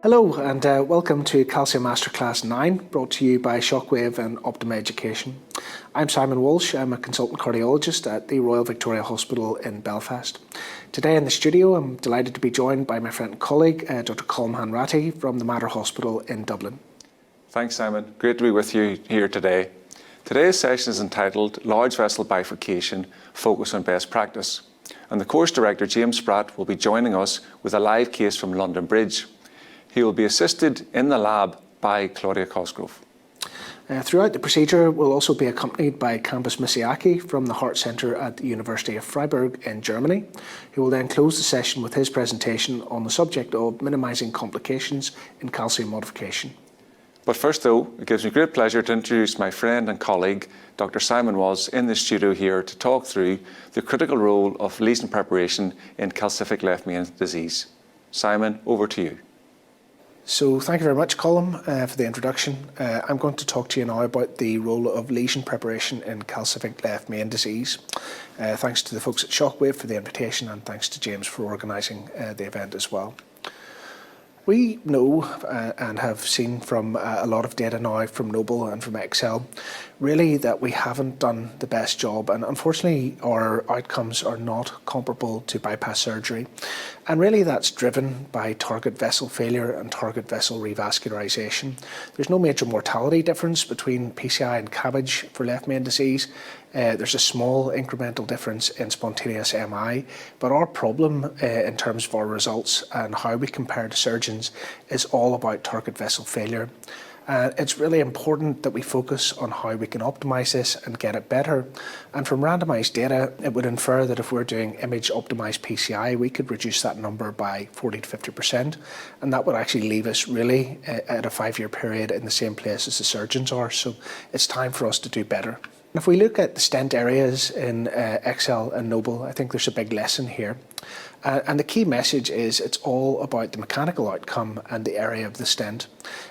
Hello and welcome to Calcium Masterclass 9, brought to you by Shockwave and Optima Education. I'm Simon Walsh. I'm a consultant cardiologist at the Royal Victoria Hospital in Belfast. Today in the studio I'm delighted to be joined by my friend and colleague Dr. Colm Hanratty from the Mater Hospital in Dublin. Thanks Simon, great to be with you here today. Today's session is entitled Large Vessel Bifurcation, Focus on Best Practice. And the course director James Spratt will be joining us with a live case from London Bridge. He will be assisted in the lab by Claudia Cosgrove. Throughout the procedure, we'll also be accompanied by Kambis Mashayekhi from the Heart Centre at the University of Freiburg in Germany, who will then close the session with his presentation on the subject of minimising complications in calcium modification. But first though, it gives me great pleasure to introduce my friend and colleague, Dr. Simon Walsh, in the studio here to talk through the critical role of lesion preparation in calcific left main disease. Simon, over to you. So thank you very much, Colm, for the introduction. I'm going to talk to you now about the role of lesion preparation in calcific left main disease. Thanks to the folks at Shockwave for the invitation, and thanks to James for organising the event as well. We know and have seen from a lot of data now from Noble and from Excel, really that we haven't done the best job, and unfortunately our outcomes are not comparable to bypass surgery. And really that's driven by target vessel failure and target vessel revascularization. There's no major mortality difference between PCI and CABG for left main disease. There's a small incremental difference in spontaneous MI, but our problem in terms of our results and how we compare to surgeons is all about target vessel failure. It's really important that we focus on how we can optimise this and get it better. And from randomised data, it would infer that if we're doing image optimised PCI, we could reduce that number by 40 to 50%. And that would actually leave us really at a 5-year period in the same place as the surgeons are. So it's time for us to do better. If we look at the stent areas in Excel and Noble, I think there's a big lesson here. And the key message is it's all about the mechanical outcome and the area of the stent.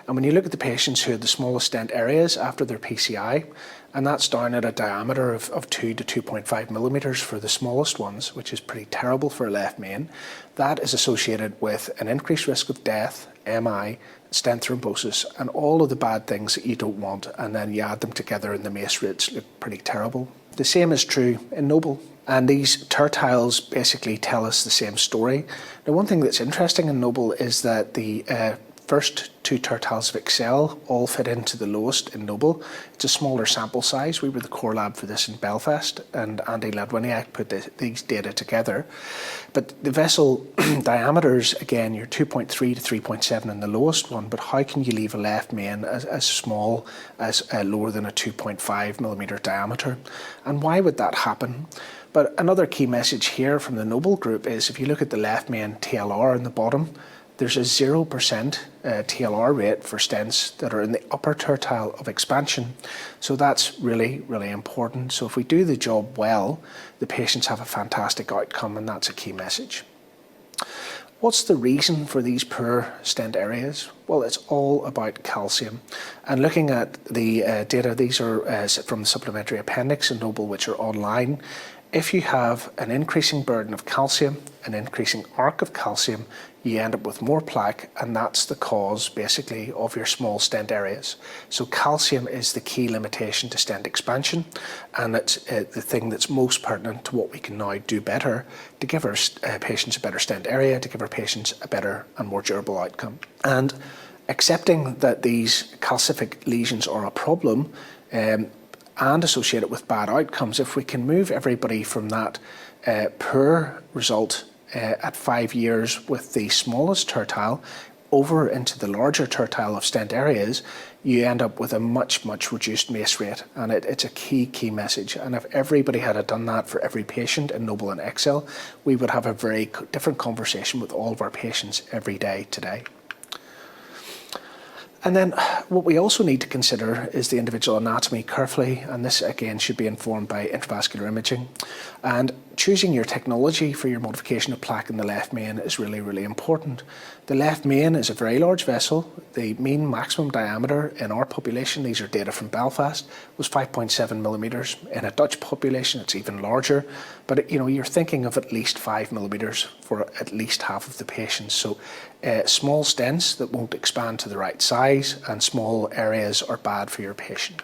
And when you look at the patients who had the smallest stent areas after their PCI, and that's down at a diameter of 2 to 2.5 millimetres for the smallest ones, which is pretty terrible for a left main, that is associated with an increased risk of death, MI, stent thrombosis, and all of the bad things that you don't want, and then you add them together and the MACE rates look pretty terrible. The same is true in Noble, and these tertiles basically tell us the same story. Now, one thing that's interesting in Noble is that the first 2 tertiles of Excel all fit into the lowest in Noble. It's a smaller sample size. We were the core lab for this in Belfast, and Andy Ladwiniak put these data together. But the vessel diameters, again, you're 2.3 to 3.7 in the lowest one, but how can you leave a left main as small as lower than a 2.5 millimetre diameter? And why would that happen? But another key message here from the Noble group is if you look at the left main TLR in the bottom, there's a 0% TLR rate for stents that are in the upper tertile of expansion. So that's really, really important. So if we do the job well, the patients have a fantastic outcome, and that's a key message. What's the reason for these poor stent areas? Well, it's all about calcium. And looking at the data, these are from the supplementary appendix in Noble, which are online. If you have an increasing burden of calcium, an increasing arc of calcium, you end up with more plaque, and that's the cause basically of your small stent areas. So calcium is the key limitation to stent expansion, and it's the thing that's most pertinent to what we can now do better to give our patients a better stent area, to give our patients a better and more durable outcome. And accepting that these calcific lesions are a problem, and associated with bad outcomes, if we can move everybody from that poor result at 5 years with the smallest tertile over into the larger tertile of stent areas, you end up with a much, much reduced MACE rate. And it's a key message. And if everybody had done that for every patient in Noble and Excel, we would have a very different conversation with all of our patients every day today. And then what we also need to consider is the individual anatomy carefully, and this again should be informed by intravascular imaging. And choosing your technology for your modification of plaque in the left main is really, really important. The left main is a very large vessel. The mean maximum diameter in our population, these are data from Belfast, was 5.7 millimetres. In a Dutch population, it's even larger. But you're thinking of at least 5 millimetres for at least half of the patients. So small stents that won't expand to the right size and small areas are bad for your patient.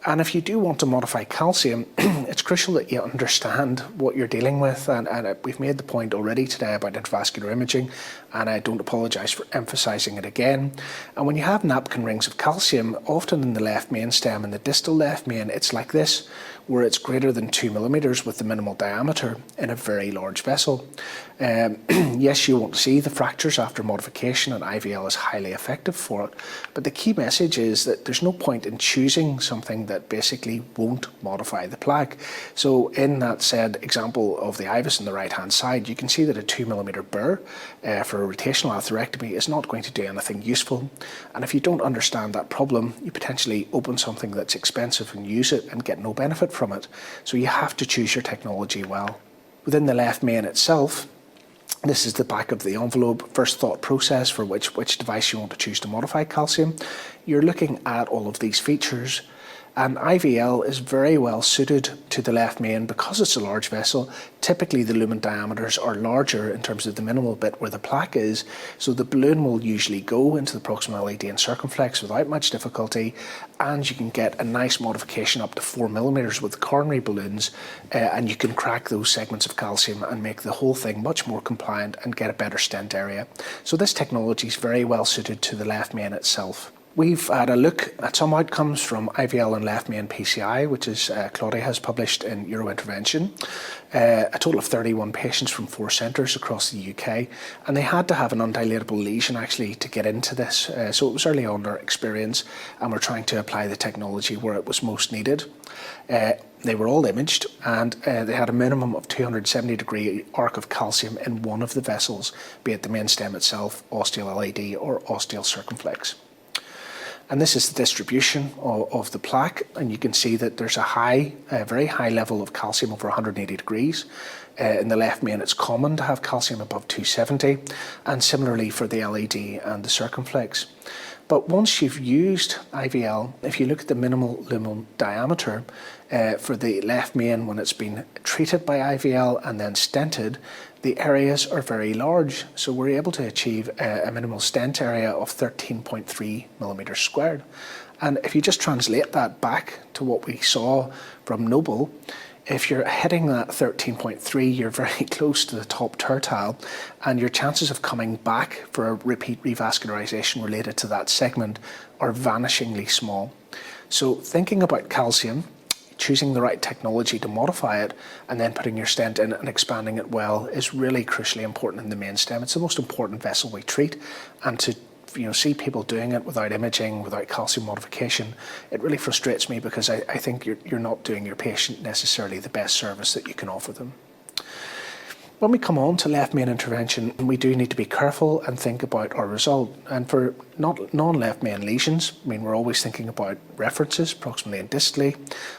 And if you do want to modify calcium, it's crucial that you understand what you're dealing with. And we've made the point already today about intravascular imaging, and I don't apologise for emphasising it again. And when you have napkin rings of calcium, often in the left main stem, in the distal left main, it's like this, where it's greater than 2 millimetres with the minimal diameter in a very large vessel. Yes, you won't see the fractures after modification, and IVL is highly effective for it. But the key message is that there's no point in choosing something that basically won't modify the plaque. So in that said example of the IVUS on the right hand side, you can see that a 2 millimetre burr for a rotational atherectomy is not going to do anything useful. And if you don't understand that problem, you potentially open something that's expensive and use it and get no benefit from it. So you have to choose your technology well. Within the left main itself, this is the back of the envelope, first thought process for which device you want to choose to modify calcium. You're looking at all of these features, and IVL is very well suited to the left main because it's a large vessel. Typically the lumen diameters are larger in terms of the minimal bit where the plaque is, so the balloon will usually go into the proximal LED and circumflex without much difficulty, and you can get a nice modification up to 4 millimetres with the coronary balloons, and you can crack those segments of calcium and make the whole thing much more compliant and get a better stent area. So this technology is very well suited to the left main itself. We've had a look at some outcomes from IVL and left main PCI, which is Claudia has published in Eurointervention. A total of 31 patients from 4 centres across the UK, and they had to have an undilatable lesion actually to get into this. So it was early on their experience, and we're trying to apply the technology where it was most needed. They were all imaged, and they had a minimum of 270-degree arc of calcium in one of the vessels, be it the main stem itself, ostial LAD or ostial circumflex. And this is the distribution of the plaque, and you can see that there's a very high level of calcium over 180 degrees. In the left main, it's common to have calcium above 270, and similarly for the LAD and the circumflex. But once you've used IVL, if you look at the minimal lumen diameter for the left main when it's been treated by IVL and then stented, the areas are very large. So we're able to achieve a minimal stent area of 13.3 millimetres squared. And if you just translate that back to what we saw from Noble, if you're hitting that 13.3, you're very close to the top tertile, and your chances of coming back for a repeat revascularization related to that segment are vanishingly small. So thinking about calcium, choosing the right technology to modify it, and then putting your stent in and expanding it well is really crucially important in the main stem. It's the most important vessel we treat, and to see people doing it without imaging, without calcium modification, it really frustrates me, because I think you're not doing your patient necessarily the best service that you can offer them. When we come on to left main intervention, we do need to be careful and think about our result. And for non-left main lesions, we're always thinking about references, proximally and distally.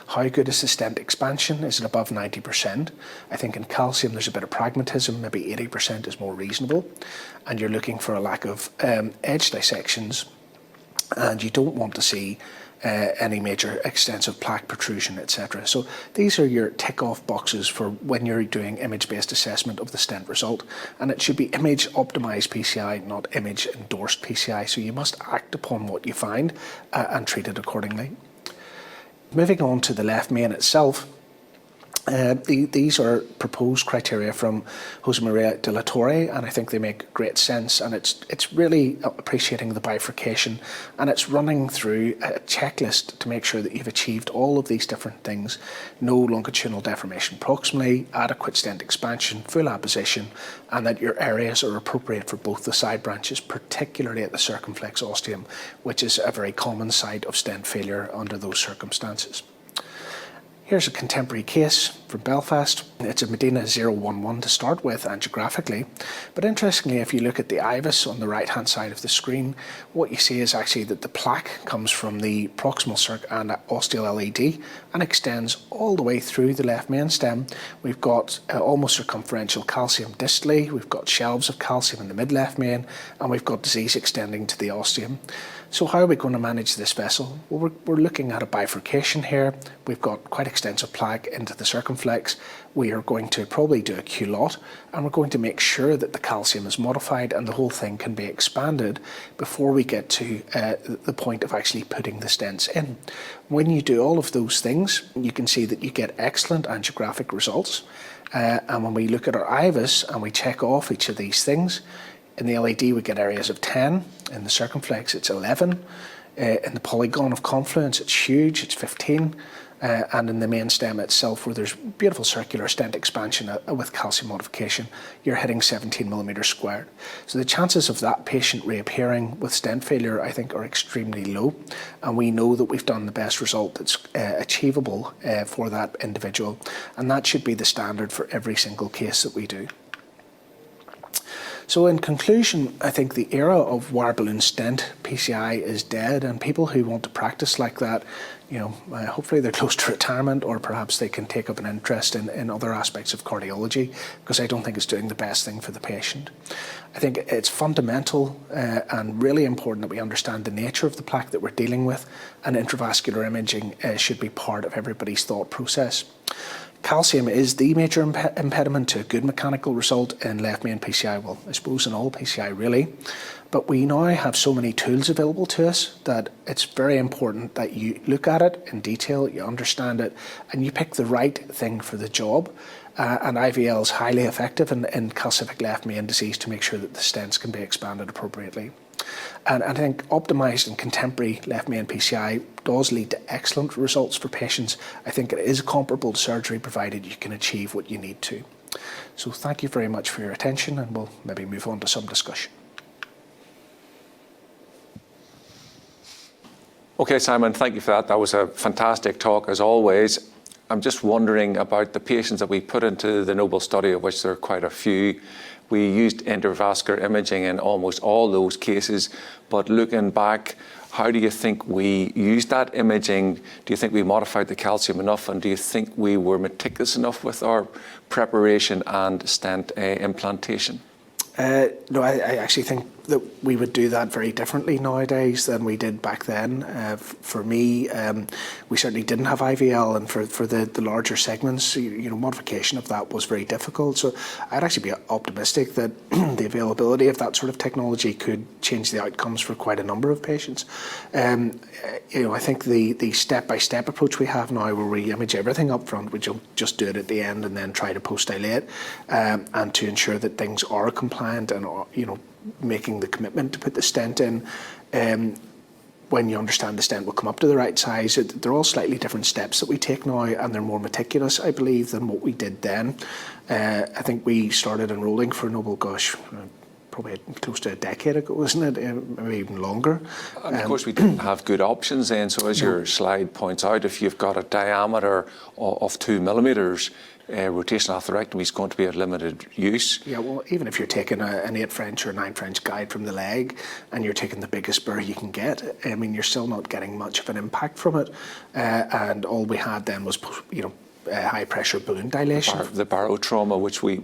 How good is the stent expansion? Is it above 90%? I think in calcium there's a bit of pragmatism, maybe 80% is more reasonable. And you're looking for a lack of edge dissections, and you don't want to see any major extensive plaque protrusion, etc. So these are your tick-off boxes for when you're doing image-based assessment of the stent result, and it should be image-optimised PCI, not image-endorsed PCI. So you must act upon what you find and treat it accordingly. Moving on to the left main itself, these are proposed criteria from Jose Maria de la Torre, and I think they make great sense, and it's really appreciating the bifurcation, and it's running through a checklist to make sure that you've achieved all of these different things: no longitudinal deformation proximally, adequate stent expansion, full apposition, and that your areas are appropriate for both the side branches, particularly at the circumflex ostium, which is a very common site of stent failure under those circumstances. Here's a contemporary case from Belfast. It's a Medina 011 to start with angiographically, but interestingly, if you look at the IVUS on the right-hand side of the screen, what you see is actually that the plaque comes from the proximal circ and ostial LAD and extends all the way through the left main stem. We've got almost circumferential calcium distally, we've got shelves of calcium in the mid-left main, and we've got disease extending to the ostium. So how are we going to manage this vessel? Well, we're looking at a bifurcation here. We've got quite extensive plaque into the circumflex. We are going to probably do a culotte, and we're going to make sure that the calcium is modified and the whole thing can be expanded before we get to the point of actually putting the stents in. When you do all of those things, you can see that you get excellent angiographic results. And when we look at our IVUS and we check off each of these things, in the LAD we get areas of 10, in the circumflex it's 11, in the polygon of confluence it's huge, it's 15, and in the main stem itself, where there's beautiful circular stent expansion with calcium modification, you're hitting 17 millimeters squared. So the chances of that patient reappearing with stent failure, I think, are extremely low, and we know that we've done the best result that's achievable for that individual, and that should be the standard for every single case that we do. So in conclusion, I think the era of wire balloon stent PCI is dead, and people who want to practice like that, hopefully they're close to retirement, or perhaps they can take up an interest in other aspects of cardiology, because I don't think it's doing the best thing for the patient. I think it's fundamental and really important that we understand the nature of the plaque that we're dealing with, and intravascular imaging should be part of everybody's thought process. Calcium is the major impediment to a good mechanical result in left main PCI, well, I suppose in all PCI really, but we now have so many tools available to us that it's very important that you look at it in detail, you understand it, and you pick the right thing for the job. And IVL is highly effective in calcific left main disease to make sure that the stents can be expanded appropriately. And I think optimised and contemporary left main PCI does lead to excellent results for patients. I think it is comparable to surgery, provided you can achieve what you need to. So thank you very much for your attention, and we'll maybe move on to some discussion. Okay, Simon, thank you for that. That was a fantastic talk, as always. I'm just wondering about the patients that we put into the Noble study, of which there are quite a few. We used intravascular imaging in almost all those cases, but looking back, how do you think we used that imaging? Do you think we modified the calcium enough, and do you think we were meticulous enough with our preparation and stent implantation? No, I actually think that we would do that very differently nowadays than we did back then. For me, we certainly didn't have IVL, and for the larger segments, modification of that was very difficult. So I'd actually be optimistic that the availability of that sort of technology could change the outcomes for quite a number of patients. I think the step-by-step approach we have now, where we image everything up front, we don't just do it at the end and then try to post-dilate, and to ensure that things are compliant and making the commitment to put the stent in. When you understand the stent will come up to the right size, they're all slightly different steps that we take now, and they're more meticulous, I believe, than what we did then. I think we started enrolling for Noble, probably close to a decade ago, isn't it? Maybe even longer. And of course, we didn't have good options then. So as your slide points out, if you've got a diameter of 2 millimeters, rotational atherectomy is going to be of limited use. Yeah, well, even if you're taking an 8 French or 9 French guide from the leg, and you're taking the biggest burr you can get, I mean, you're still not getting much of an impact from it. And all we had then was, high pressure balloon dilation. The barotrauma, which we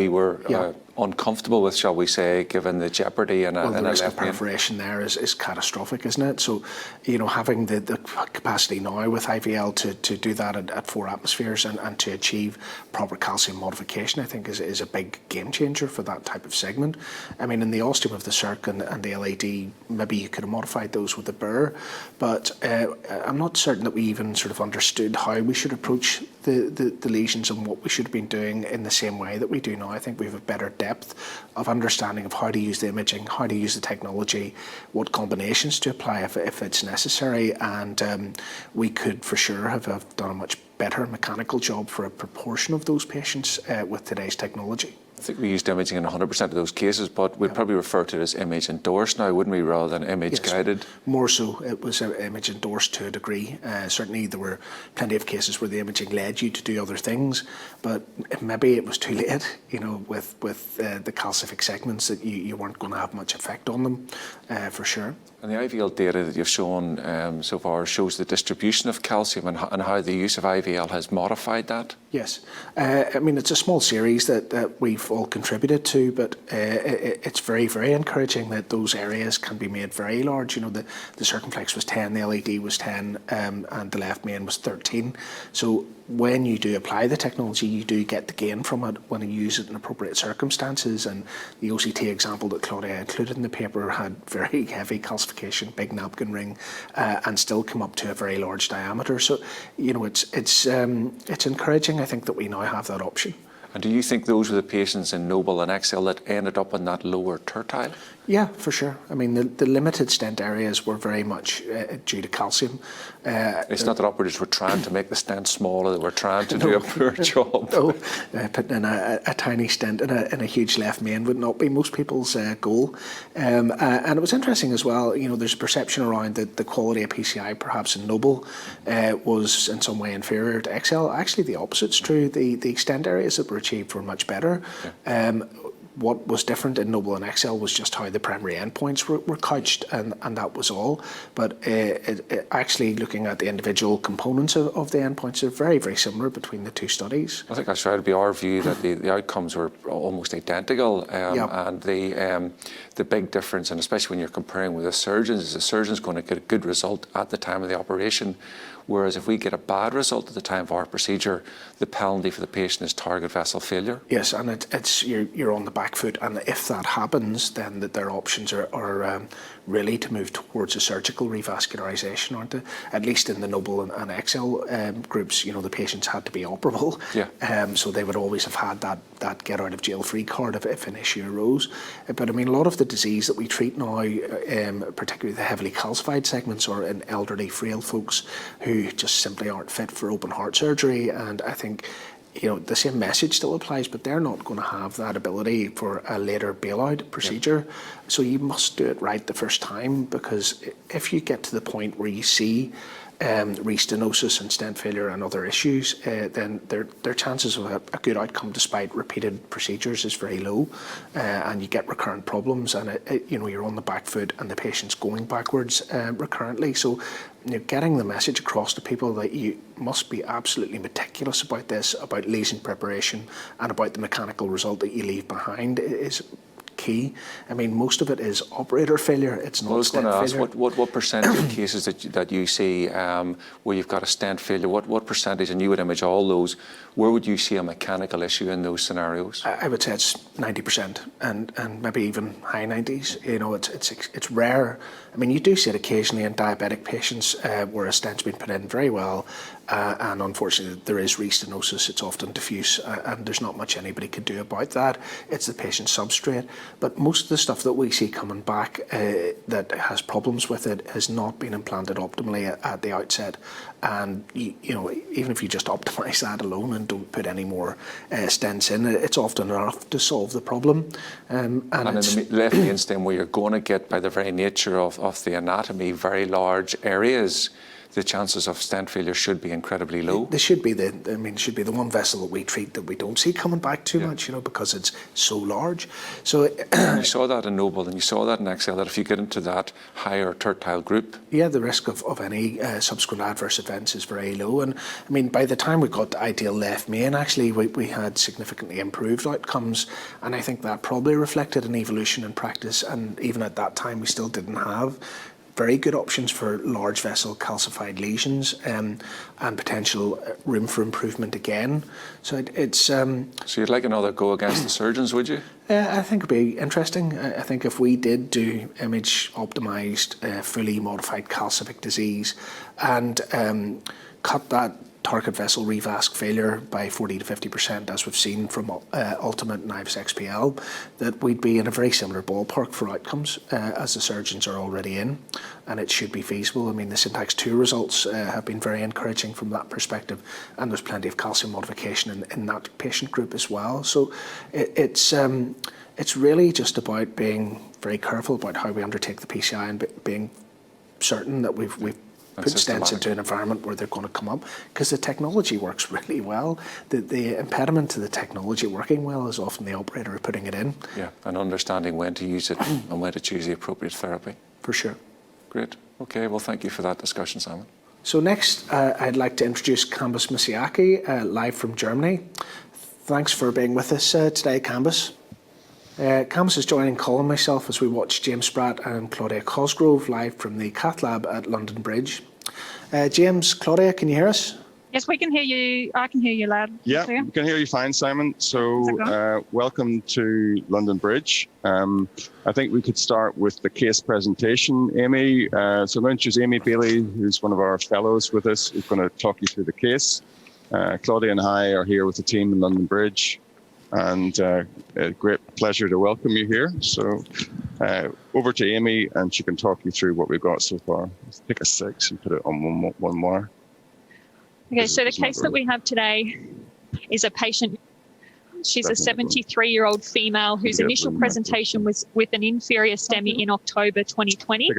were uncomfortable with, shall we say, given the jeopardy and the risk of perforation there is catastrophic, isn't it? So, having the capacity now with IVL to do that at 4 atmospheres and to achieve proper calcium modification, I think is a big game changer for that type of segment. I mean, in the ostium of the circ and the LAD, maybe you could have modified those with the burr, but I'm not certain that we even sort of understood how we should approach the lesions and what we should have been doing in the same way that we do now. I think we have a better depth of understanding of how to use the imaging, how to use the technology, what combinations to apply if it's necessary, and we could for sure have done a much better mechanical job for a proportion of those patients with today's technology. I think we used imaging in 100% of those cases, but we'd probably refer to it as image endorsed now, wouldn't we, rather than image guided? More so, it was image endorsed to a degree. Certainly there were plenty of cases where the imaging led you to do other things, but maybe it was too late, with the calcific segments, that you weren't going to have much effect on them, for sure. And the IVL data that you've shown so far shows the distribution of calcium and how the use of IVL has modified that? Yes. It's a small series that we've all contributed to, but it's very, very encouraging that those areas can be made very large. The circumflex was 10, the LED was 10, and the left main was 13. So when you do apply the technology, you do get the gain from it when you use it in appropriate circumstances. And the OCT example that Claudia included in the paper had very heavy calcification, big napkin ring, and still come up to a very large diameter. So, it's encouraging, I think, that we now have that option. And do you think those were the patients in Noble and Excel that ended up in that lower tertile? Yeah, for sure. The limited stent areas were very much due to calcium. It's not that operators were trying to make the stent smaller, they were trying to do a poor job. No, putting in a tiny stent in a huge left main would not be most people's goal. And it was interesting as well, there's a perception around that the quality of PCI perhaps in Noble was in some way inferior to Excel. Actually, the opposite's true. The stent areas that were achieved were much better. Yeah. What was different in Noble and Excel was just how the primary endpoints were couched, and that was all. But actually looking at the individual components of the endpoints are very, very similar between the two studies. I think that's right. It'd be our view that the outcomes were almost identical, and the big difference, and especially when you're comparing with the surgeons, is the surgeon's going to get a good result at the time of the operation. Whereas if we get a bad result at the time of our procedure, the penalty for the patient is target vessel failure. Yes, and it's you're on the back foot, and if that happens, then their options are really to move towards a surgical revascularization, aren't they? At least in the Noble and Excel groups, the patients had to be operable. Yeah. So they would always have had that get out of jail free card if an issue arose. But a lot of the disease that we treat now, particularly the heavily calcified segments, are in elderly, frail folks who just simply aren't fit for open heart surgery. And I think the same message still applies, but they're not going to have that ability for a later bailout procedure. Yeah. So you must do it right the first time, because if you get to the point where you see restenosis and stent failure and other issues, then their chances of a good outcome despite repeated procedures is very low, and you get recurrent problems, and you're on the back foot and the patient's going backwards recurrently. So getting the message across to people that you must be absolutely meticulous about this, about lesion preparation and about the mechanical result that you leave behind is key. Most of it is operator failure. It's not stent failure. I was going to ask, what percentage of cases that you see where you've got a stent failure, what percentage, and you would image all those, where would you see a mechanical issue in those scenarios? I would say it's 90% and maybe even high 90s. It's rare. You do see it occasionally in diabetic patients where a stent's been put in very well, and unfortunately there is restenosis. It's often diffuse, and there's not much anybody can do about that. It's the patient's substrate. But most of the stuff that we see coming back that has problems with it has not been implanted optimally at the outset. And even if you just optimise that alone and don't put any more stents in, it's often enough to solve the problem. And in the left main stem, where you're going to get, by the very nature of the anatomy, very large areas, the chances of stent failure should be incredibly low. This should be the one vessel that we treat that we don't see coming back too much, because it's so large. So you saw that in Noble and you saw that in Excel, that if you get into that higher tertile group, the risk of any subsequent adverse events is very low. And by the time we got to ideal left main, actually we had significantly improved outcomes, and I think that probably reflected an evolution in practice. And even at that time, we still didn't have very good options for large vessel calcified lesions, and potential room for improvement again. So it's. So you'd like another go against the surgeons, would you? I think it'd be interesting. I think if we did do image optimised, fully modified calcific disease, and cut that target vessel revasc failure by 40 to 50%, as we've seen from Ultimate and IVUS XPL, that we'd be in a very similar ballpark for outcomes as the surgeons are already in, and it should be feasible. I mean, the Syntax 2 results have been very encouraging from that perspective, and there's plenty of calcium modification in that patient group as well. So it's really just about being very careful about how we undertake the PCI and being certain that we've put stents into an environment where they're going to come up, because the technology works really well. The impediment to the technology working well is often the operator putting it in. Yeah, and understanding when to use it and when to choose the appropriate therapy. For sure. Great. Okay, well, thank you for that discussion, Simon. So next, I'd like to introduce Kambis Mashayekhi, live from Germany. Thanks for being with us today, Kambis. Kambis is joining Colm and myself as we watch James Spratt and Claudia Cosgrove live from the Cath Lab at London Bridge. James, Claudia, can you hear us? Yes, we can hear you. I can hear you loud. Yeah, we can hear you fine, Simon. So welcome to London Bridge. I think we could start with the case presentation, Amy. So I'm going to introduce Amy Bailey, who's one of our fellows with us, who's going to talk you through the case. Claudia and I are here with the team in London Bridge, and a great pleasure to welcome you here. So over to Amy, and she can talk you through what we've got so far. Let's pick a 6 and put it on one more. Okay, so the case that we have today is a patient. She's a 73-year-old female whose initial presentation was with an inferior STEMI in October 2020.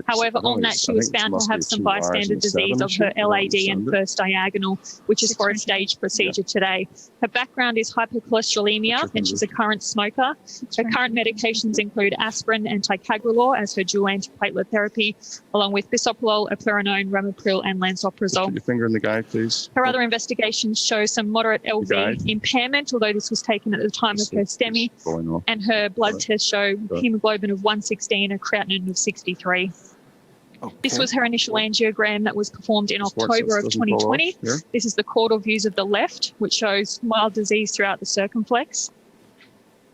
However, on that, she was found to have some bystander disease of her LAD and first diagonal, which is for a staged procedure today. Her background is hypercholesterolemia, and she's a current smoker. Her current medications include aspirin and ticagrelor as her dual antiplatelet therapy, along with bisoprolol, eplerenone, ramipril, and lansoprazole. Put your finger in the guide, please. Her other investigations show some moderate LV impairment, although this was taken at the time of her STEMI, and her blood tests show hemoglobin of 116 and creatinine of 63. Okay. This was her initial angiogram that was performed in October of 2020. This is the caudal views of the left, which shows mild disease throughout the circumflex.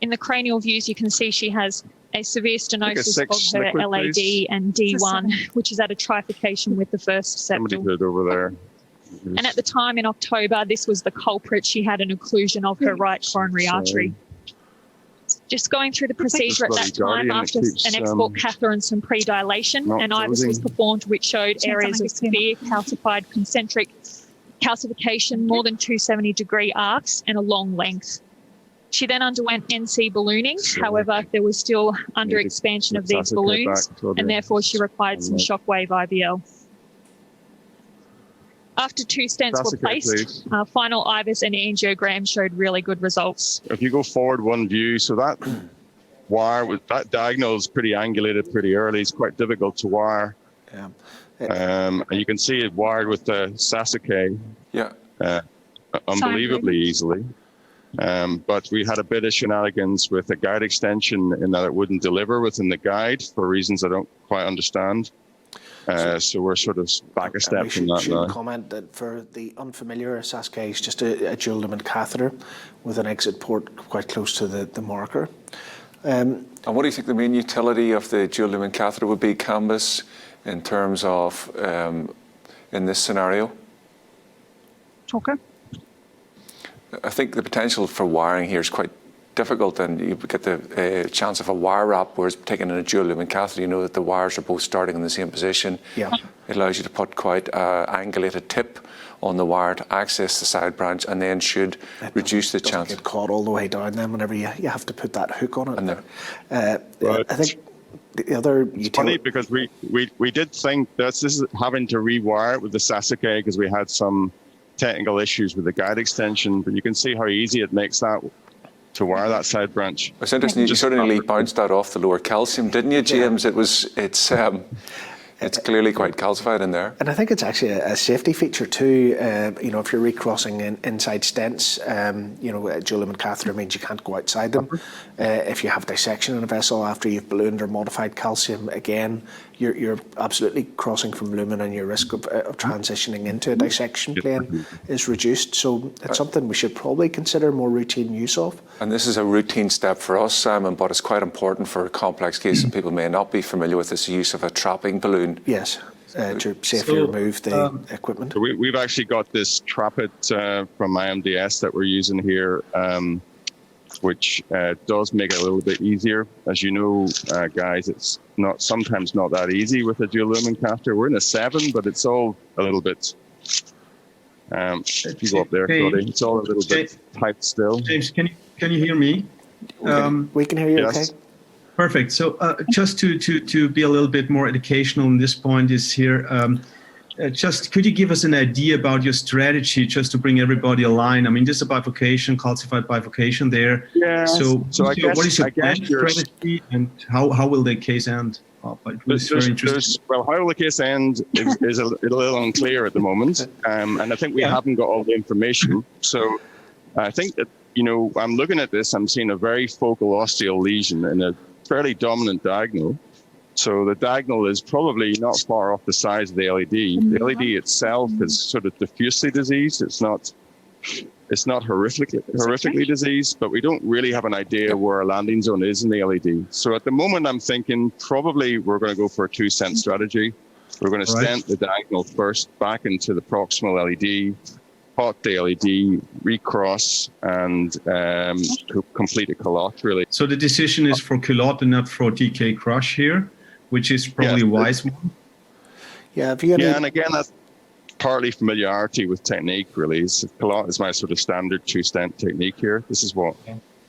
In the cranial views, you can see she has a severe stenosis of her LAD and D1, which is at a trifurcation with the first septal. Somebody put it over there. And at the time in October, this was the culprit. She had an occlusion of her right coronary artery. Just going through the procedure at that time after an export catheter and some pre-dilation, an IVUS was performed which showed areas of severe calcified concentric calcification, more than 270-degree arcs and a long length. She then underwent NC ballooning. However, there was still under-expansion of these balloons, and therefore she required some shockwave IVL. After 2 stents were placed, final IVUS and angiogram showed really good results. If you go forward one view, so that wire, with that diagonal is pretty angulated pretty early. It's quite difficult to wire. Yeah. And you can see it wired with the Sasuke unbelievably easily. But we had a bit of shenanigans with the guide extension in that it wouldn't deliver within the guide for reasons I don't quite understand. So we're sort of back a step from that now. I should comment that for the unfamiliar, Sasuke is just a dual lumen catheter with an exit port quite close to the marker. And what do you think the main utility of the dual lumen catheter would be, Kambis, in terms of in this scenario? Talker? I think the potential for wiring here is quite difficult, and you get the chance of a wire wrap, whereas taking in a dual lumen catheter, you know that the wires are both starting in the same position. Yeah. It allows you to put quite an angulated tip on the wire to access the side branch, and then should reduce the chance. Get caught all the way down then whenever you have to put that hook on it. Right. I think the other it's funny because we did think that this is having to rewire it with the Sasuke because we had some technical issues with the guide extension, but you can see how easy it makes that to wire that side branch. It's interesting. You certainly bounced that off the lower calcium, didn't you, James? Yeah. It's clearly quite calcified in there. And I think it's actually a safety feature too. If you're recrossing inside stents, a dual lumen catheter means you can't go outside them. If you have dissection in a vessel after you've ballooned or modified calcium, again, you're absolutely crossing from lumen, and your risk of transitioning into a dissection plane is reduced. So it's something we should probably consider more routine use of. And this is a routine step for us, Simon, but it's quite important for complex cases. People may not be familiar with this use of a trapping balloon. Yes. to safely remove the equipment. So we've actually got this Trapit from IMDS that we're using here, which does make it a little bit easier. As you know, guys, it's sometimes not that easy with a dual lumen catheter. We're in a 7, but it's all a little bit. If you go up there, Claudia, it's all a little bit tight still. James, can you hear me? We can hear you. Yes. Okay. Perfect. So just to be a little bit more educational on this point is here. Just could you give us an idea about your strategy, just to bring everybody aligned? I mean, this is a bifurcation, calcified bifurcation there. Yeah. So I guess, what is your plan strategy, and how will the case end? It's very interesting. Well, how will the case end is a little unclear at the moment, and I think we haven't got all the information. So I think that, I'm looking at this, I'm seeing a very focal osteal lesion in a fairly dominant diagonal. So the diagonal is probably not far off the size of the LED. The LED itself is sort of diffusely diseased. It's not horrifically diseased, but we don't really have an idea where a landing zone is in the LED. So at the moment, I'm thinking probably we're going to go for a 2-stent strategy. We're going to stent the diagonal first back into the proximal LED, hot the LED, recross, and complete a culotte, really. So the decision is for culotte and not for DK crush here, which is probably a wise one. Yeah, and again, that's partly familiarity with technique, really. Culotte is my sort of standard 2-stent technique here. This is what...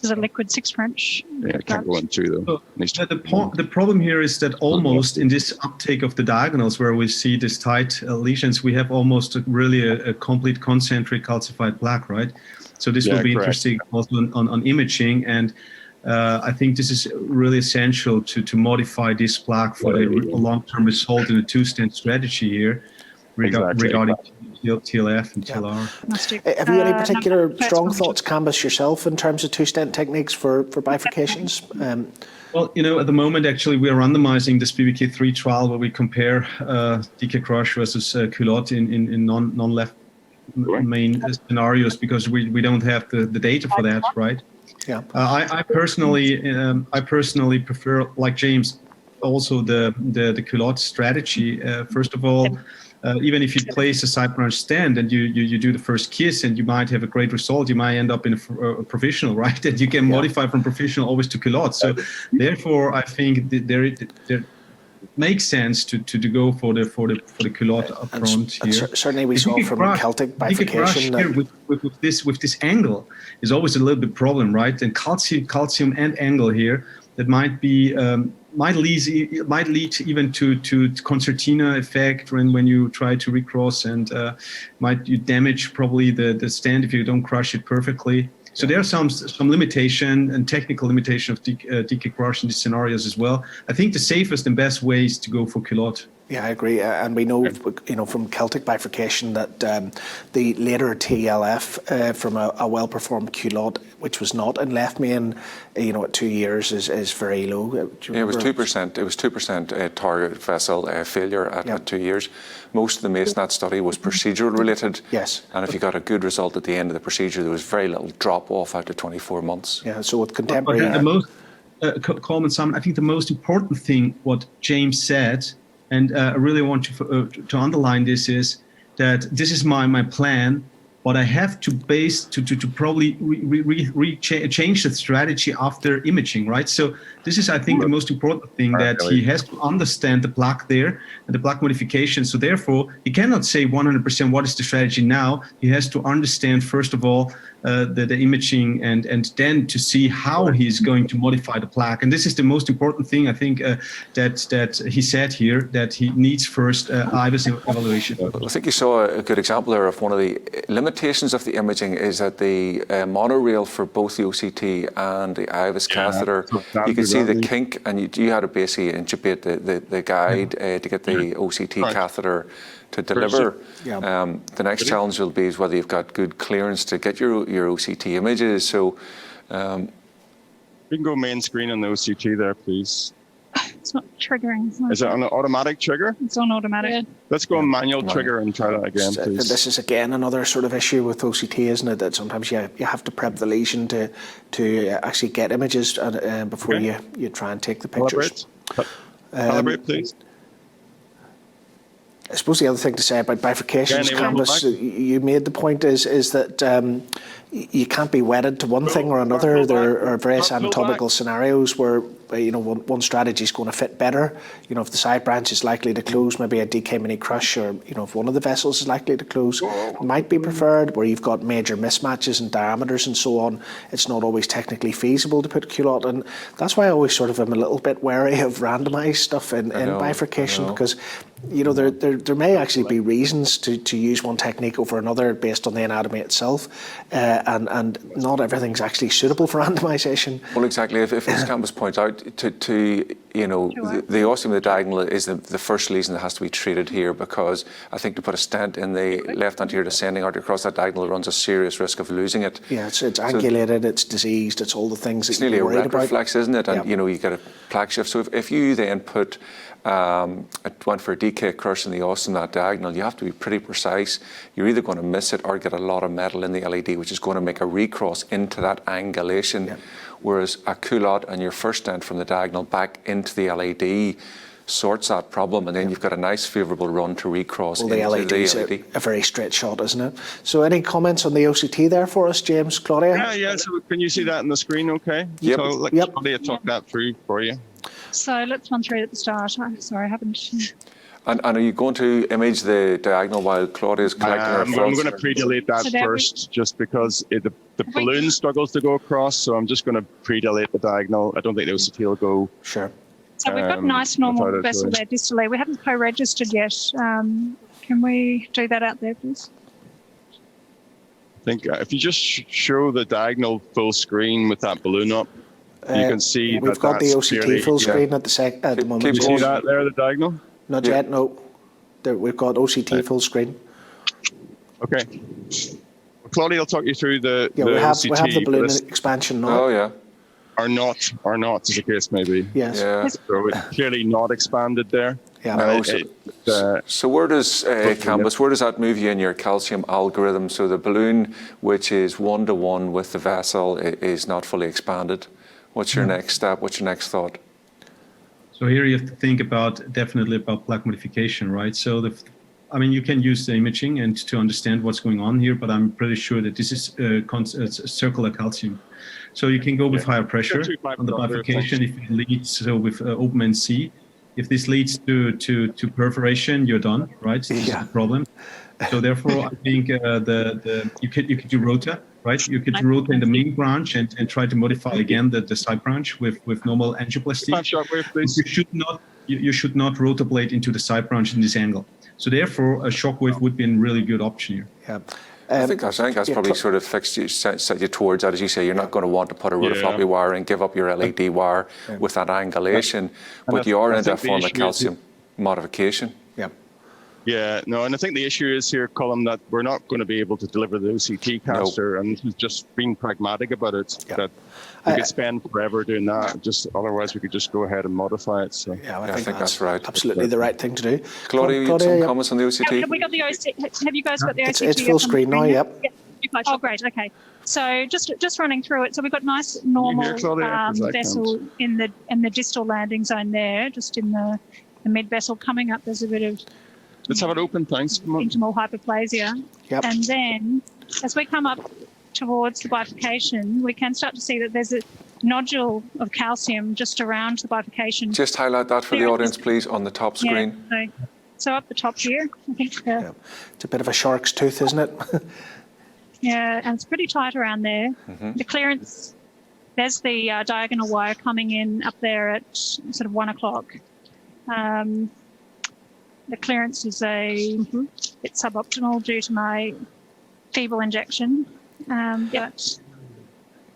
There's a liquid 6 French. Yeah, I can't go into though. So the problem here is that almost in this uptake of the diagonals where we see these tight lesions, we have almost really a complete concentric calcified plaque, right? So this will be interesting also on imaging, and I think this is really essential to modify this plaque for a long-term result in a 2-stent strategy here regarding TLF and TLR. Have you any particular strong thoughts, Kambis, yourself, in terms of 2-stent techniques for bifurcations? Well, at the moment, actually, we are randomizing this BBK3 trial where we compare DK crush versus culotte in non-left main scenarios, because we don't have the data for that, right? Yeah. I personally prefer, like James, also the culotte strategy. First of all, even if you place a side branch stand and you do the first kiss and you might have a great result, you might end up in a provisional, right? And you can modify from provisional always to culotte. So therefore, I think there makes sense to go for the culotte up front here. Certainly, we saw from Celtic bifurcation here with this angle is always a little bit problem, right? And calcium and angle here that might be. Might lead even to concertina effect when you try to recross, and you damage probably the stand if you don't crush it perfectly. So there are some limitation and technical limitation of DK crush in these scenarios as well. I think the safest and best way is to go for culotte. Yeah, I agree, and we know, from Celtic bifurcation that the later TLF from a well-performed culotte, which was not in left main, at 2 years, is very low. It was 2%. It was 2% target vessel failure at 2 years. Most of the Masonat study was procedural related. Yes. And if you got a good result at the end of the procedure, there was very little drop off after 24 months. Yeah. So with contemporary, Colm and Simon, I think the most important thing what James said. And I really want to underline this is that this is my plan, but I have to probably change the strategy after imaging, right? So this is, I think, the most important thing, that he has to understand the plaque there and the plaque modification. So therefore, he cannot say 100% what is the strategy now. He has to understand, first of all, the imaging and then to see how he's going to modify the plaque. And this is the most important thing, I think, that he said here, that he needs first IVUS evaluation. I think you saw a good example there of one of the limitations of the imaging is that the monorail for both the OCT and the IVUS catheter, you can see the kink, and you had to basically intubate the guide to get the OCT catheter to deliver. The next challenge will be is whether you've got good clearance to get your OCT images. So you can go main screen on the OCT there, please. It's not triggering. Is it on an automatic trigger? It's on automatic. Yeah. Let's go on manual trigger and try that again, please. This is again another sort of issue with OCT, isn't it? That sometimes you have to prep the lesion to actually get images before you try and take the pictures. Calibrate, please. I suppose the other thing to say about bifurcations, Kambis, you made the point is that you can't be wedded to one thing or another. There are various anatomical scenarios where one strategy is going to fit better. If the side branch is likely to close, maybe a DK mini crush, or if one of the vessels is likely to close, might be preferred. Where you've got major mismatches in diameters and so on, it's not always technically feasible to put culotte, and that's why I always sort of am a little bit wary of randomised stuff in bifurcation, because there may actually be reasons to use one technique over another based on the anatomy itself, and not everything's actually suitable for randomisation. Well, exactly. If as Kambis points out, the ostium of the diagonal is the first lesion that has to be treated here, because I think to put a stent in the left anterior descending artery across that diagonal runs a serious risk of losing it. Yeah, it's angulated, it's diseased, it's all the things that you're worried about. It's nearly a reflex, isn't it? And you get a plaque shift. So if you then went for a DK crush in the ostium that diagonal, you have to be pretty precise. You're either going to miss it or get a lot of metal in the LED, which is going to make a recross into that angulation. Yeah. Whereas a culotte and your first stent from the diagonal back into the LED sorts that problem, and then you've got a nice favourable run to recross into the LED. Is a very straight shot, isn't it? So any comments on the OCT there for us, James, Claudia? Yeah, so can you see that on the screen okay? Yep. So let Claudia talk that through for you. So let's run through it at the start. I'm sorry, I haven't... And are you going to image the diagonal while Claudia's collecting her thoughts? I'm going to pre-delete that first, just because the balloon struggles to go across, so I'm just going to pre-delete the diagonal. I don't think the OCT will go. Sure. So we've got a nice normal vessel there distally. We haven't co-registered yet. Can we do that out there, please? I think if you just show the diagonal full screen with that balloon up, you can see we've got the OCT full screen at the moment. Can you see that there, the diagonal? Not yet, no. We've got OCT full screen. Okay. Claudia will talk you through the we OCT. We have the balloon expansion now. Oh, yeah. Or not, as the case may be. Yes. Yeah. So it's clearly not expanded there. Yeah. So where does, Kambis, where does that move you in your calcium algorithm? So the balloon, which is 1-to-1 with the vessel, is not fully expanded. What's your next step? What's your next thought? So here you have to think definitely about plaque modification, right? So you can use the imaging and to understand what's going on here, but I'm pretty sure that this is circular calcium. So you can go with higher pressure on the bifurcation if it leads, with open NC. If this leads to perforation, you're done, right? This is the problem. So therefore, I think you could do rota, right? You could rota in the main branch and try to modify again the side branch with normal angioplasty. You should not rotablate into the side branch in this angle. So therefore, a shockwave would be a really good option here. Yeah. I think that's probably sort of set you towards that. As you say, you're not going to want to put a rotofloppy wire and give up your LED wire with that angulation, but you are into a form of calcium modification. Yeah, no, and I think the issue is here, Colm, that we're not going to be able to deliver the OCT caster, and just being pragmatic about it, that we could spend forever doing that. Otherwise, we could just go ahead and modify it. So I think that's right. Absolutely the right thing to do. Claudia, some comments on the OCT? Have we got the OCT? Have you guys got the OCT? It's full screen now. Yep. Oh, great. Okay. So just running through it. So we've got nice normal vessel in the distal landing zone there, just in the mid vessel. Coming up, there's a bit of let's have it open, thanks. Intimal hyperplasia. Yep. And then as we come up towards the bifurcation, we can start to see that there's a nodule of calcium just around the bifurcation. Just highlight that for the audience, please, on the top screen. Yeah, so up the top here, I think. It's a bit of a shark's tooth, isn't it? Yeah, and it's pretty tight around there. Mm-hmm. The clearance, there's the diagonal wire coming in up there at sort of 1 o'clock. The clearance is a bit suboptimal due to my feeble injection. But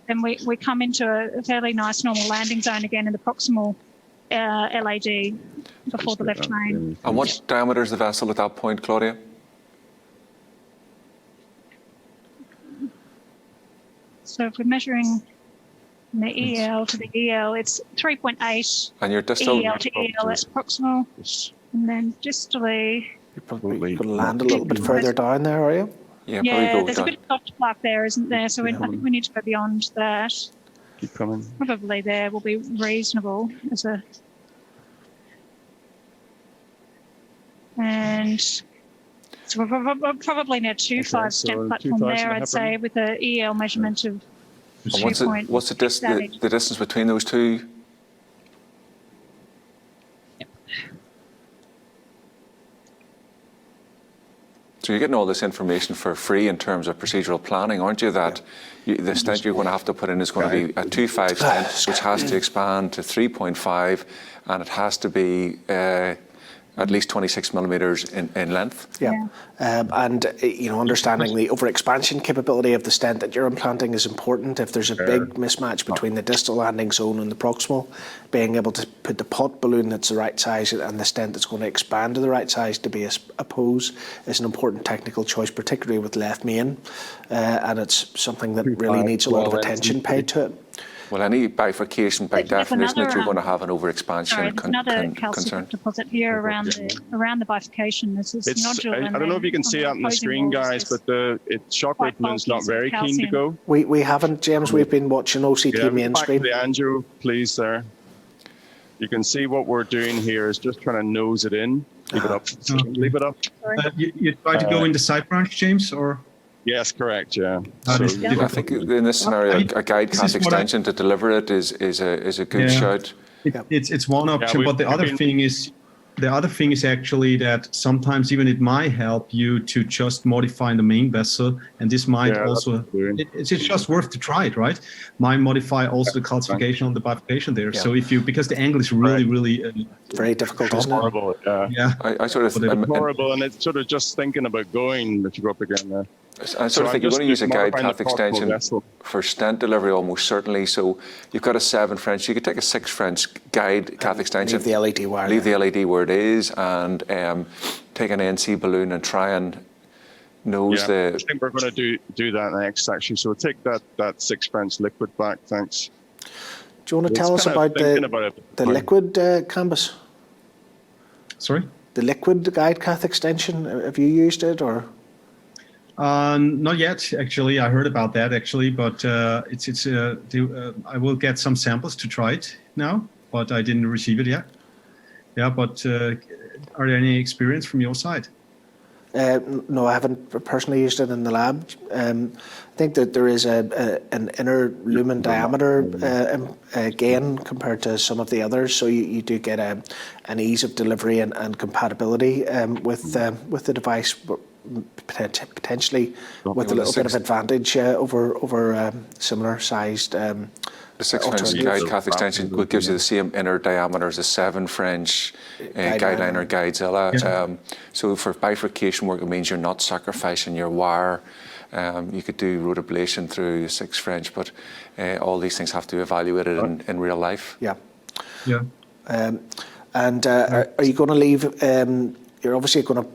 then we come into a fairly nice normal landing zone again in the proximal LAD before the left main. And what diameter is the vessel at that point, Claudia? So if we're measuring from the EL to the EL, it's 3.8. And your distal? EL to EL, that's proximal. And then distally... You're probably going to land a little bit further down there, are you? Yeah, there's a bit of soft plaque there, isn't there? So I think we need to go beyond that. Keep coming. Probably there will be reasonable as a... And so we're probably near 2.5 stent platform there, I'd say, with the EL measurement of And what's the distance between those two? So you're getting all this information for free in terms of procedural planning, aren't you? That the stent you're going to have to put in is going to be a 2.5 stent, which has to expand to 3.5, and it has to be at least 26 millimeters in length. Yeah. And understanding the overexpansion capability of the stent that you're implanting is important. If there's a big mismatch between the distal landing zone and the proximal, being able to put the pot balloon that's the right size and the stent that's going to expand to the right size to be opposed is an important technical choice, particularly with left main. And it's something that really needs a lot of attention paid to it. Well, any bifurcation, by definition, that you're going to have an overexpansion another concern. calcium deposit here around the bifurcation. This is nodular. I don't know if you can see it on the screen, guys, but the shockwave balloon's not very keen to go. We haven't, James. We've been watching OCT main screen. The angio, please, there. You can see what we're doing here is just trying to nose it in. Leave it up. Leave it up. You try to go in the side branch, James, or? Yes, correct. Yeah. I think in this scenario, a guide cath extension to deliver it is a good shout. It's one option, but the other thing is actually that sometimes even it might help you to just modify the main vessel, and this might also it's just worth to try it, right? Might modify also the calcification on the bifurcation there. So if you, because the angle is really very difficult, isn't it? Horrible. I sort of horrible, and it's sort of just thinking about going if you go up again there. I sort of think you're going to use a guide cath extension for stent delivery almost certainly. So you've got a 7 French. You could take a 6 French guide cath extension. Leave the LED wire. Leave the LED where it is, and take an NC balloon and try and nose the. I think we're going to do that next, actually. So we'll take that 6 French liquid back. Thanks. Do you want to tell us about the liquid Kambis? Sorry? The liquid guide cath extension. Have you used it or? Not yet, actually. I heard about that actually, but I will get some samples to try it now, but I didn't receive it yet. Yeah, but are there any experience from your side? No, I haven't personally used it in the lab. I think that there is an inner lumen diameter gain compared to some of the others, so you do get an ease of delivery and compatibility with the device. Potentially with a little bit of advantage over similar sized. The 6 French guide cath extension gives you the same inner diameter as the 7 French guide liner guidezilla. So for bifurcation work, it means you're not sacrificing your wire. You could do rotablation through 6 French, but all these things have to be evaluated in real life. Yeah. And are you going to leave? You're obviously going to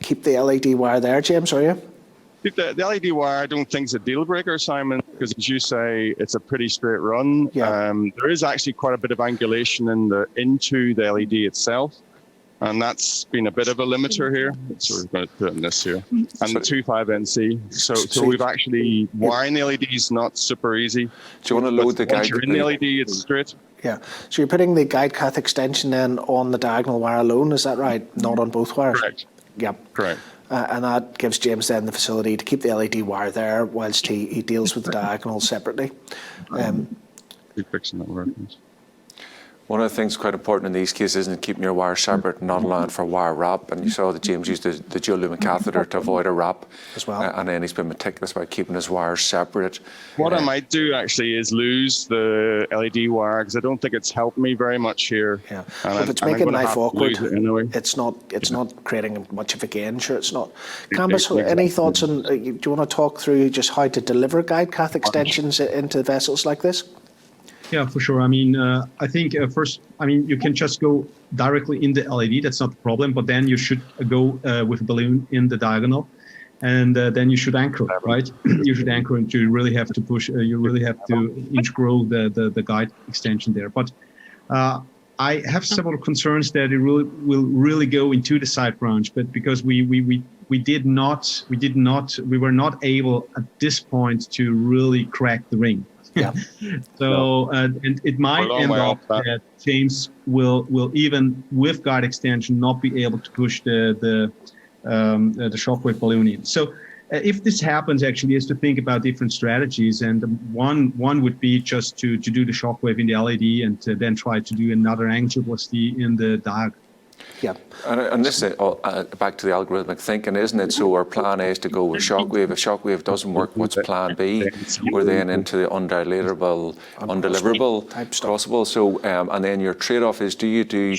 keep the LED wire there, James, are you? The LED wire, I don't think is a deal breaker, Simon, because as you say, it's a pretty straight run. There is actually quite a bit of angulation into the LED itself, and that's been a bit of a limiter here. So we're going to put in this here, and the 2.5 NC. So we've actually wiring the LED is not super easy. Do you want to load the guide? Once you're in the LED, it's straight. Yeah. So you're putting the guide cath extension then on the diagonal wire alone, is that right? Not on both wires? Correct. Yeah. Correct. And that gives James then the facility to keep the LED wire there whilst he deals with the diagonal separately. Keep fixing that wire. One of the things quite important in these cases is keeping your wires separate and not allowing for wire wrap. And you saw that James used the dual lumen catheter to avoid a wrap as well. And then he's been meticulous about keeping his wires separate. What I might do actually is lose the LED wire because I don't think it's helped me very much here. Yeah, if it's making life awkward, it's not creating much of a gain. Sure, it's not. Kambis, any thoughts on? Do you want to talk through just how to deliver guide cath extensions into vessels like this? Yeah, for sure. I mean, I think first, you can just go directly in the LED. That's not the problem. But then you should go with a balloon in the diagonal, and then you should anchor, right? You should anchor, and you really have to push. You really have to inch grow the guide extension there. But I have several concerns that it will really go into the side branch, but because we were not able at this point to really crack the ring. Yeah. So and it might end up that James will even with guide extension not be able to push the shockwave balloon in. So if this happens, actually, is to think about different strategies, and one would be just to do the shockwave in the LED and to then try to do another angle velocity in the diag. Yeah. And this is back to the algorithmic thinking, isn't it? So our plan A is to go with shockwave. If shockwave doesn't work, what's plan B? We're then into the undeliverable possible. So, and then your trade-off is, do you do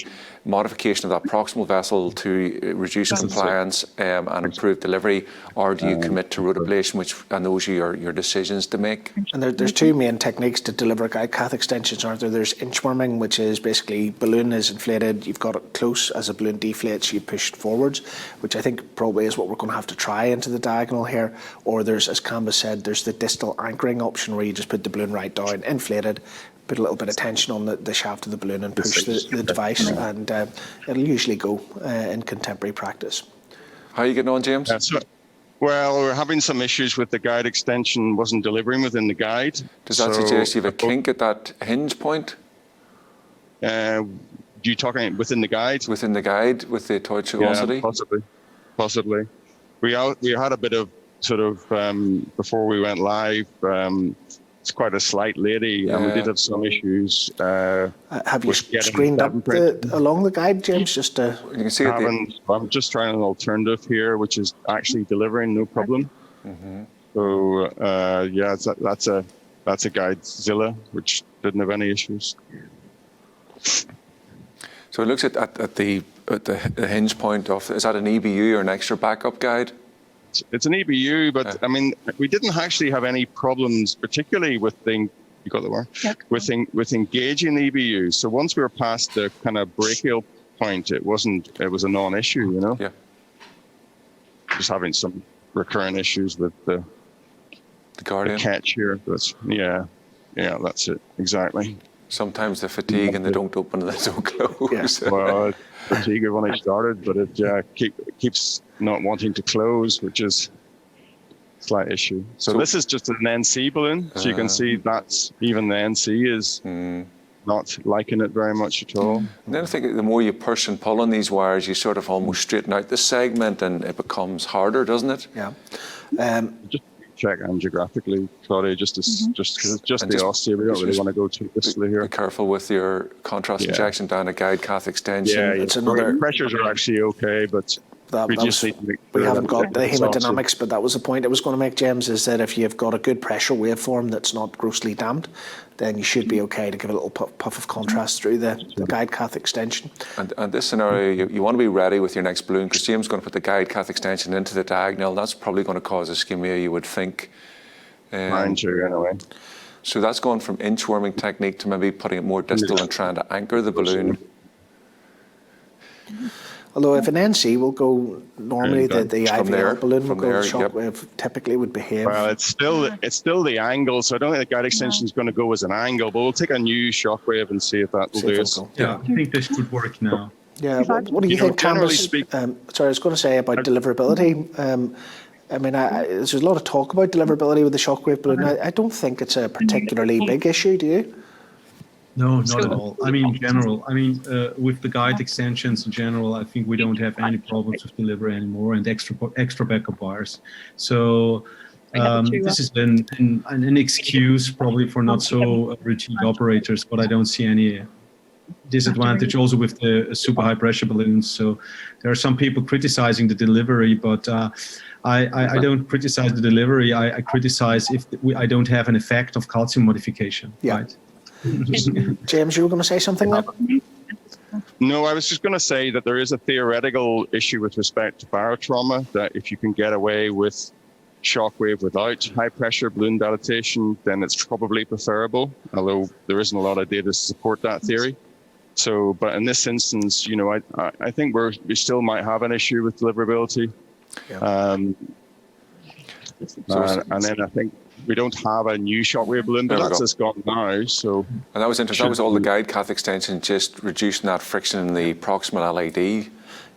modification of that proximal vessel to reduce compliance and improve delivery, or do you commit to root ablation, and those are your decisions to make? And there's two main techniques to deliver guide cath extensions, aren't there? There's inchworming, which is basically balloon is inflated, you've got it close, as a balloon deflates, you push it forwards, which I think probably is what we're going to have to try into the diagonal here. Or there's, as Kambis said, there's the distal anchoring option where you just put the balloon right down, inflated, put a little bit of tension on the shaft of the balloon and push the device, and it'll usually go in contemporary practice. How are you getting on, James? Well, we're having some issues with the guide extension wasn't delivering within the guide. Does that suggest you have a kink at that hinge point? You talking within the guide? Within the guide with the tortuosity? Yeah, possibly. We had a bit of sort of before we went live. It's quite a slight lady, and we did have some issues. Have you screened up along the guide, James? Just to... You can see I'm just trying an alternative here, which is actually delivering no problem. Mm-hmm. So that's a Guidezilla, which didn't have any issues. So it looks at the hinge point of, is that an EBU or an extra backup guide? It's an EBU, but I mean, we didn't actually have any problems, particularly with with engaging the EBU. So once we were past the kind of brachial point, it was a non-issue, you know. Yeah. Just having some recurrent issues with the Guardian catch here, but yeah, that's it exactly. Sometimes the fatigue and they don't open and they don't close. Yeah. Well, fatigue when I started, but it keeps not wanting to close, which is a slight issue. So this is just an NC balloon. So you can see that's even the NC is not liking it very much at all. And then I think the more you push and pull on these wires, you sort of almost straighten out the segment and it becomes harder, doesn't it? Yeah. Just check angiographically, Claudia, just because it's just the osteo. We don't really want to go too distally here. Be careful with your contrast injection down a guide cath extension. Yeah, it's another. Pressures are actually okay, but we haven't got the hemodynamics, but that was the point I was going to make, James, is that if you've got a good pressure waveform that's not grossly damped, then you should be okay to give a little puff of contrast through the guide cath extension. And this scenario, you want to be ready with your next balloon, because James is going to put the guide cath extension into the diagonal. That's probably going to cause ischemia, you would think. Mine too, anyway. So that's going from inchworming technique to maybe putting it more distal and trying to anchor the balloon. Although if an NC will go normally, the IVL balloon will go shockwave typically would behave. Well, it's still the angle, so I don't think the guide extension is going to go as an angle, but we'll take a new shockwave and see if that will do it. Yeah, I think this would work now. Yeah, what do you think, Kambis? Sorry, I was going to say about deliverability. I mean, there's a lot of talk about deliverability with the shockwave balloon. I don't think it's a particularly big issue, do you? No, not at all. I mean, in general, with the guide extensions in general, I think we don't have any problems with delivery anymore and extra backup wires. So this has been an excuse probably for not so routine operators, but I don't see any disadvantage also with the super high pressure balloons. So there are some people criticizing the delivery, but I don't criticize the delivery. I criticize if I don't have an effect of calcium modification. Yeah. Right? James, you were going to say something there? No, I was just going to say that there is a theoretical issue with respect to barotrauma, that if you can get away with shockwave without high pressure balloon dilatation, then it's probably preferable, although there isn't a lot of data to support that theory. So, but in this instance, I think we still might have an issue with deliverability. Yeah. And then I think we don't have a new shockwave balloon, but that's just gone now. So, and that was interesting. That was all the guide cath extension, just reducing that friction in the proximal LAD.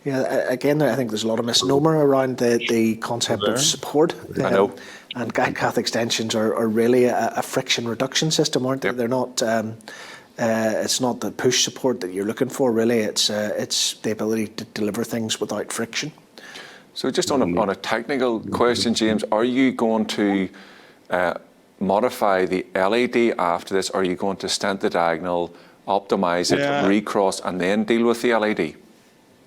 Yeah, again, I think there's a lot of misnomer around the concept of support. I know. And guide cath extensions are really a friction reduction system, aren't they? Yep. They're not. It's not the push support that you're looking for. Really, it's the ability to deliver things without friction. So just on a technical question, James, are you going to modify the LAD after this? Or are you going to stent the diagonal, optimize it, recross, and then deal with the LAD?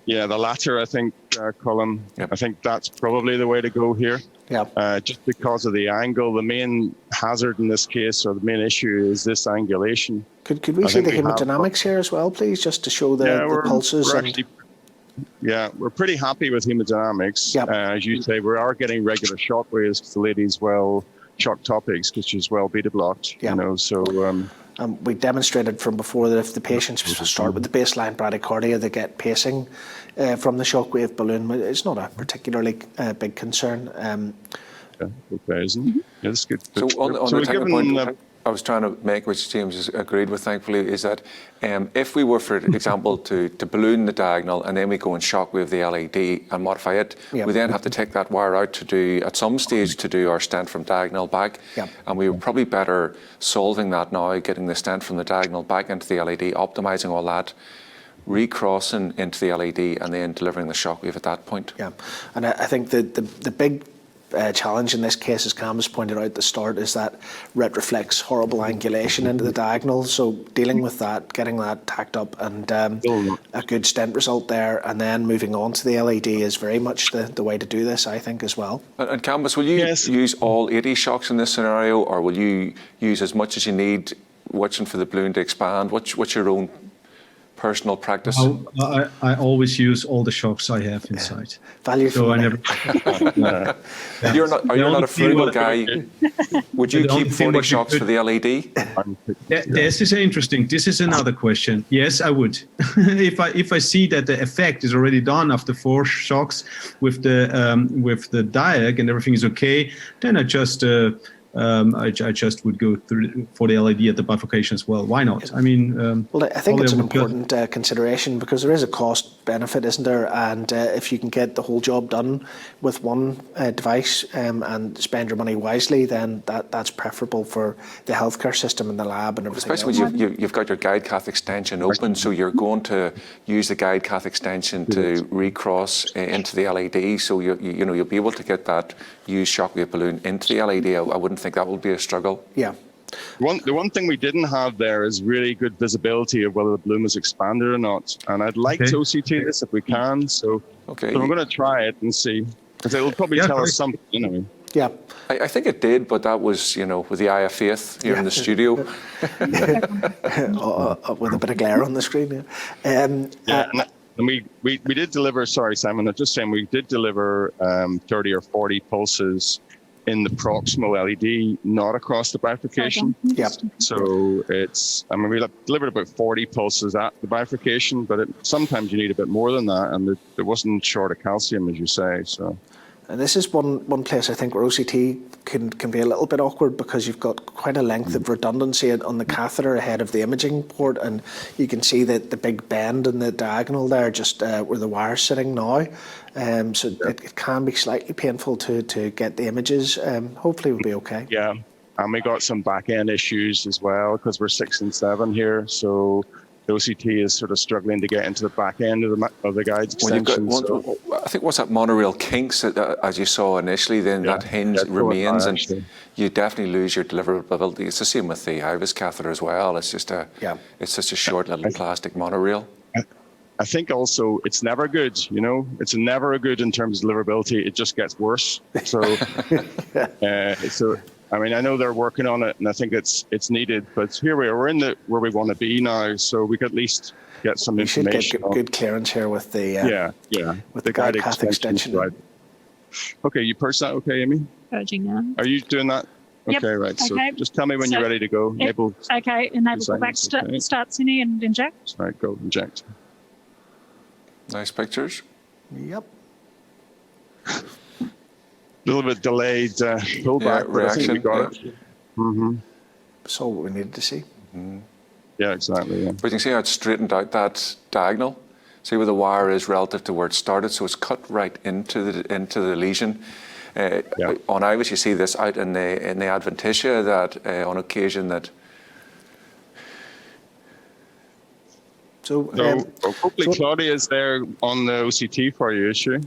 Yeah, the latter, I think, Colm. Yep. I think that's probably the way to go here. Yeah. Just because of the angle, the main hazard in this case, or the main issue, is this angulation. Could we see the hemodynamics here as well, please, just to show the pulses? We're pretty happy with hemodynamics. Yep. As you say, we are getting regular shock waves because the lady's well shock topics because she's well beta blocked. Yep. You know, so. We demonstrated from before that if the patients start with the baseline bradycardia, they get pacing from the shockwave balloon. It's not a particularly big concern. Okay, isn't it? Yeah, that's good. So on the technical point I was trying to make, which James has agreed with, thankfully, is that if we were, for example, to balloon the diagonal and then we go and shockwave the LAD and modify it, we then have to take that wire out to do, at some stage, to do our stent from diagonal back. And we were probably better solving that now, getting the stent from the diagonal back into the LAD, optimizing all that, recrossing into the LAD, and then delivering the shockwave at that point. Yeah, and I think the big challenge in this case, as Kambis pointed out at the start, is that retroflex horrible angulation into the diagonal. So dealing with that, getting that tacked up, and a good stent result there, and then moving on to the LAD is very much the way to do this, I think, as well. And Kambis, will you use all 80 shocks in this scenario, or will you use as much as you need, watching for the balloon to expand? What's your own personal practice? I always use all the shocks I have inside. Value so for I never. You're not a frugal guy. Would you keep 40 shocks for the LAD? This is interesting. This is another question. Yes, I would. if I see that the effect is already done after 4 shocks with the diag and everything is okay, then I just would go through for the LAD at the bifurcation as well. Why not? I mean, well, I think it's an important consideration because there is a cost benefit, isn't there? And if you can get the whole job done with one device and spend your money wisely, then that's preferable for the healthcare system and the lab and everything. Especially when you've got your guide cath extension open, so you're going to use the guide cath extension to recross into the LAD. So you'll be able to get that used shockwave balloon into the LAD. I wouldn't think that would be a struggle. Yeah. The one thing we didn't have there is really good visibility of whether the balloon was expanded or not. And I'd like to OCT this if we can. So I'm going to try it and see. Because it will probably tell us something anyway. Yeah. I think it did, but that was, with the eye of faith here in the studio. With a bit of glare on the screen. And we did deliver, sorry, Simon, I'm just saying we did deliver 30 or 40 pulses in the proximal LED, not across the bifurcation. Yep. So we delivered about 40 pulses at the bifurcation, but sometimes you need a bit more than that, and it wasn't short of calcium, as you say. So. And this is one place I think where OCT can be a little bit awkward because you've got quite a length of redundancy on the catheter ahead of the imaging port, and you can see the big bend in the diagonal there, just where the wire's sitting now. So it can be slightly painful to get the images. Hopefully we'll be okay. Yeah, and we got some back end issues as well because we're 6 and 7 here, so. The OCT is sort of struggling to get into the back end of the guide extension. I think what's that monorail kinks as you saw initially, then that hinge remains and you definitely lose your deliverability. It's the same with the IVUS catheter as well. It's just it's such a short little plastic monorail. I think also it's never good, it's never good in terms of deliverability. It just gets worse. So, I know they're working on it, and I think it's needed. But here we are. We're in where we want to be now, so we could at least get some information. We should get good clearance here with the with the guide cath extension. Right. Okay, you purse that, okay, Amy? Purging now. Are you doing that? Yep. Okay, right. So just tell me when you're ready to go. Enable go back, start Cine and inject. All right, go inject. Nice pictures. Yep. A little bit delayed pullback, but I think we got it. Mm-hmm. Saw what we needed to see. Mm-hmm. Yeah, exactly. Yeah. But you can see how it's straightened out that diagonal. See where the wire is relative to where it started, so it's cut right into the lesion. On IVUS, you see this out in the adventitia that on occasion that. So hopefully Claudia is there on the OCT for you, is she?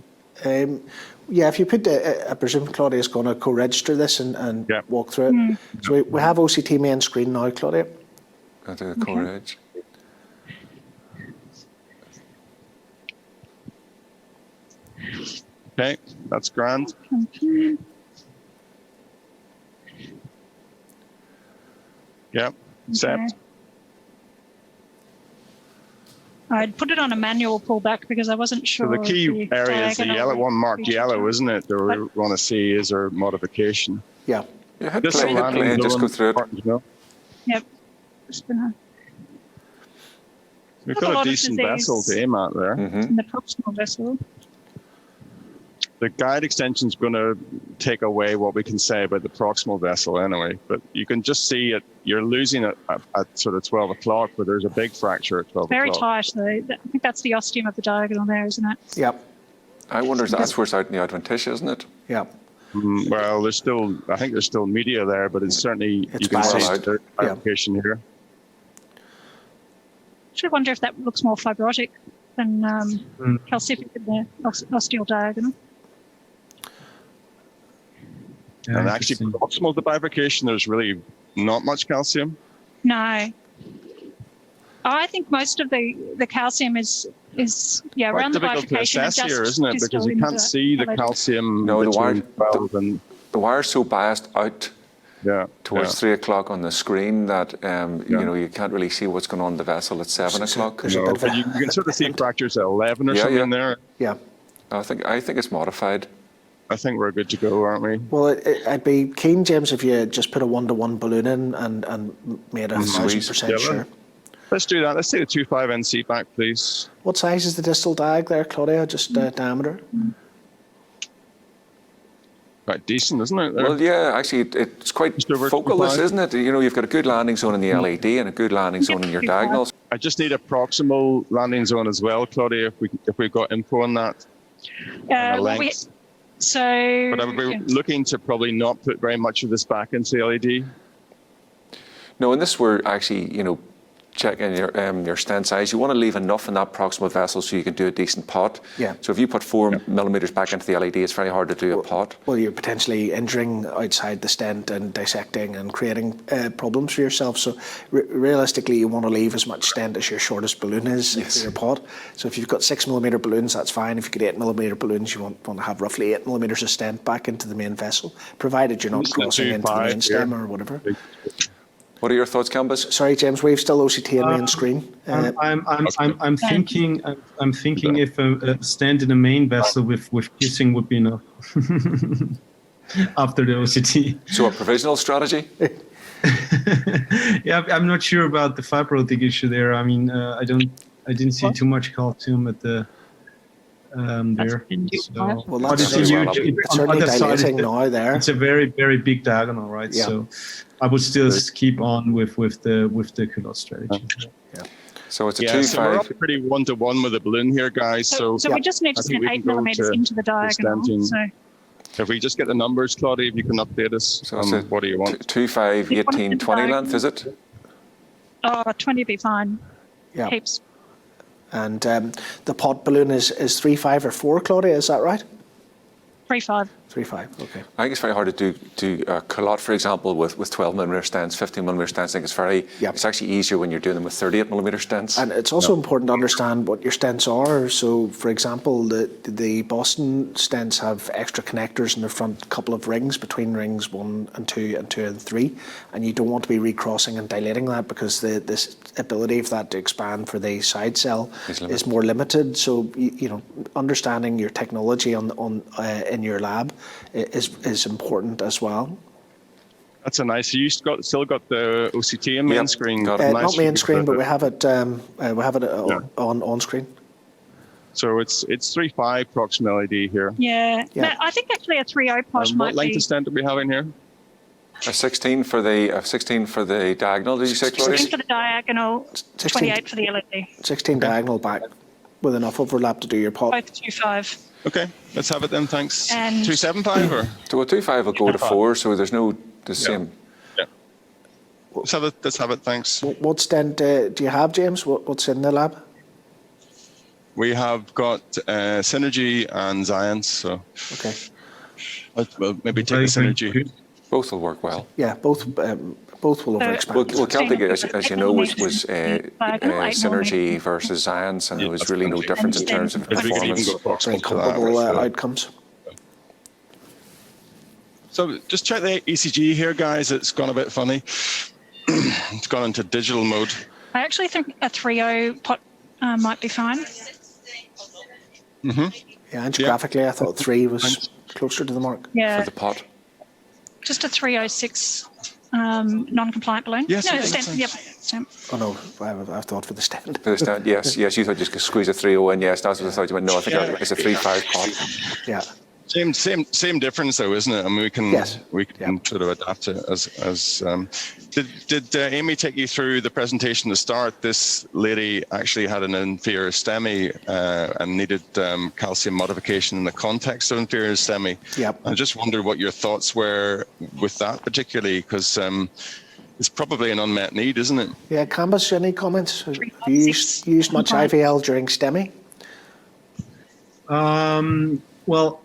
Yeah, if you put, I presume Claudia is going to co-register this and walk through it. So we have OCT main screen now, Claudia. Go to the co-reg. Okay, that's grand. Yep, set. I'd put it on a manual pullback because I wasn't sure. So the key area is the yellow one marked yellow, isn't it? That we want to see is our modification. Yeah. Hit play and just go through it. Yep. We've got a decent vessel to aim at there. In the proximal vessel. The guide extension is going to take away what we can say about the proximal vessel anyway, but you can just see it. You're losing it at sort of 12 o'clock, but there's a big fracture at 12 Very o'clock. tight, though. I think that's the ostium of the diagonal there, isn't it? Yep. I wonder if that's where it's out in the adventitia, isn't it? Yeah. Well, I think there's still media there, but it's certainly, you can see the application here. I wonder if that looks more fibrotic than calcific in the ostial diagonal. Yeah, and actually, proximal to bifurcation, there's really not much calcium. No. I think most of the calcium is around the bifurcation. Difficult to assess here, isn't it? Because you can't see the calcium between 12 and... The wire's so biased out towards 3 o'clock on the screen that you can't really see what's going on in the vessel at 7 o'clock. No, but you can sort of see fractures at 11 or something there. Yeah. I think it's modified. I think we're good to go, aren't we? Well, I'd be keen, James, if you just put a 1-to-1 balloon in and made 1,000% sure. Let's do that. Let's take the 2.5 NC back, please. What size is the distal diag there, Claudia? Just diameter? Quite decent, isn't it? Well, yeah, actually, it's quite focal, this, isn't it? You've got a good landing zone in the LAD and a good landing zone in your diagonals. I just need a proximal landing zone as well, Claudia, if we've got info on that. Length. But I would be looking to probably not put very much of this back into the LED. No, in this we're actually, checking your stent size. You want to leave enough in that proximal vessel so you can do a decent pot. Yeah. So if you put 4 millimeters back into the LED, it's very hard to do a pot. Well, you're potentially injuring outside the stent and dissecting and creating problems for yourself. So realistically, you want to leave as much stent as your shortest balloon is for your pot. So if you've got 6 millimeter balloons, that's fine. If you get 8 millimeter balloons, you want to have roughly 8 millimeters of stent back into the main vessel, provided you're not crossing into the main stem or whatever. What are your thoughts, Kambis? Sorry, James, we've still OCT in main screen. I'm thinking if a stand in a main vessel with kissing would be enough after the OCT. So a provisional strategy? Yeah, I'm not sure about the fibrotic issue there. I mean, I didn't see too much calcium at the there. So, well, that's certainly dilating now there. It's a very, very big diagonal, right? Yeah. So I would still keep on with the culotte strategy. Yeah. So it's a 2.5. So we're up pretty 1-to-1 with the balloon here, guys. So we just need to send 8 millimeters into the diagonal. If we just get the numbers, Claudia, if you can update us. So what do you want? 2.5, 18, 20 length, is it? 20 would be fine. Yeah. Heaps. And the pot balloon is 3.5 or 4, Claudia, is that right? 3.5. 3.5, okay. I think it's very hard to do a culotte, for example, with 12 millimeter stents, 15 millimeter stents. I think it's actually easier when you're doing them with 38 millimeter stents. And it's also important to understand what your stents are. So, for example, the Boston stents have extra connectors in the front couple of rings, between rings 1 and 2 and 2 and 3. And you don't want to be recrossing and dilating that because this ability of that to expand for the side cell is more limited. So, understanding your technology in your lab is important as well. That's a nice. You still got the OCT in main screen. Not main screen, but we have it. On screen. So it's 3.5 proximal LED here. Yeah. I think actually a 3.0 pot might be. What length of stent do we have in here? A 16 for the diagonal. Did you say, Claudia? 16 for the diagonal. 28 for the LED. 16 diagonal back. with enough overlap to do your pot. Both 2.5. Okay, let's have it then. Thanks. And 2.75 or So a 2.5 will go to 4, so there's no the same. yeah. Let's have it. Thanks. What stent do you have, James? What's in the lab? We have got Synergy and Zions, so Okay. we'll maybe take the Synergy. Both will work well. Yeah, both will overexpand. Well, Celtic, as you know, was Synergy versus Zions, and there was really no difference in terms of performance. Very comparable outcomes. So just check the ECG here, guys. It's gone a bit funny. It's gone into digital mode. I actually think a 3.0 pot might be fine. Yeah, angiograpically, I thought 3 was closer to the mark. Yeah. For the pot. Just a 306 non-compliant balloon. Yes, No, okay, stent. thanks. Yep. Stent. Oh no, I thought for the stent. For the stand, yes, you thought just squeeze a 3.0 in. Yes, that's what I thought you meant. No, I think it's a 3.5 pot. Yeah. Same difference though, isn't it? I mean, we can sort of adapt it as. Did Amy take you through the presentation to start? This lady actually had an inferior STEMI and needed calcium modification in the context of inferior STEMI. Yep. I just wondered what your thoughts were with that particularly, because it's probably an unmet need, isn't it? Yeah, Kambis, any comments? Have you used much IVL during STEMI? Well,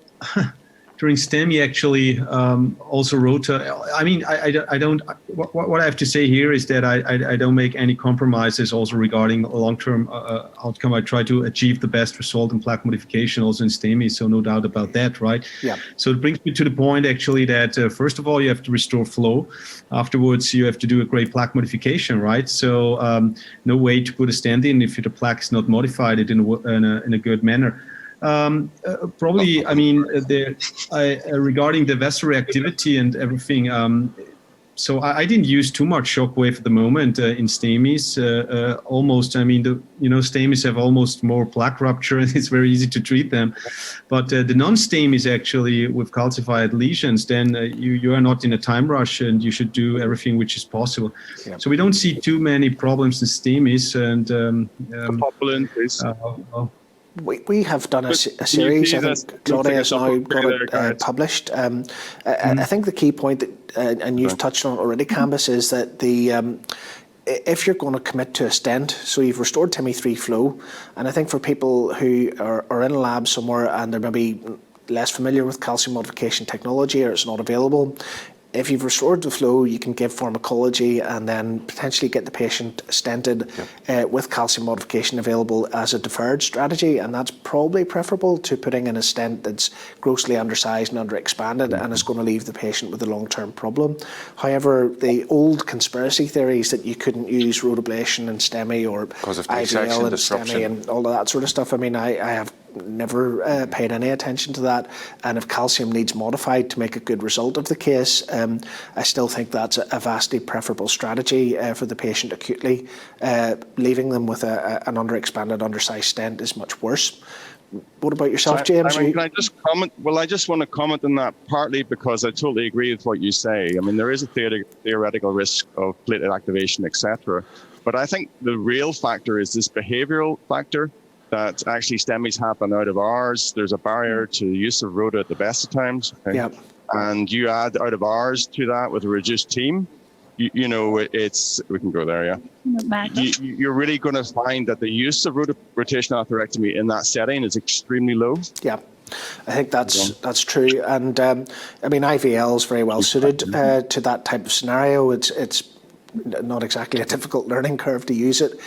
during STEMI, actually, also rota. I mean, I don't. What I have to say here is that I don't make any compromises also regarding long-term outcome. I try to achieve the best result in plaque modification also in STEMI, so no doubt about that, right? Yeah. So it brings me to the point actually that first of all you have to restore flow. Afterwards you have to do a great plaque modification, right? So no way to put a stent in if the plaque is not modified it in a good manner. Probably, I mean, regarding the vessel reactivity and everything, so I didn't use too much shockwave at the moment in STEMIs. Almost, I mean, STEMIs have almost more plaque rupture and it's very easy to treat them. But the non-STEMIs actually with calcified lesions, then you are not in a time rush and you should do everything which is possible. Yeah. So we don't see too many problems in STEMIs. And We have done a series. I think Claudia has now got it published. I think the key point that, and you've touched on it already, Kambis, is that if you're going to commit to a stent, so you've restored TIMI3 flow, and I think for people who are in a lab somewhere and they're maybe less familiar with calcium modification technology or it's not available, if you've restored the flow, you can give pharmacology and then potentially get the patient stented with calcium modification available as a deferred strategy, and that's probably preferable to putting in a stent that's grossly undersized and underexpanded and is going to leave the patient with a long-term problem. However, the old conspiracy theories that you couldn't use rotablation and STEMI or IVL and STEMI and all of that sort of stuff, I mean, I have never paid any attention to that, and if calcium needs modified to make a good result of the case, I still think that's a vastly preferable strategy for the patient acutely. Leaving them with an underexpanded, undersized stent is much worse. What about yourself, James? Can I just comment? Well, I just want to comment on that partly because I totally agree with what you say. I mean, there is a theoretical risk of platelet activation, etc. But I think the real factor is this behavioral factor, that actually STEMIs happen out of hours. There's a barrier to the use of rota at the best of times. Okay? Yep. And you add out of hours to that with a reduced team, we can go there, yeah. You're really going to find that the use of rotational atherectomy in that setting is extremely low. Yeah. I think that's true. And I mean, IVL is very well suited to that type of scenario. It's not exactly a difficult learning curve to use it.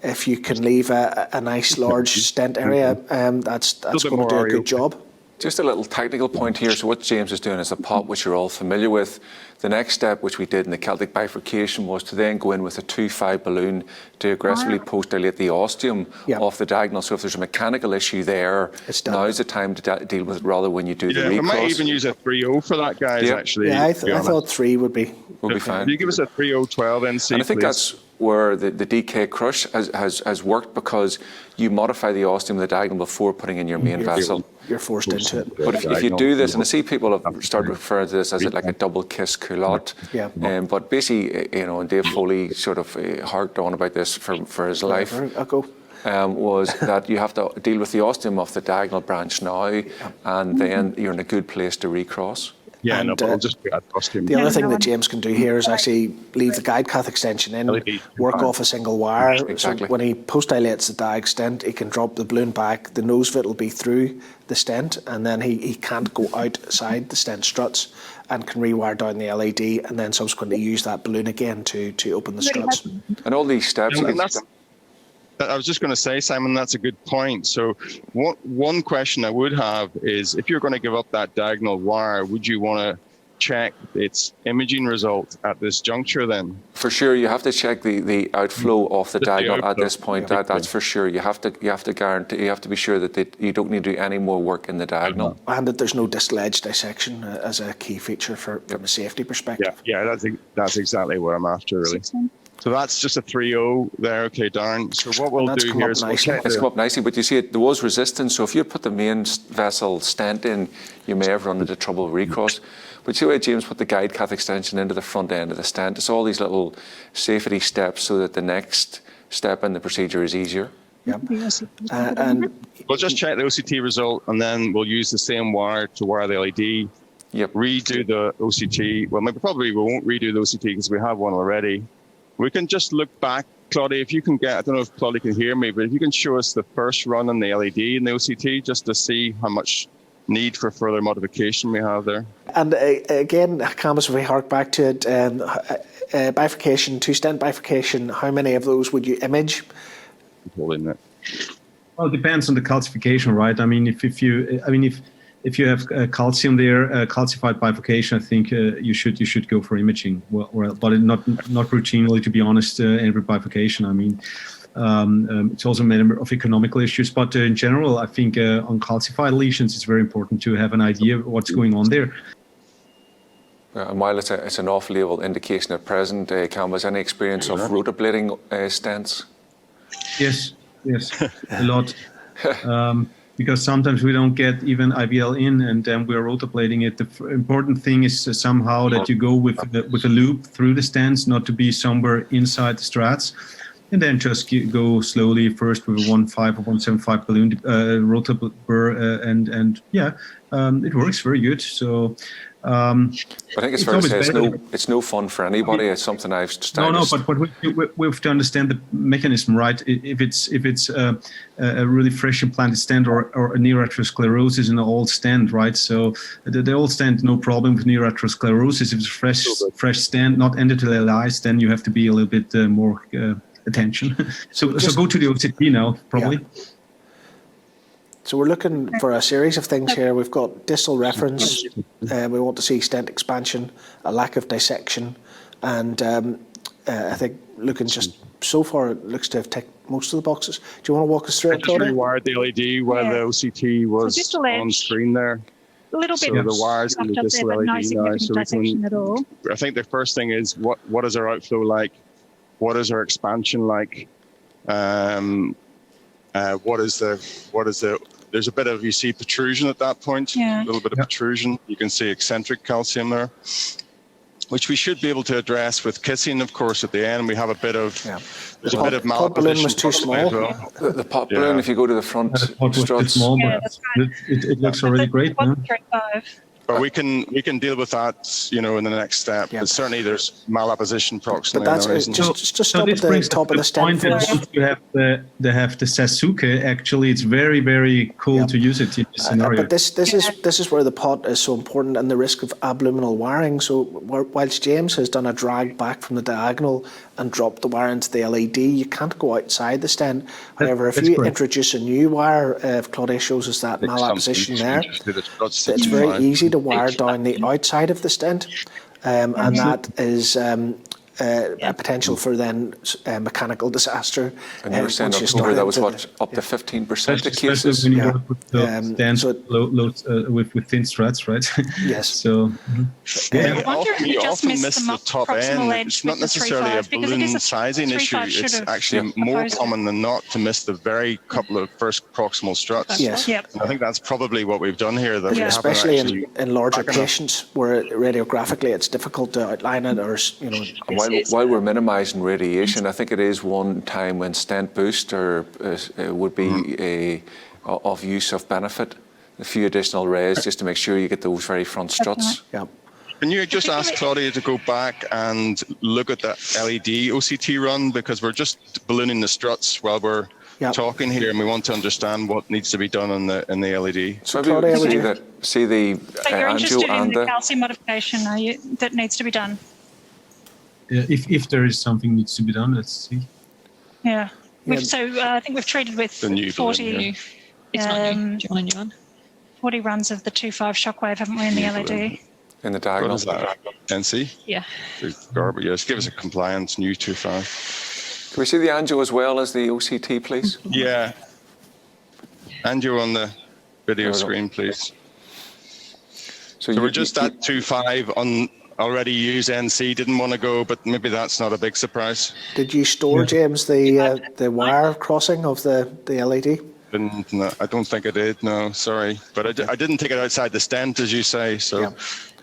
If you can leave a nice large stent area, that's going to do a good job. Just a little technical point here. So what James is doing is a pot which you're all familiar with. The next step, which we did in the Celtic bifurcation, was to then go in with a 2.5 balloon to aggressively post-dilate the ostium off the diagonal. So if there's a mechanical issue there, now's the time to deal with it rather when you do the recross. We might even use a 3.0 for that, guys, actually. Yeah, I thought 3 would be fine. Can you give us a 3.012 NC, and I think please? that's where the DK crush has worked, because you modify the ostium of the diagonal before putting in your main vessel. You're forced into it. But if you do this, and I see people have started referring to this as like a double kiss culotte. Yeah. But basically, and Dave Foley sort of harked on about this for his life. I'll go. was that you have to deal with the ostium of the diagonal branch now, and then you're in a good place to recross. Yeah, And, no, but I'll just be at costume. The other thing that James can do here is actually leave the guide cath extension in, work off a single wire. Exactly. So when he post-dilates the diag stent, he can drop the balloon back, the nose of it will be through the stent, and then he can't go outside the stent struts and can rewire down the LED and then subsequently use that balloon again to open the struts. And all these steps... I was just going to say, Simon, that's a good point. So one question I would have is, if you're going to give up that diagonal wire, would you want to check its imaging result at this juncture then? For sure, you have to check the outflow of the diagonal at this point. That's for sure. You have to guarantee, you have to be sure that you don't need to do any more work in the diagonal. And that there's no distal edge dissection as a key feature from a safety perspective. Yeah, that's exactly what I'm after, really. So that's just a 3-0 there, okay, Darren. So what we'll do here is it's come up nicely, but you see there was resistance. So if you put the main vessel stent in, you may have run into trouble recross. But see the way James put the guide cath extension into the front end of the stent. It's all these little safety steps so that the next step in the procedure is easier. Yep. And we'll just check the OCT result, and then we'll use the same wire to wire the LED. Yep. Redo the OCT. Well, probably we won't redo the OCT because we have one already. We can just look back, Claudia, if you can get, I don't know if Claudia can hear me, but if you can show us the first run on the LED and the OCT, just to see how much need for further modification we have there. And again, Kambis, if we hark back to it, bifurcation, 2-stent bifurcation, how many of those would you image? Well, it depends on the calcification, right? I mean, if you have calcium there, calcified bifurcation, I think you should go for imaging. Well, but not routinely, to be honest. Every bifurcation, I mean, it's also a matter of economical issues. But in general, I think on calcified lesions, it's very important to have an idea of what's going on there. And while it's an off-label indication at present, Kambis, any experience of rotablating stents? Yes, a lot. Because sometimes we don't get even IVL in, and then we're rotablating it. The important thing is somehow that you go with a loop through the stents, not to be somewhere inside the strats, and then just go slowly first with a 1.5 or 1.75 balloon rotabler, and it works very good. So. I think it's fair to say it's no fun for anybody. It's something I've started. No, but we have to understand the mechanism, right? If it's a really fresh implanted stent or a near atherosclerosis in an old stent, right? So the old stent, no problem with near atherosclerosis. If it's a fresh stent, not endothelialized, then you have to be a little bit more attention. So go to the OCT now, probably. Yeah. So we're looking for a series of things here. We've got distal reference. We want to see stent expansion, a lack of dissection, and I think looking just so far, it looks to have ticked most of the boxes. Do you want to walk us through it, Claudia? I just rewired the LED while the OCT was on screen there. A little bit. So the wires in the distal LED now. So dissection at all. I think the first thing is what is our outflow like? What is our expansion like? There's a bit of, you see protrusion at that point, a little bit of protrusion. You can see eccentric calcium there, which we should be able to address with kissing, of course, at the end. We have a bit of, there's a bit of malposition. The balloon was too small. Well. The pot balloon, if you go to the front struts. Small, but it looks already great. But we can deal with that, in the next step. But certainly there's malapposition proximally. But that's just stop at the top of the stent. You have the Sasuke. Actually, it's very, very cool to use it in this scenario. But this is where the pot is so important, and the risk of abluminal wiring. So whilst James has done a drag back from the diagonal and dropped the wire into the LED, you can't go outside the stent. However, if you introduce a new wire, if Claudia shows us that malapposition there, it's very easy to wire down the outside of the stent, and that is a potential for then mechanical disaster. And you were saying October that was up to 15% of cases. When you put the stents with thin struts, right? Yes. So. I wonder if you often miss the top end. It's not necessarily a balloon sizing issue. It's actually more common than not to miss the very couple of first proximal struts. Yes. And I think that's probably what we've done here. That especially in larger patients where radiographically it's difficult to outline it, or while we're minimising radiation, I think it is one time when stent boost would be of use of benefit. A few additional rays just to make sure you get those very front struts. Yeah. Can you just ask Claudia to go back and look at that LED OCT run, because we're just ballooning the struts while we're talking here, and we want to understand what needs to be done in the LED. So Claudia, see the So you're interested in the calcium modification that needs to be done? If there is something needs to be done, let's see. Yeah. I think we've treated with 40. It's not new. Do you want a new one? 40 runs of the 2.5 shockwave, haven't we, in the LED? In the diagonal. What is that? NC? Yeah. Garbage. Yes, give us a compliance new 2.5. Can we see the angio as well as the OCT, please? Yeah. Angio on the video screen, please. So we're just at 2.5 on already used NC, didn't want to go, but maybe that's not a big surprise. Did you store, James, the wire crossing of the LED? No, I don't think I did, no, sorry. But I didn't take it outside the stent, as you say, so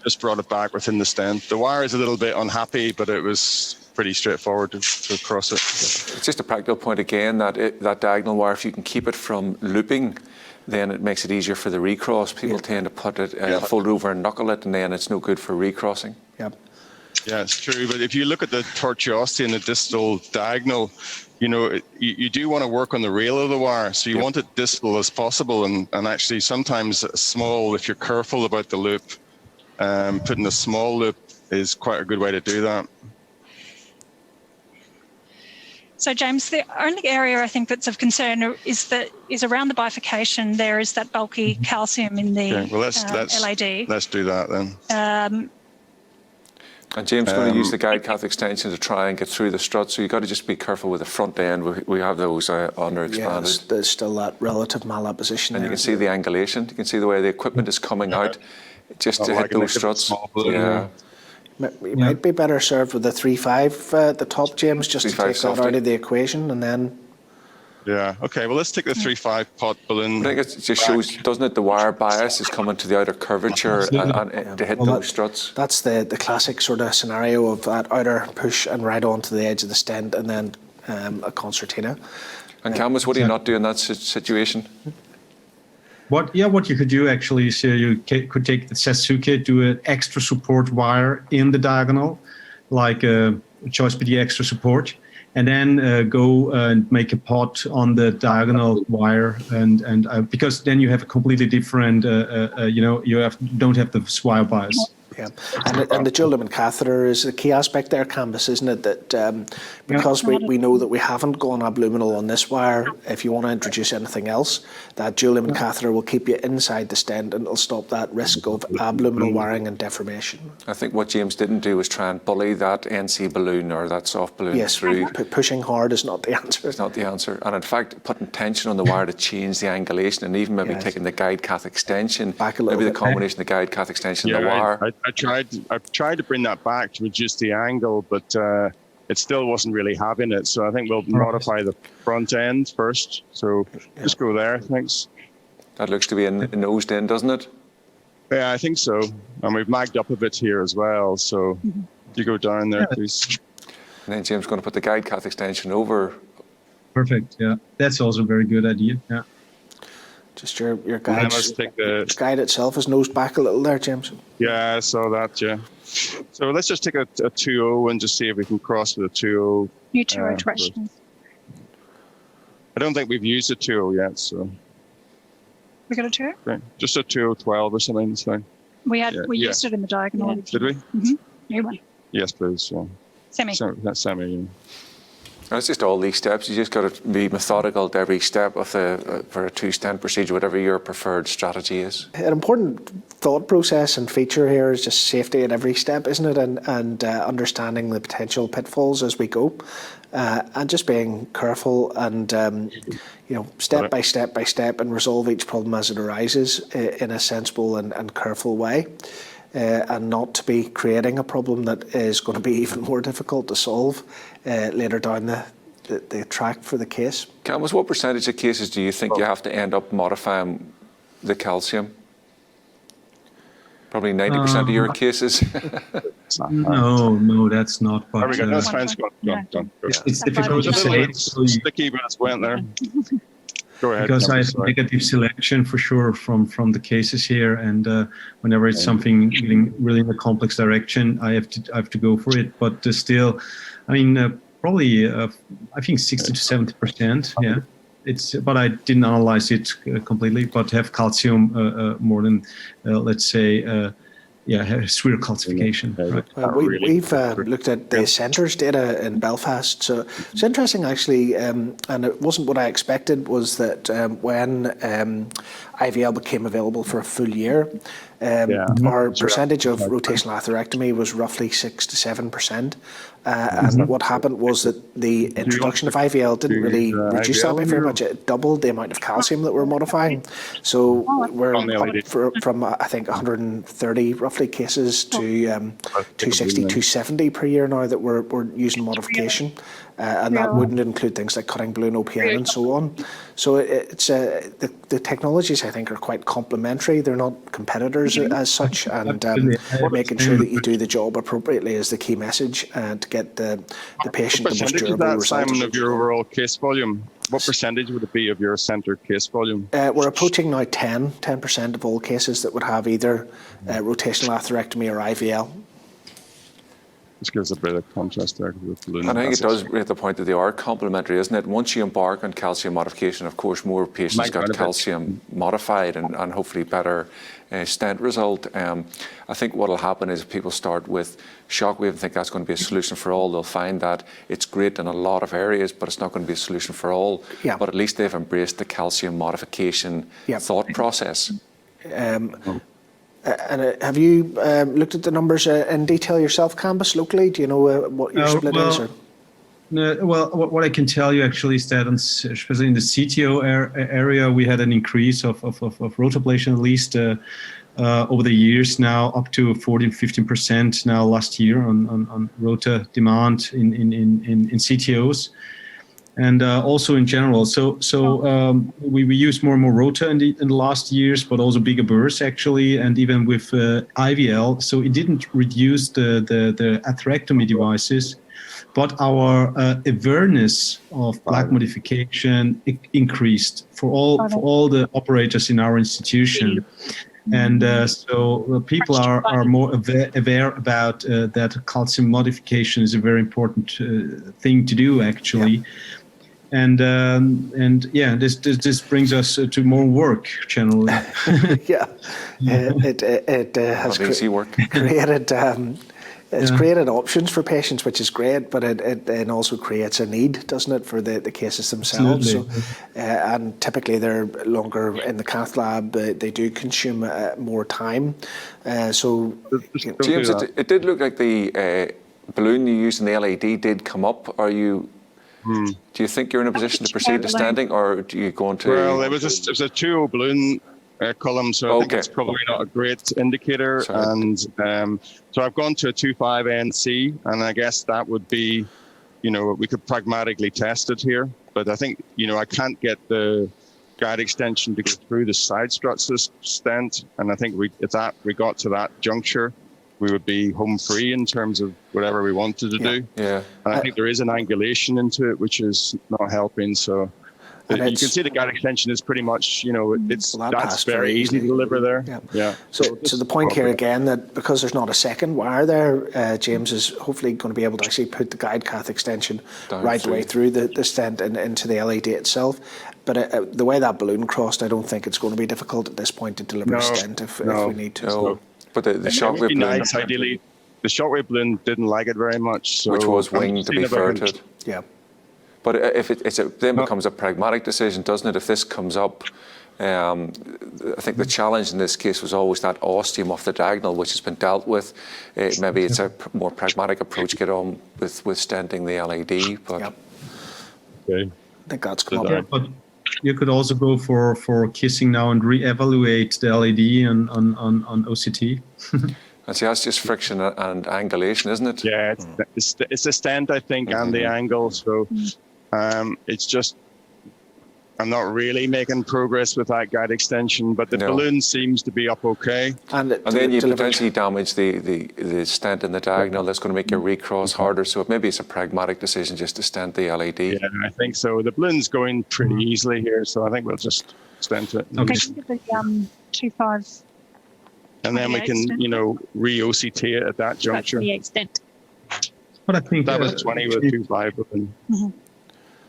just brought it back within the stent. The wire is a little bit unhappy, but it was pretty straightforward to cross it. It's just a practical point again, that diagonal wire, if you can keep it from looping, then it makes it easier for the recross. People tend to put it, fold it over and knuckle it, and then it's no good for recrossing. Yep. Yeah, it's true. But if you look at the tortuosity and the distal diagonal, you do want to work on the rail of the wire. So you want it distal as possible. And actually, sometimes small, if you're careful about the loop, putting a small loop is quite a good way to do that. So, James, the only area I think that's of concern is around the bifurcation. There is that bulky calcium in the LED. Let's do that then. And James is going to use the guide cath extension to try and get through the strut, so you've got to just be careful with the front end. We have those underexpanded. Yeah, there's still that relative malapposition and there. You can see the angulation. You can see the way the equipment is coming out just to hit those struts. You might be better served with the 3.5 at the top, James, just to take that out of the equation, and then... Yeah, okay, well, let's take the 3.5 pot balloon. I think it just shows, doesn't it, the wire bias is coming to the outer curvature and to hit those struts. That's the classic sort of scenario of that outer push and right onto the edge of the stent and then a concertina. And Kambis, what do you not do in that situation? What you could do actually is you could take the Sasuke, do an extra support wire in the diagonal, like choice PD extra support, and then go and make a pot on the diagonal wire, and because then you have a completely different, you don't have the wire bias. Yeah, and the dual lumen catheter is a key aspect there, Kambis, isn't it? That because we know that we haven't gone abluminal on this wire, if you want to introduce anything else, that dual lumen catheter will keep you inside the stent and it'll stop that risk of abluminal wiring and deformation. I think what James didn't do was try and bully that NC balloon or that soft balloon through. Pushing hard is not the answer. It's not the answer. And in fact, putting tension on the wire to change the angulation, and even maybe taking the guide cath extension, back a little maybe bit. The combination of the guide cath extension and the wire. I tried to bring that back to reduce the angle, but it still wasn't really having it. So I think we'll modify the front end first. So just go there, thanks. That looks to be nosed in, doesn't it? Yeah, I think so. And we've magged up a bit here as well. So you go down there, please. And then James is going to put the guide cath extension over. Perfect, yeah. That's also a very good idea, yeah. Just your guide. The guide itself is nosed back a little there, James. Yeah, I saw that, yeah. So let's just take a 2.0 and just see if we can cross with a 2.0. New 2.0 directions. I don't think we've used a 2.0 yet, so. We got a 2.0? Okay. Just a 2.012 or something, it's fine. We used it in the diagonal. Did we? Mm-hmm. New one. Yes, please. Yeah. Semi. Semi, yeah. It's just all these steps. You just got to be methodical to every step of for a two-stent procedure, whatever your preferred strategy is. An important thought process and feature here is just safety at every step, isn't it? And understanding the potential pitfalls as we go, and just being careful and step by step, and resolve each problem as it arises in a sensible and careful way. And not to be creating a problem that is going to be even more difficult to solve later down the track for the case. Kambis, what percentage of cases do you think you have to end up modifying the calcium? Probably 90% of your cases. No, that's not. But, there we go. That's fine. Done. It's difficult to say. Sticky, but it's went there. Go ahead. Because I have negative selection for sure from the cases here, and whenever it's something really in a complex direction, I have to go for it. But still, I mean, probably I think 60 to 70%. Yeah. But I didn't analyze it completely, but have calcium more than, let's say, sphere calcification. Right. We've looked at the centres data in Belfast. So it's interesting, actually, and it wasn't what I expected, was that when IVL became available for a full year, our percentage of rotational atherectomy was roughly 6 to 7%. And what happened was that the introduction of IVL didn't really reduce that by very much. It doubled the amount of calcium that we're modifying. So we're from, I think, 130 roughly cases to 260, 270 per year now that we're using modification. And that wouldn't include things like cutting balloon OPN and so on. So it's the technologies, I think, are quite complementary. They're not competitors as such, and making sure that you do the job appropriately is the key message, to get the patient the most durable result. Simon, of your overall case volume? What percentage would it be of your centre case volume? We're approaching now 10% of all cases that would have either rotational atherectomy or IVL. This gives a bit of contrast there. I think it does make the point that they are complementary, isn't it? Once you embark on calcium modification, of course, more patients got calcium modified and hopefully better stent result. I think what will happen is if people start with shockwave and think that's going to be a solution for all, they'll find that it's great in a lot of areas, but it's not going to be a solution for all. Yeah. But at least they've embraced the calcium modification thought process. And have you looked at the numbers in detail yourself, Kambis, locally? Do you know what your split is? Or? Well, what I can tell you actually is that, especially in the CTO area, we had an increase of rotablation at least over the years now, up to 14-15% now last year on rota demand in CTOs. And also in general, so we use more and more rota in the last years, but also bigger bursts actually, and even with IVL. So it didn't reduce the atherectomy devices, but our awareness of plaque modification increased for all the operators in our institution. And so people are more aware about that calcium modification is a very important thing to do actually. And this brings us to more work generally. It has created it's created options for patients, which is great, but it also creates a need, doesn't it, for the cases themselves? So, and typically they're longer in the cath lab. They do consume more time. James, it did look like the balloon you used in the LAD did come up. Do you think you're in a position to proceed to standing, or do you go into? Well, it was a 2.0 balloon column, so I think it's probably not a great indicator. Sorry. And so I've gone to a 2.5 NC, and I guess that would be, we could pragmatically test it here. But I think, I can't get the guide extension to go through the side struts stent, and I think if we got to that juncture, we would be home free in terms of whatever we wanted to do. Yeah. And I think there is an angulation into it, which is not helping. So you can see the guide extension is pretty much, that's very easy to deliver there. Yeah. So the point here again, that because there's not a second wire there, James is hopefully going to be able to actually put the guide cath extension right the way through the stent and into the LAD itself. But the way that balloon crossed, I don't think it's going to be difficult at this point to deliver a stent if we need to. No. But the shockwave balloon, nice, ideally, the shockwave balloon didn't like it very much. So which was winged to be ferreted. Yeah. But if it then becomes a pragmatic decision, doesn't it? If this comes up, I think the challenge in this case was always that ostium off the diagonal, which has been dealt with. Maybe it's a more pragmatic approach, get on with stenting the LAD. But I think that's come up. But you could also go for kissing now and re-evaluate the LAD on OCT. And see, that's just friction and angulation, isn't it? Yeah, it's the stent, I think, and the angle. So it's just, I'm not really making progress with that guide extension, but the balloon seems to be up okay. And then you potentially damage the stent in the diagonal. That's going to make your recross harder. So maybe it's a pragmatic decision just to stent the LED. Yeah, I think so. The balloon's going pretty easily here, so I think we'll just stent it. Okay. 2.5. And then we can, re-OCT it at that juncture. The extent. But I think that was 20 with 2.5.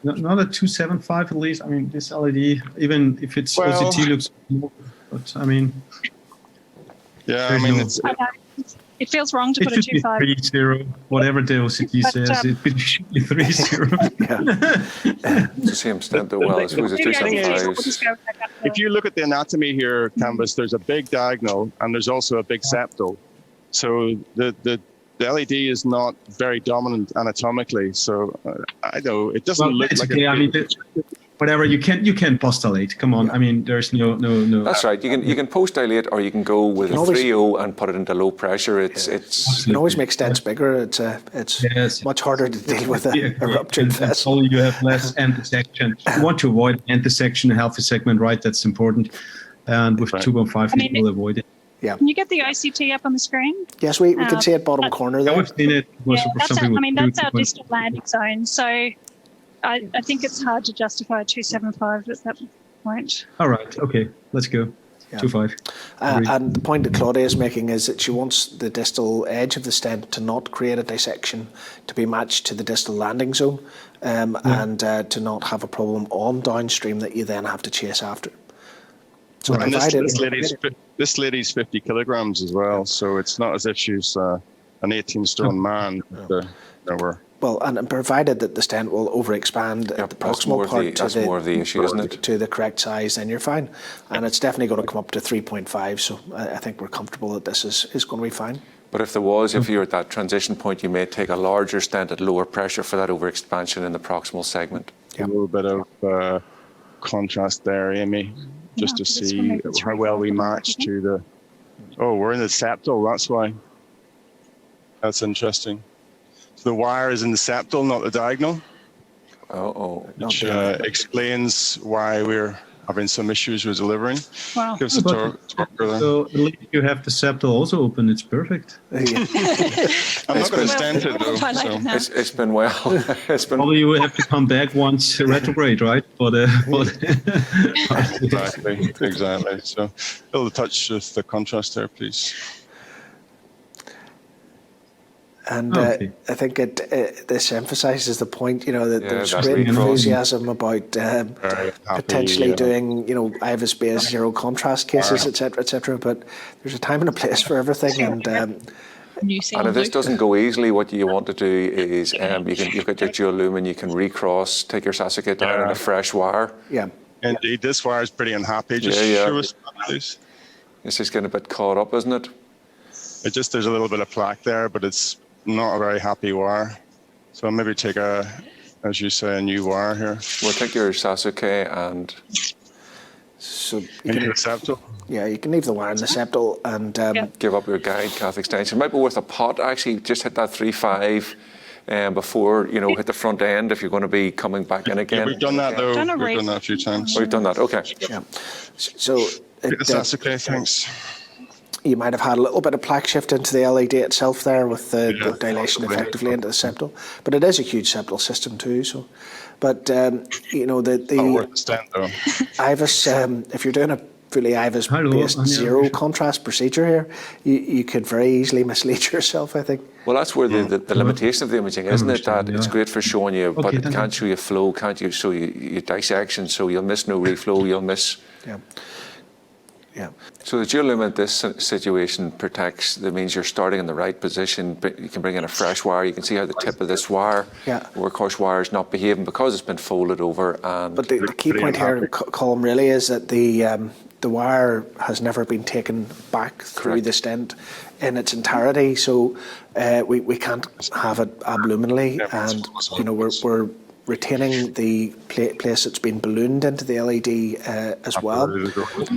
Not a 2.75 at least. I mean, this LED, even if it's OCT, looks more. But I mean, it feels wrong to put a 2.5. 3.0, whatever the OCT says. It should be 3.0. It's the same stent though. Well, I suppose it's 2.75. If you look at the anatomy here, Kambis, there's a big diagonal and there's also a big septal. So the LED is not very dominant anatomically, so I know it doesn't look like. I mean, whatever you can postulate. Come on, I mean, there's no. That's right. You can post dilate, or you can go with a 3.0 and put it into low pressure. You can always make stents bigger. It's much harder to deal with a ruptured vessel. You have less antisection. You want to avoid antisection, a healthy segment, right? That's important. And with 2.5, you will avoid it. Yeah. Can you get the OCT up on the screen? Yes, we can see it bottom corner there. We've seen it. That's our distal landing zone. So I think it's hard to justify 2.75 at that point. All right. Okay. Let's go. 2.5. And the point that Claudia is making is that she wants the distal edge of the stent to not create a dissection, to be matched to the distal landing zone, and to not have a problem on downstream that you then have to chase after. So and this lady's 50 kilograms as well, so it's not as if she's an 18-stone man. Well, and provided that the stent will overexpand at the proximal part to the correct size, then you're fine. And it's definitely going to come up to 3.5, so I think we're comfortable that this is going to be fine. But if you're at that transition point, you may take a larger stent at lower pressure for that overexpansion in the proximal segment. A little bit of contrast there, Amy. Just to see how well we match to the... Oh, we're in the septal, that's why. That's interesting. So the wire is in the septal, not the diagonal. Which explains why we're having some issues with delivering. Wow. So at least you have the septal also open, it's perfect. I'm not going to stent it though. It's been well. Probably you will have to come back once retrograde, right? Exactly. So a little touch of the contrast there, please. And I think this emphasises the point, that there's great enthusiasm about potentially doing, IVUS-based zero contrast cases, etc. But there's a time and a place for everything. And if this doesn't go easily, what you want to do is you've got your dual lumen, you can recross, take your Sasuke down on a fresh wire. Yeah. Indeed, this wire is pretty unhappy. Just show us, please. It's just getting a bit caught up, isn't it? There's a little bit of plaque there, but it's not a very happy wire. So I'll maybe take as you say, a new wire here. We'll take your Sasuke and... So you can septal. Yeah, you can leave the wire in the septal and... give up your guide cath extension. It might be worth a pot, actually, just hit that 3.5 before, hit the front end if you're going to be coming back in again. Yeah, we've done that though. We've done that a few times. We've done that, okay. Yeah. So... That's okay, thanks. You might have had a little bit of plaque shift into the LED itself there with the dilation effectively into the septal, but it is a huge septal system too. So, but the IVUS, if you're doing a fully IVUS-based zero contrast procedure here, you could very easily mislead yourself, I think. Well, that's where the limitation of the imaging, isn't it? That it's great for showing you, but it can't show you flow, can't you show you dissection, so you'll miss no reflow, you'll miss... Yeah. So the dual lumen in this situation protects, that means you're starting in the right position, but you can bring in a fresh wire. You can see how the tip of this wire, workhorse wire, is not behaving because it's been folded over. But the key point here, Colm, really is that the wire has never been taken back through the stent in its entirety, so we can't have it abluminally, and we're retaining the place that's been ballooned into the LED as well.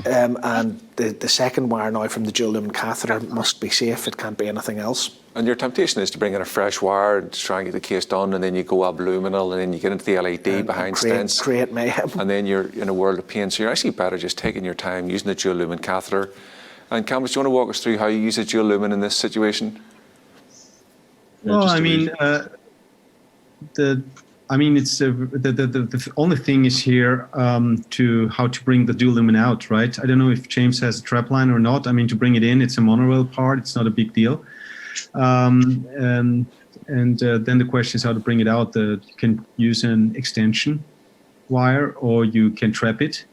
And the second wire now from the dual lumen catheter must be safe. It can't be anything else. And your temptation is to bring in a fresh wire and try and get the case done, and then you go abluminal, and then you get into the LED behind stents. Create mayhem. And then you're in a world of pain. So you're actually better just taking your time, using the dual lumen catheter. And Kambis, do you want to walk us through how you use a dual lumen in this situation? Well, I mean, the only thing is here to how to bring the dual lumen out, right? I don't know if James has a trap line or not. I mean, to bring it in, it's a monorail part. It's not a big deal. Then the question is how to bring it out. You can use an extension wire, or you can trap it.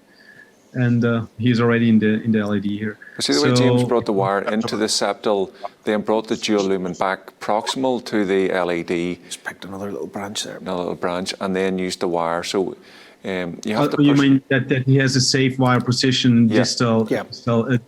And he's already in the LED here. See the way James brought the wire into the septal, then brought the dual lumen back proximal to the LED. Just picked another little branch there. Another little branch, and then used the wire. So you have to push. You mean that he has a safe wire position, distal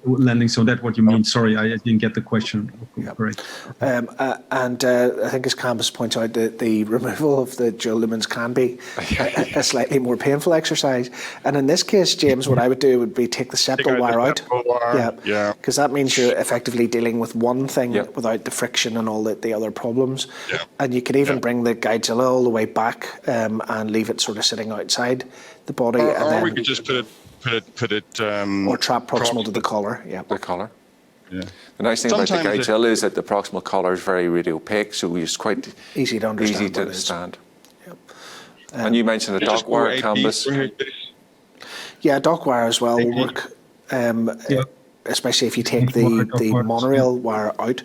landing? So that's what you mean. Sorry, I didn't get the question. Correct. And I think, as Kambis points out, the removal of the dual lumens can be a slightly more painful exercise. And in this case, James, what I would do would be take the septal wire out. Yeah. Because that means you're effectively dealing with one thing without the friction and all the other problems. Yeah. And you could even bring the guidezilla all the way back and leave it sort of sitting outside the body. Or we could just put it or trap proximal to the collar. Yeah. The collar. Yeah. The nice thing about the guidezilla is that the proximal collar is very radiopaque, so it's quite easy to understand. Yep. And you mentioned a dock wire, Kambis. Yeah, dock wire as well will work, especially if you take the monorail wire out.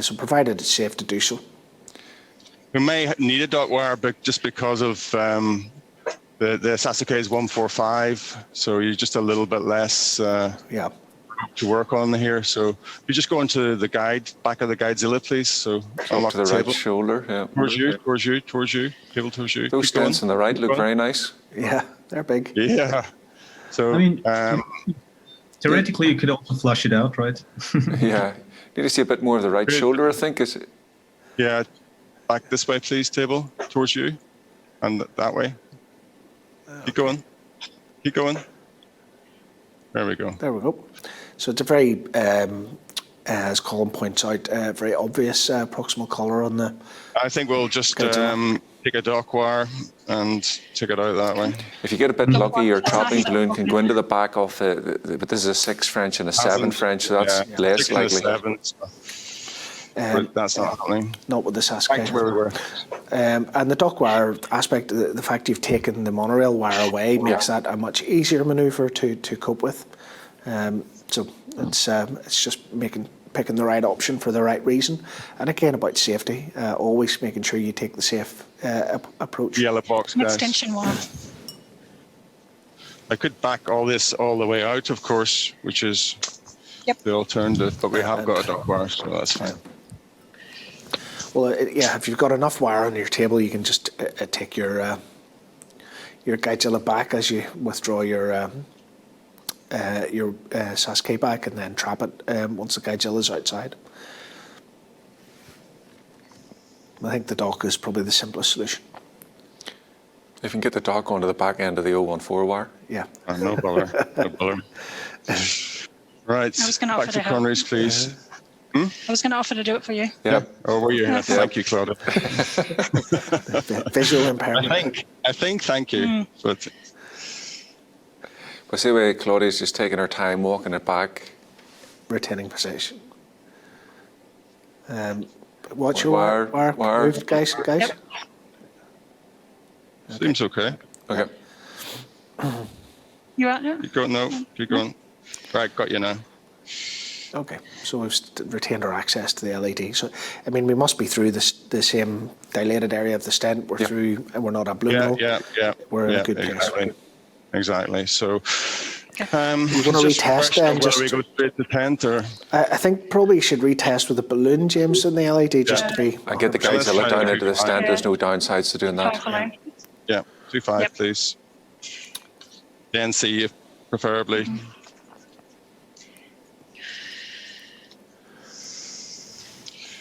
So provided it's safe to do so. We may need a dock wire, but just because of the Sasuke is 145, so you're just a little bit less to work on here. So if you just go into the back of the guidezilla, please. So up to the right shoulder, towards you, table towards you. Those stents on the right look very nice. Yeah, they're big. Yeah. So I mean, theoretically, you could also flush it out, right? Yeah. Need to see a bit more of the right shoulder, I think. Is it? Yeah. Back this way, please, table towards you, and that way. Keep going. Keep going. There we go. There we go. So it's a very, as Colm points out, very obvious proximal collar on the. I think we'll just take a dock wire and take it out that way. If you get a bit lucky, your trapping balloon can go into the back of but this is a 6 French and a 7 French, so that's less likely. That's not happening. Not with the Sasuke. Back to where we were. And the dock wire aspect, the fact you've taken the monorail wire away makes that a much easier manoeuvre to cope with. So it's just picking the right option for the right reason. And again, about safety, always making sure you take the safe approach. Yellow box, guys. Extension wire. I could back all this all the way out, of course, which is the alternative, but we have got a dock wire, so that's fine. Well, if you've got enough wire on your table, you can just take your guidezilla back as you withdraw your Sasuke back, and then trap it once the guidezilla is outside. I think the dock is probably the simplest solution. If you can get the dock onto the back end of the 014 wire. Yeah. No bother. No bother. Right. Back to coronaries, please. I was going to offer to do it for you. Yeah. Oh, were you? Thank you, Claudia. Visual impairment. I think. Thank you. But see the way Claudia's just taking her time walking it back. Retaining position. Watch your wire move, guys. Yep. Seems okay. Okay. You out now? Keep going. No. Keep going. Right, got you now. Okay, so we've retained our access to the LED. So, I mean, we must be through the same dilated area of the stent. We're through, and we're not abluminal. Yeah. We're in a good place. Exactly. So, you want to retest then? Whether we go straight to tent or? I think probably you should retest with a balloon, James, in the LED just to be. I get the guidezilla down into the stent. There's no downsides to doing that. Yeah, 2.5, please. Then see if preferably.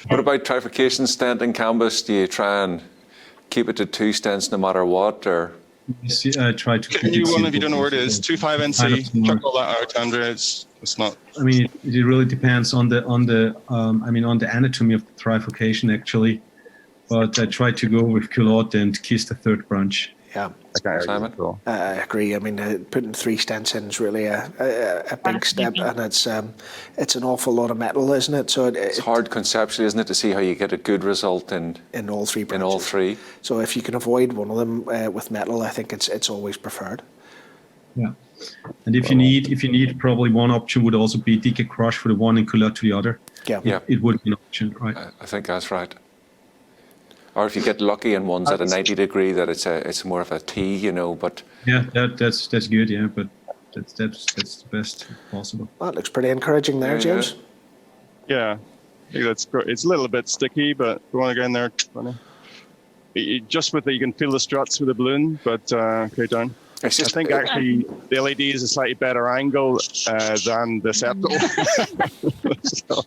What about trifurcation stent and Kambis? Do you try and keep it to 2 stents no matter what, or? Try to. Can you one if you don't know where it is? 25NC. Check all that out, Andrea. It's not. I mean, it really depends on the anatomy of the trifurcation actually, but I try to go with culotte and kiss the third branch. Yeah, Simon? I agree. I mean, putting 3 stents in is really a big step, and it's an awful lot of metal, isn't it? So it's hard conceptually, isn't it, to see how you get a good result in all 3 branches. In all 3. So if you can avoid one of them with metal, I think it's always preferred. Yeah, and if you need, probably one option would also be deca crush for the one and culotte to the other. Yeah, it would be an option, right? I think that's right. Or if you get lucky and one's at a 90 degree, that it's more of a T, you know. But yeah, that's good. Yeah, but that's the best possible. That looks pretty encouraging there, James. Yeah, I think that's great. It's a little bit sticky, but you want to go in there. Just with you can feel the struts with the balloon, but okay, down. I think actually the LED is a slightly better angle than the septal. So.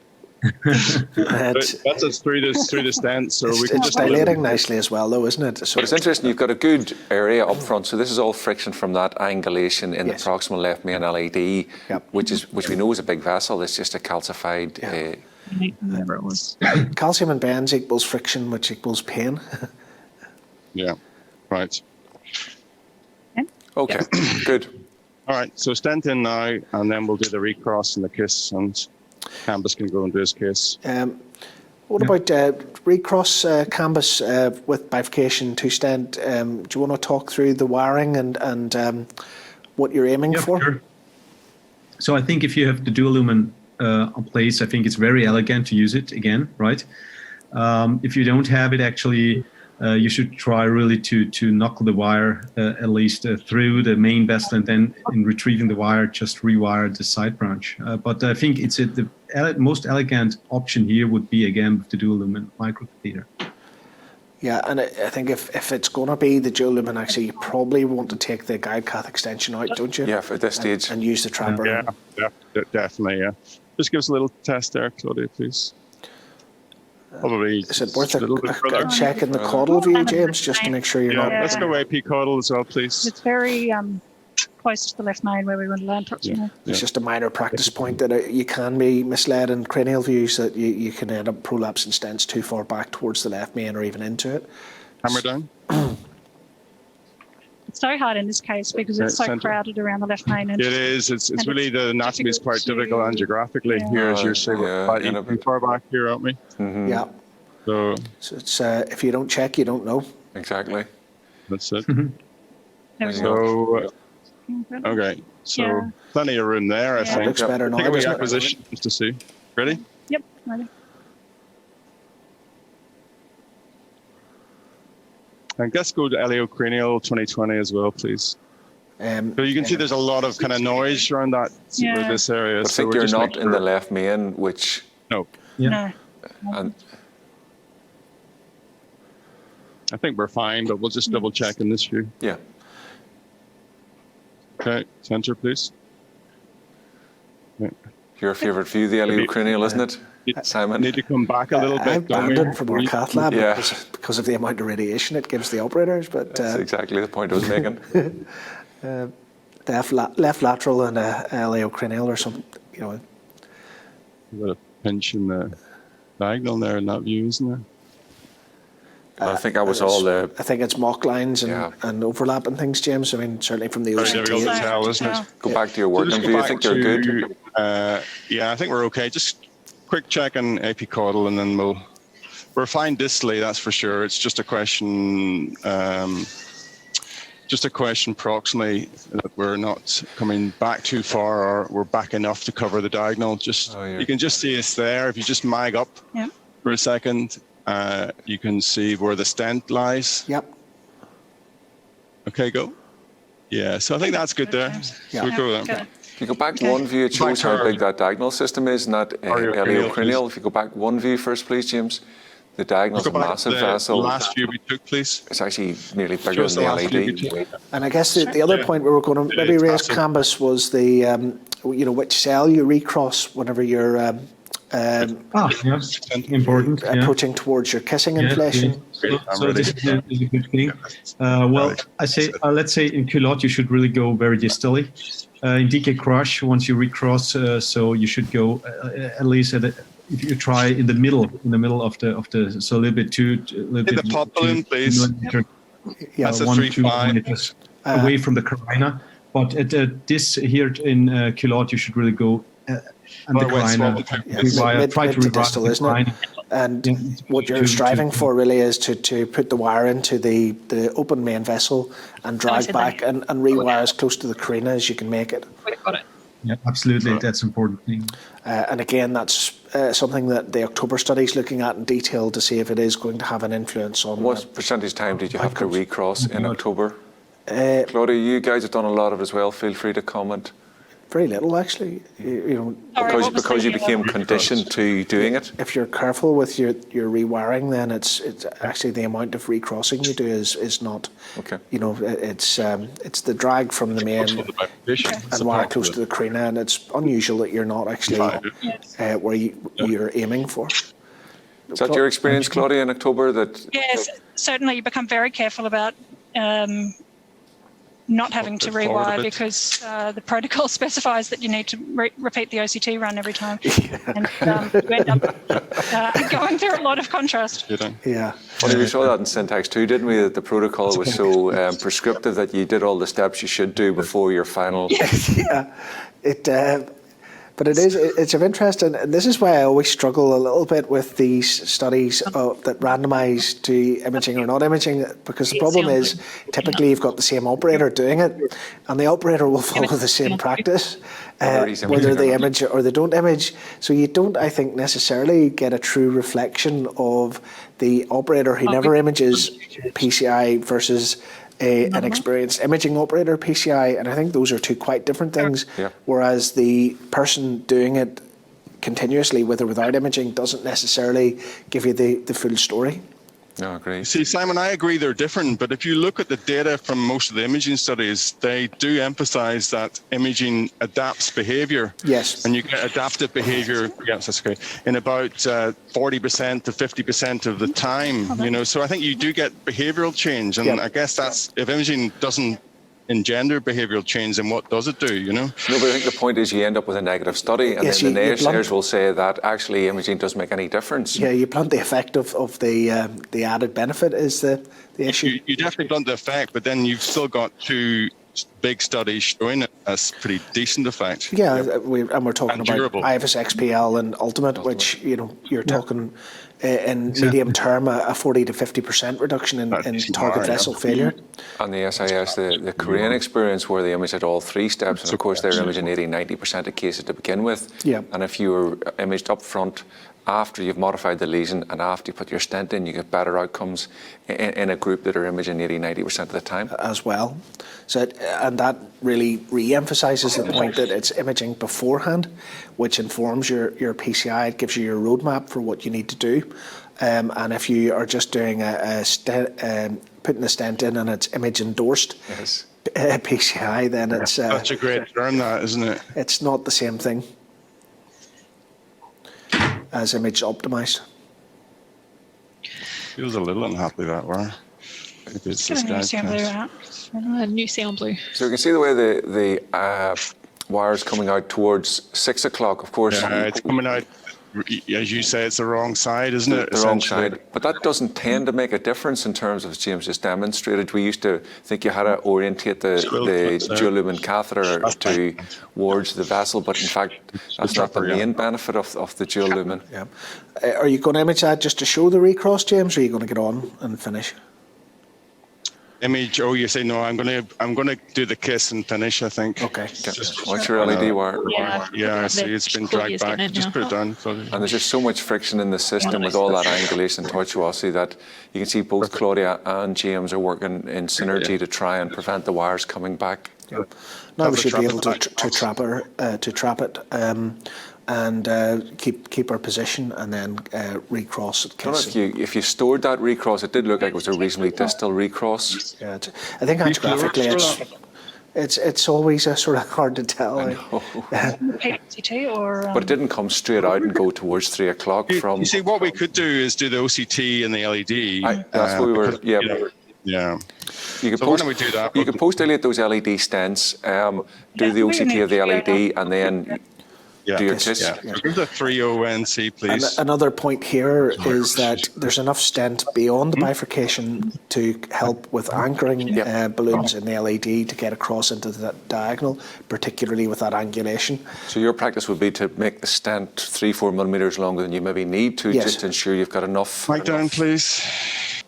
That's us through the stent, so we can just dilating nicely as well, though, isn't it? So but it's interesting. You've got a good area up front, so this is all friction from that angulation in the proximal left main LED, which we know is a big vessel. It's just a calcified. Whatever it was. Calcium and bends equals friction, which equals pain. Yeah, right. Okay, good. All right, so stent in now, and then we'll do the recross and the kiss, and Kambis can go and do his case. What about recross Kambis with bifurcation 2 stent? Do you want to talk through the wiring and what you're aiming for? Sure. So I think if you have the dual lumen in place, I think it's very elegant to use it again, right? If you don't have it, actually, you should try really to knuckle the wire at least through the main vessel, and then in retrieving the wire, just rewire the side branch. But I think the most elegant option here would be, again, with the dual lumen microcatheter. Yeah, and I think if it's going to be the dual lumen, actually, you probably want to take the guide cath extension out, don't you? Yeah, for this stage. And use the trapper. Yeah, definitely, yeah. Just give us a little test there, Claudia, please. Probably. Is it worth a check in the caudal view, James, just to make sure you're not... Yeah, let's go AP caudal as well, please. It's very close to the left main where we want to land approximately. It's just a minor practice point that you can be misled in cranial views, that you can end up prolapsing stents too far back towards the left main or even into it. Hammer down. It's so hard in this case because it's so crowded around the left main. It is. It's really the anatomy is quite difficult angiographically here, as you're saying. Too far back here, aren't we? Mm-hmm. Yeah. So it's if you don't check, you don't know. Exactly. That's it. So okay. So plenty of room there, I think. Looks better now. Take away acquisition just to see. Ready? Yep. Ready. And let's go to eleocranial 2020 as well, please. So you can see there's a lot of kind of noise around that this area. I think you're not in the left main, which... No. Yeah. And I think we're fine, but we'll just double check in this view. Yeah. Okay, center, please. Your favourite view, the eleocranial, isn't it? Simon? Need to come back a little bit. I've banned it from our cath lab because of the amount of radiation it gives the operators. But that's exactly the point I was making. Left lateral and eleocranial or something, you know. You've got a pinch in the diagonal there in that view, isn't there? I think that was all the... I think it's mock lines and overlap and things, James. I mean, certainly from the OCT. Very difficult to tell, isn't it? Go back to your working view. I think you're good. Yeah, I think we're okay. Just quick check on AP caudal, and then we're fine distally, that's for sure. It's just a question proximally that we're not coming back too far, or we're back enough to cover the diagonal. You can just see us there. If you just mag up for a second, you can see where the stent lies. Yep. Okay, go. Yeah, so I think that's good there. Yeah. So we go with that. If you go back one view, it shows how big that diagonal system is, not eleocranial. If you go back one view first, please, James. The diagonal is a massive vessel. The last view we took, please. It's actually nearly bigger than the LED. And I guess the other point we were going to maybe raise, Kambis, was the which cell you recross whenever you're Yes, important. approaching towards your kissing inflation. So this is a good thing. Well, I say, let's say in culotte, you should really go very distally. In DK crush, once you recross, so you should go at least if you try in the middle of the so a little bit the pop balloon, please. Yeah, that's a 1-2 3-5 millimeters away from the carina. But at this here in culotte, you should really go and the carina. Try to distal, isn't it? And what you're striving for really is to put the wire into the open main vessel and drag back and rewire as close to the carina as you can make it. Got it. Yeah, absolutely. That's an important thing. And again, that's something that the October study is looking at in detail to see if it is going to have an influence on. What percentage time did you have to recross in October? Claudia, you guys have done a lot of it as well. Feel free to comment. Very little, actually. Because you became conditioned to doing it. If you're careful with your rewiring, then it's actually the amount of recrossing you do is not. Okay. It's the drag from the main and wire close to the carina, and it's unusual that you're not actually where you're aiming for. Is that your experience, Claudia, in October? Yes, certainly. You become very careful about not having to rewire because the protocol specifies that you need to repeat the OCT run every time. And you end up going through a lot of contrast. Yeah. Well, we saw that in syntax too, didn't we? That the protocol was so prescriptive that you did all the steps you should do before your final. Yeah. But it's of interest, and this is why I always struggle a little bit with these studies that randomise to imaging or not imaging, because the problem is typically you've got the same operator doing it, and the operator will follow the same practice, whether they image or they don't image. So you don't, I think, necessarily get a true reflection of the operator who never images PCI versus an experienced imaging operator PCI, and I think those are two quite different things. Yeah. Whereas the person doing it continuously with or without imaging doesn't necessarily give you the full story. No, I agree. See, Simon, I agree they're different, but if you look at the data from most of the imaging studies, they do emphasize that imaging adapts behavior. Yes. And you get adaptive behavior, yes, that's great, in about 40% to 50% of the time, So I think you do get behavioral change, and I guess that's, if imaging doesn't engender behavioral change, then what does it do, No, but I think the point is you end up with a negative study, and then the naysayers will say that actually imaging doesn't make any difference. Yeah, you blunt the effect of the added benefit is the issue. You definitely blunt the effect, but then you've still got two big studies showing it as pretty decent effect. Yeah, we're talking about IVUS XPL and Ultimate, which, you're talking in medium term a 40 to 50% reduction in target vessel failure. And the SIS, the Korean experience where they imaged at all three steps, and of course they're imaging 80-90% of cases to begin with. Yeah. And if you were imaged up front after you've modified the lesion and after you put your stent in, you get better outcomes in a group that are imaging 80-90% of the time. As well. So, and that really re-emphasises the point that it's imaging beforehand, which informs your PCI. It gives you your roadmap for what you need to do. And if you are just doing a stent, putting the stent in and it's image endorsed PCI, then it's... Such a great term, that, isn't it? It's not the same thing as image optimized. Feels a little unhappy that way. It's this guy. New Sound Blue. So you can see the way the wire's coming out towards 6 o'clock, of course. Yeah, it's coming out, as you say, it's the wrong side, isn't it? The wrong side. But that doesn't tend to make a difference in terms of, as James just demonstrated. We used to think you had to orientate the dual lumen catheter towards the vessel, but in fact, that's not the main benefit of the dual lumen. Yeah. Are you going to image that just to show the recross, James, or are you going to get on and finish? Image, you say no, I'm gonna do the kiss and finish, I think. Okay. What's your LED wire? Yeah, I see it's been dragged back. Just put it down. And there's just so much friction in the system with all that angulation and tortuosity that you can see both Claudia and James are working in synergy to try and prevent the wires coming back. Yeah. Now we should be able to trap it and keep our position and then recross it. I don't know if you stored that recross, it did look like it was a reasonably distal recross. Yeah, I think graphically It's always a sort of hard to tell. I know. OCT or, but it didn't come straight out and go towards 3 o'clock from... You see, what we could do is do the OCT and the LED. That's what we were... Yeah. Yeah. You could So why don't we do that? You could post-dilate those LED stents, do the OCT of the LED, and then do your KISS. Yeah. Give the 3ONC, please. Another point here is that there's enough stent beyond the bifurcation to help with anchoring balloons in the LED to get across into the diagonal, particularly with that angulation. So your practice would be to make the stent 3-4 millimetres longer than you maybe need to, just to ensure you've got enough. Mic down, please.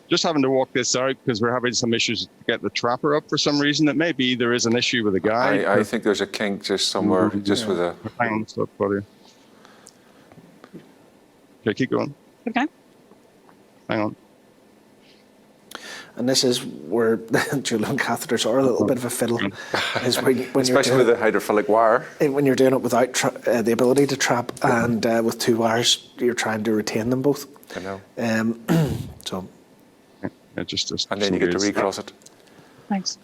Just having to walk this out because we're having some issues to get the trapper up for some reason. It may be there is an issue with the guide. I think there's a kink just somewhere, just with a... Hang on, stop, Claudia. Okay, keep going. Okay. Hang on. And this is where the dual catheters are a little bit of a fiddle. Is when especially with the hydrophilic wire. When you're doing it without the ability to trap and with 2 wires, you're trying to retain them both. I know. So... Yeah, just and then you get to recross it. Thanks.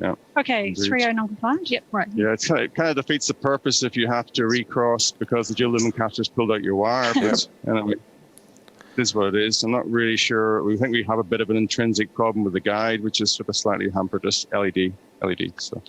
Yeah. Okay, 3O non-compliant. Yep, right. Yeah, it kind of defeats the purpose if you have to recross because the dual lumen catheter's pulled out your wire. But anyway, this is what it is. I'm not really sure. We think we have a bit of an intrinsic problem with the guide, which is sort of slightly hampered this LED. So.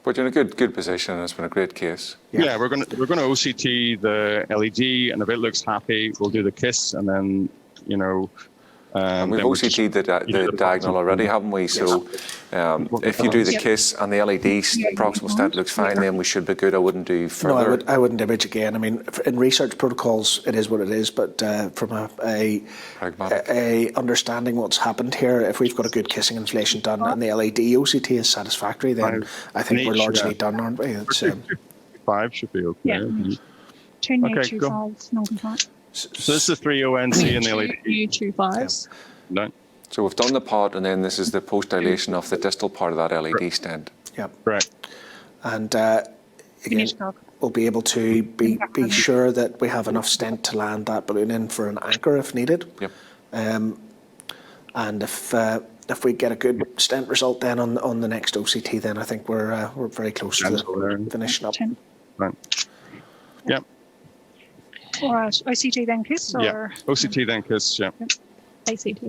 But you're in a good position, and it's been a great case. Yeah, we're gonna OCT the LED, and if it looks happy, we'll do the KISS, and then. And we've OCT'd the diagonal already, haven't we? So if you do the KISS and the LED proximal stent looks fine, then we should be good. I wouldn't do further. No, I wouldn't image again. I mean, in research protocols, it is what it is. But from a understanding what's happened here, if we've got a good kissing inflation done and the LED OCT is satisfactory, then I think we're largely done, aren't we? It's, 5 should be okay. Yeah. 2 new 2 5 non-compliant. So this is the 3ONC and the LED. 2 5s. No. So we've done the pod, and then this is the post-dilation of the distal part of that LED stent. Yep. Correct. And again, we'll be able to be sure that we have enough stent to land that balloon in for an anchor if needed. Yep. And if we get a good stent result then on the next OCT, then I think we're very close to finishing up. Right. Yep. All right, OCT then KISS? Or? Yeah, OCT then KISS, yeah. ACT.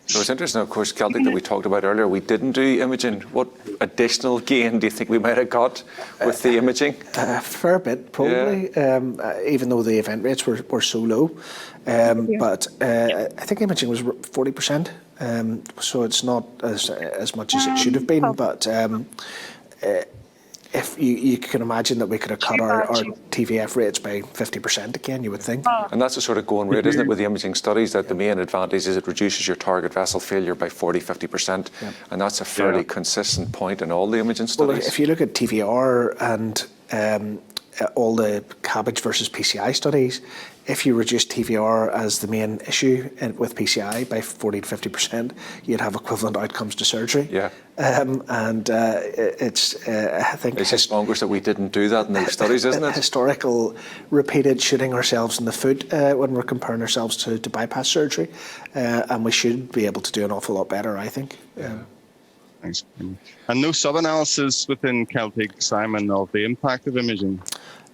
So it's interesting, of course, Celtic, that we talked about earlier. We didn't do imaging. What additional gain do you think we might have got with the imaging? A fair bit, probably, even though the event rates were so low. But I think imaging was 40%, so it's not as much as it should have been. But if you can imagine that we could have cut our TVF rates by 50% again, you would think. And that's the sort of going rate, isn't it, with the imaging studies, that the main advantage is it reduces your target vessel failure by 40-50%. And that's a fairly consistent point in all the imaging studies. Well, if you look at TVR and all the cabbage versus PCI studies, if you reduce TVR as the main issue with PCI by 40-50%, you'd have equivalent outcomes to surgery. Yeah. And it's, I think... It's just bonkers that we didn't do that in those studies, isn't it? Historical repeated shooting ourselves in the foot when we're comparing ourselves to bypass surgery. And we should be able to do an awful lot better, I think. Yeah. Thanks. And no sub-analysis within Celtic, Simon, of the impact of imaging?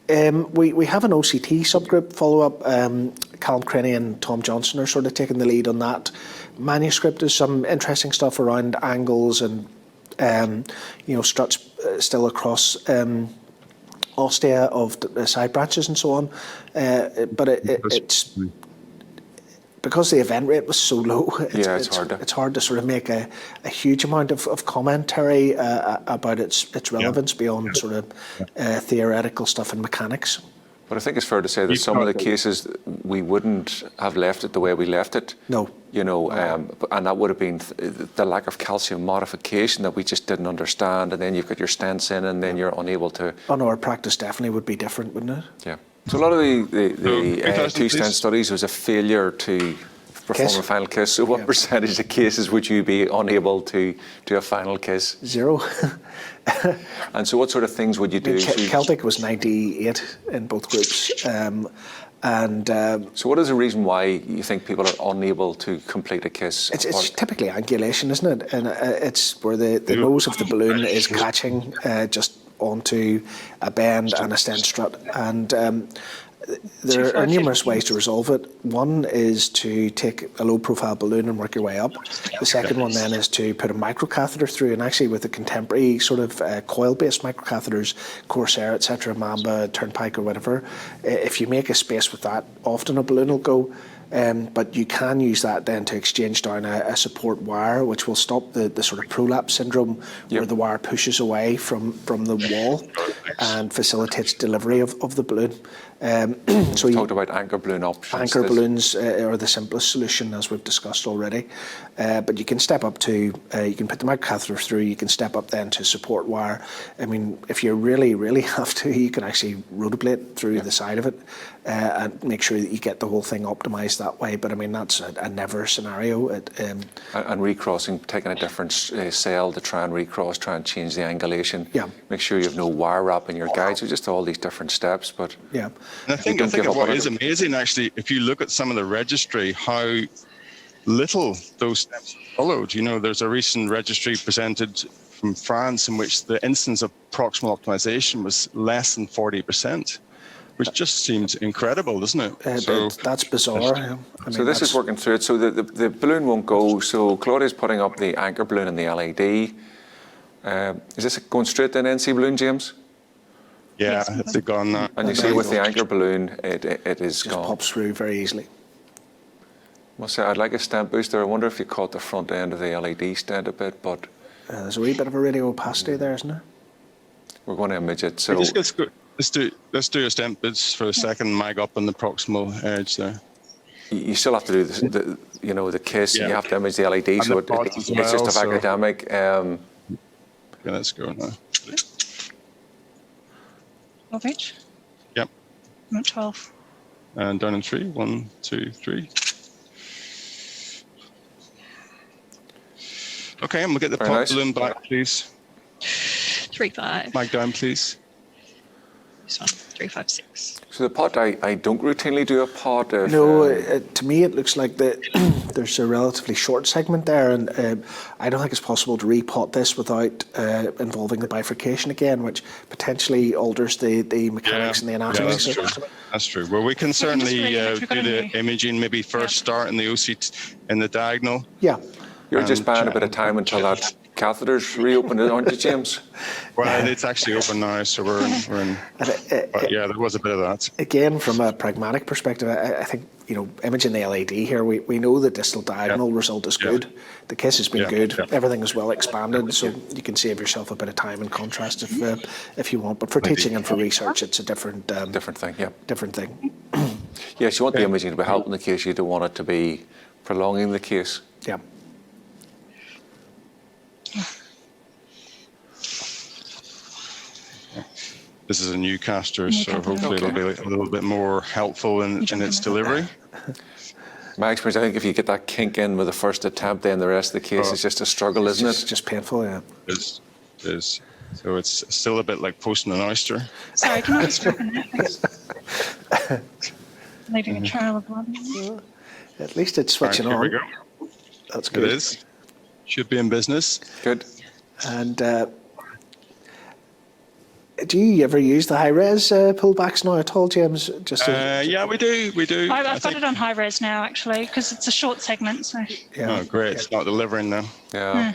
We have an OCT subgroup follow-up. Colm Crenny and Tom Johnson are sort of taking the lead on that. Manuscript is some interesting stuff around angles and struts still across ostia of the side branches and so on. But it's because the event rate was so low. It's hard to sort of make a huge amount of commentary about its relevance beyond sort of theoretical stuff and mechanics. But I think it's fair to say that some of the cases we wouldn't have left it the way we left it. No. And that would have been the lack of calcium modification that we just didn't understand, and then you've got your stents in, and then you're unable to... Oh no, our practice definitely would be different, wouldn't it? Yeah. So a lot of the two stent studies was a failure to perform a final kiss. So what percentage of cases would you be unable to do a final kiss? 0. And so what sort of things would you do? Celtic was 98 in both groups. So what is the reason why you think people are unable to complete a kiss? It's typically angulation, isn't it? And it's where the nose of the balloon is catching just onto a bend and a stent strut. And there are numerous ways to resolve it. One is to take a low-profile balloon and work your way up. The second one then is to put a microcatheter through, and actually with the contemporary sort of coil-based microcatheters, Corsair, etc., Mamba, Turnpike or whatever, if you make a space with that, often a balloon will go. But you can use that then to exchange down a support wire, which will stop the sort of prolapse syndrome where the wire pushes away from the wall and facilitates delivery of the balloon. So you talked about anchor balloon options. Anchor balloons are the simplest solution, as we've discussed already. But you can step up to, you can put the microcatheter through, you can step up then to support wire. I mean, if you really, really have to, you can actually rotablate through the side of it and make sure that you get the whole thing optimized that way. But I mean, that's a never scenario. And recrossing, taking a different cell to try and recross, try and change the angulation. Yeah. Make sure you have no wire wrap in your guide. So just all these different steps. But yeah. And I think what is amazing, actually, if you look at some of the registry, how little those steps are followed. You know, there's a recent registry presented from France in which the instance of proximal optimization was less than 40%, which just seems incredible, doesn't it? So that's bizarre. I mean, so this is working through it. So the balloon won't go. So Claudia's putting up the anchor balloon and the LAD. Is this going straight to an NC balloon, James? Yeah, it's gone now. And you see with the anchor balloon, it is just gone. Pops through very easily. Must say, I'd like a stent booster. I wonder if you caught the front end of the LED stent a bit, but there's a wee bit of a radio opacity there, isn't there? We're going to image it. So let's do a stent boost for a second. Mag up on the proximal edge there. You still have to do the kiss. You have to image the LED, and so it's just academic. Okay, let's go now. 12 each? Yep. I'm at 12. And down in 3. 1, 2, 3. Okay, and we'll get the pot balloon back, please. 3-5. Mag down, please. This one, 3-5-6. So the pot, I don't routinely do a pot. No, to me it looks like there's a relatively short segment there, and I don't think it's possible to repot this without involving the bifurcation again, which potentially alters the mechanics and the anatomy. Yeah, that's true. Well, we can certainly do the imaging, maybe first start in the OCT in the diagonal. Yeah. You're just buying a bit of time until that catheter's reopened, aren't you, James? Well, it's actually open now, so we're in. But yeah, there was a bit of that. Again, from a pragmatic perspective, I think, imaging the LAD here, we know the distal diagonal result is good. The kiss has been good. Everything is well expanded, so you can save yourself a bit of time and contrast if you want. But for teaching and for research, it's a different thing. Yeah, different thing. Yes, you want the imaging to be helping the case. You don't want it to be prolonging the case. Yeah. This is a new caster, so hopefully it'll be a little bit more helpful in its delivery. My experience, I think if you get that kink in with the first attempt, then the rest of the case is just a struggle, isn't it? It's just painful, yeah. It is. So it's still a bit like posting an oyster. Sorry, can I just open that, please? Leaving a trail of blood. At least it's switching on. Here we go. That's good. It is. Should be in business. Good. And do you ever use the high-res pullbacks now at all, James? Yeah, we do. I've got it on high-res now, actually, because it's a short segment. So. Yeah. Oh, great. It's not delivering now. Yeah.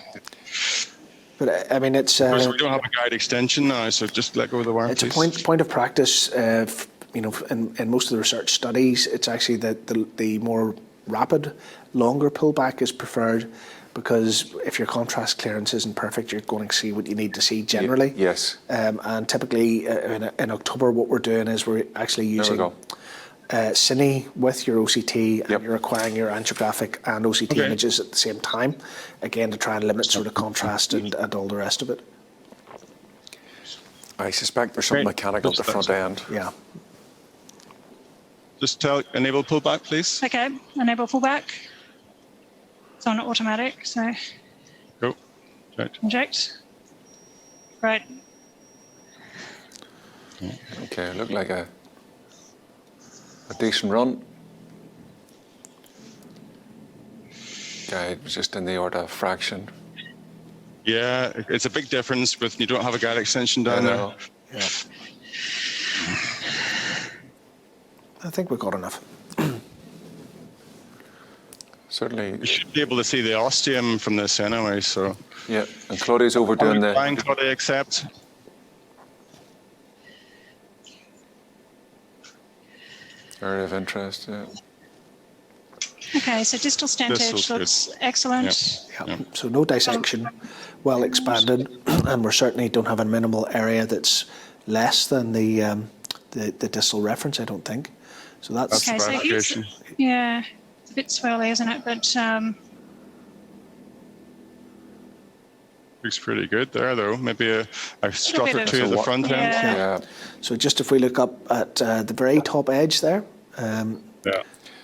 But I mean, it's... we don't have a guide extension now, so just let go of the wire, It's please. a point of practice. In most of the research studies, it's actually the more rapid, longer pullback is preferred, because if your contrast clearance isn't perfect, you're going to see what you need to see generally. Yes. And typically in October, what we're doing is we're actually using Cine with your OCT, and you're acquiring your angiographic and OCT images at the same time, again to try and limit sort of contrast and all the rest of it. I suspect there's something mechanical at the front end. Yeah. Just enable pullback, please. Okay, enable pullback. It's on automatic, so Go. Right. inject. Right. Okay, look like a decent run. Guide was just in the order of fraction. Yeah, it's a big difference with you don't have a guide extension down there. Yeah. I think we've got enough. Certainly. You should be able to see the ostium from this anyway, so. Yeah, and Claudia's overdoing the... Fine, Claudia, accept. Area of interest, yeah. Okay, so distal stent edge looks excellent. Yeah. So no dissection, well expanded, and we certainly don't have a minimal area that's less than the distal reference, I don't think. So that's Okay, so it's a bit swirly, isn't it? But looks pretty good there, though. Maybe a strut or two at the front end. Yeah. So just if we look up at the very top edge there,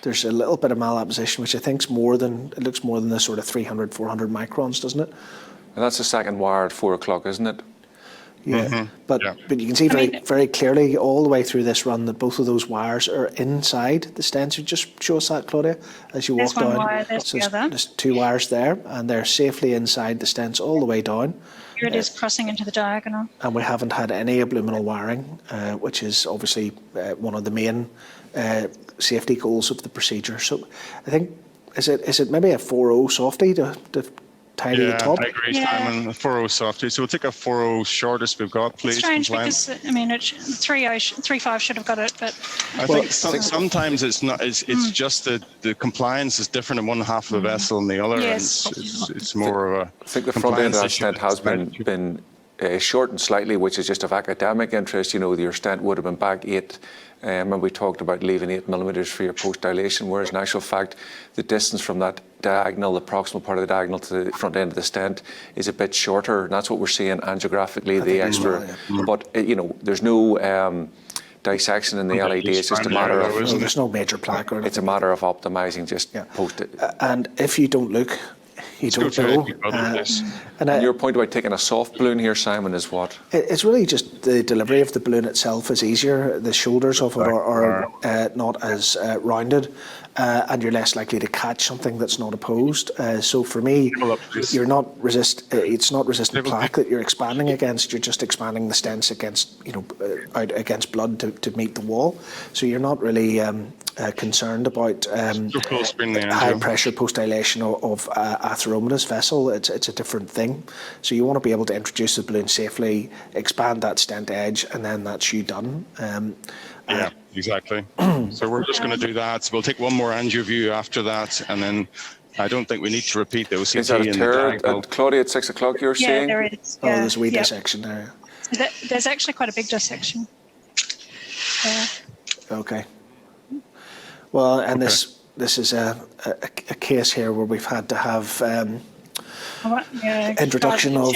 there's a little bit of malapposition, which I think is more than the sort of 300, 400 microns, doesn't it? And that's the second wire at 4 o'clock, isn't it? Yeah, but you can see very clearly all the way through this run that both of those wires are inside the stents. You just show us that, Claudia, as you walk down. There's one wire, there's the other. There's 2 wires there, and they're safely inside the stents all the way down. Here it is crossing into the diagonal. And we haven't had any abluminal wiring, which is obviously one of the main safety goals of the procedure. So I think, is it maybe a 4.0 softy to tidy the top? I agree, Simon. A 4.0 softy. So we'll take a 4.0 shortest we've got, please. It's strange because, I mean, 3.5 should have got it, but... I think sometimes it's not. It's just that the compliance is different in one half of the vessel than the other. Yes. And it's more of a... I think the front end of that stent has been shortened slightly, which is just of academic interest. You know, your stent would have been back 8. Remember we talked about leaving 8 millimeters for your post-dilation, whereas in actual fact, the distance from that diagonal, the proximal part of the diagonal to the front end of the stent is a bit shorter. And that's what we're seeing angiographically, the extra. But, you know, there's no dissection in the LAD. It's just a matter of... There's no major plaque or anything. It's a matter of optimizing just post it. And if you don't look, you don't know. And your point about taking a soft balloon here, Simon, is what? It's really just the delivery of the balloon itself is easier. The shoulders of it are not as rounded, and you're less likely to catch something that's not opposed. So for me, you're not it's not resistant plaque that you're expanding against. You're just expanding the stents against, out against blood to meet the wall. So you're not really concerned about high pressure post dilation of atheromatous vessel. It's a different thing. So you want to be able to introduce the balloon safely, expand that stent edge, and then that's you done. Yeah, exactly. So we're just going to do that. So we'll take one more angio view after that, and then I don't think we need to repeat the OCT. Is that a third? Claudia, at 6 o'clock you're saying? Yeah, there is. Oh, there's a wee dissection there. There's actually quite a big dissection. Okay. Well, and this is a case here where we've had to have introduction of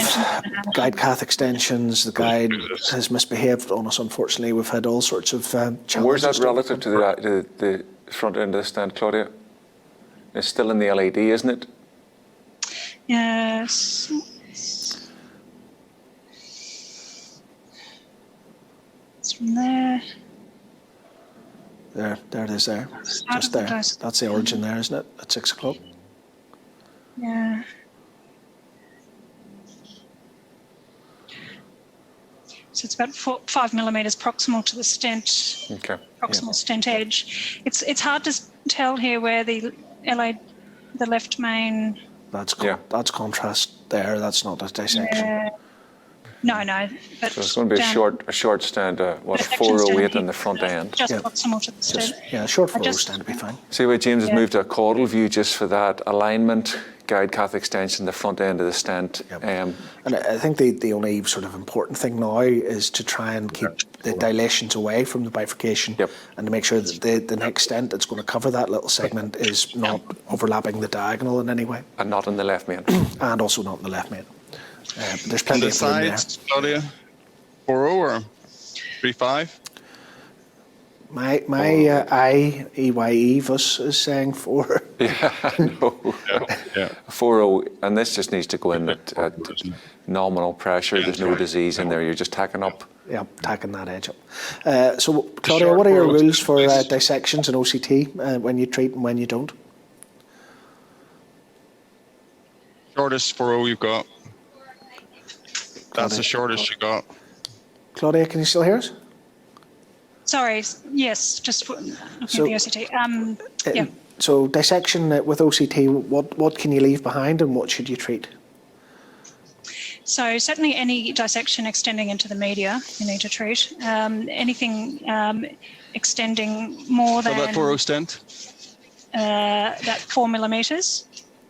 guide cath extensions. The guide has misbehaved on us, unfortunately. We've had all sorts of challenges. Where's that relative to the front end of the stent, Claudia? It's still in the LAD, isn't it? Yes. It's from there. There it is there. Just there. That's the origin there, isn't it? At 6 o'clock? Yeah. So it's about 5 millimeters proximal to the stent. Okay. Proximal stent edge. It's hard to tell here where the left main. That's contrast there. That's not a dissection. No. But so it's going to be a short stent, 408 on the front end. Just proximal to the stent. A short 4.0 stent would be fine. See why James has moved to a caudal view just for that alignment, guide cath extension, the front end of the stent. And I think the only sort of important thing now is to try and keep the dilations away from the bifurcation and to make sure that the next stent that's going to cover that little segment is not overlapping the diagonal in any way. And not in the left main. And also not in the left main. But there's plenty of room there. Claudia, 4.0 or 3.5? My IEYE VUS is saying 4. Yeah, no. Yeah. 4.0, and this just needs to go in at nominal pressure. There's no disease in there. You're just tacking up. Yeah, tacking that edge up. So, Claudia, what are your rules for dissections in OCT when you treat and when you don't? Shortest 4.0 you've got. That's the shortest you got. Claudia, can you still hear us? Sorry, yes, just looking at the OCT. Yeah. So dissection with OCT, what can you leave behind and what should you treat? So certainly any dissection extending into the media, you need to treat. Anything extending more than... So that 4.0 stent? That 4 millimetres.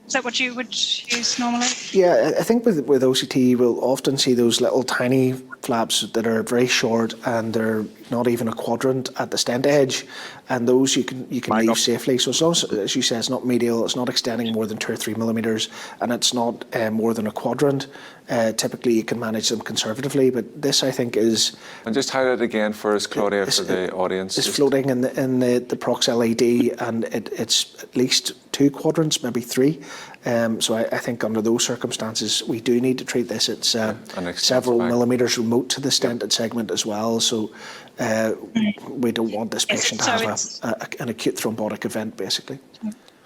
Is that what you would use normally? Yeah, I think with OCT, we'll often see those little tiny flaps that are very short and they're not even a quadrant at the stent edge, and those you can leave safely. So as long as you say it's not medial, it's not extending more than 2 or 3 millimetres, and it's not more than a quadrant, typically you can manage them conservatively. But this, I think, is... And just highlight again for us, Claudia, for the audience. It's floating in the Prox LED, and it's at least 2 quadrants, maybe 3. So I think under those circumstances, we do need to treat this. It's several millimetres remote to the stented segment as well. So we don't want this patient to have an acute thrombotic event, basically.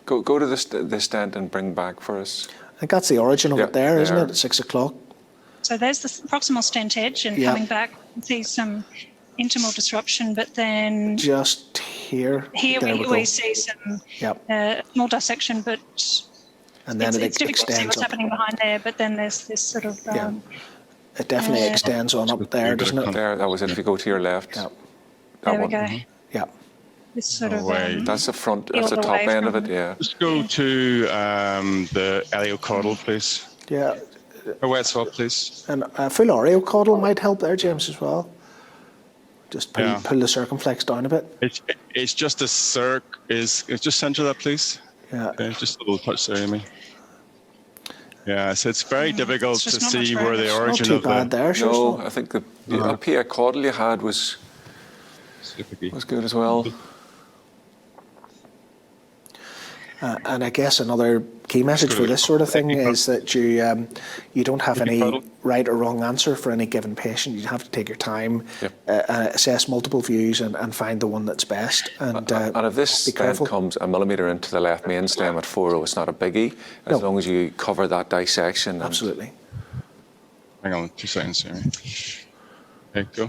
Go to the stent and bring back for us. I think that's the origin of it there, isn't it, at 6 o'clock? So there's the proximal stent edge, and coming back, you see some intimal disruption, but then... Just here. Here we see some small dissection, but... And then it's difficult to see what's happening behind there, but then there's this sort of... It definitely extends on up there, doesn't it? There, that was it. If you go to your left. Yeah. There we go. Yeah. This sort of... that's the front, that's the top end of it, yeah. Just go to the iliocaudal, please. Yeah. A wet swab, please. And a full iliocaudal might help there, James, as well. Just pull the circumflex down a bit. It's just a it's just center that, please. Yeah. Okay, just a little touch there, Amy. Yeah, so it's very difficult to see where the origin of that. There, no, I think the PA caudal you had was good as well. And I guess another key message for this sort of thing is that you don't have any right or wrong answer for any given patient. You have to take your time, assess multiple views, and find the one that's best. And if this stent comes a millimetre into the left main stem at 4.0, it's not a biggie, as long as you cover that dissection. Absolutely. Hang on 2 seconds here. Okay, go.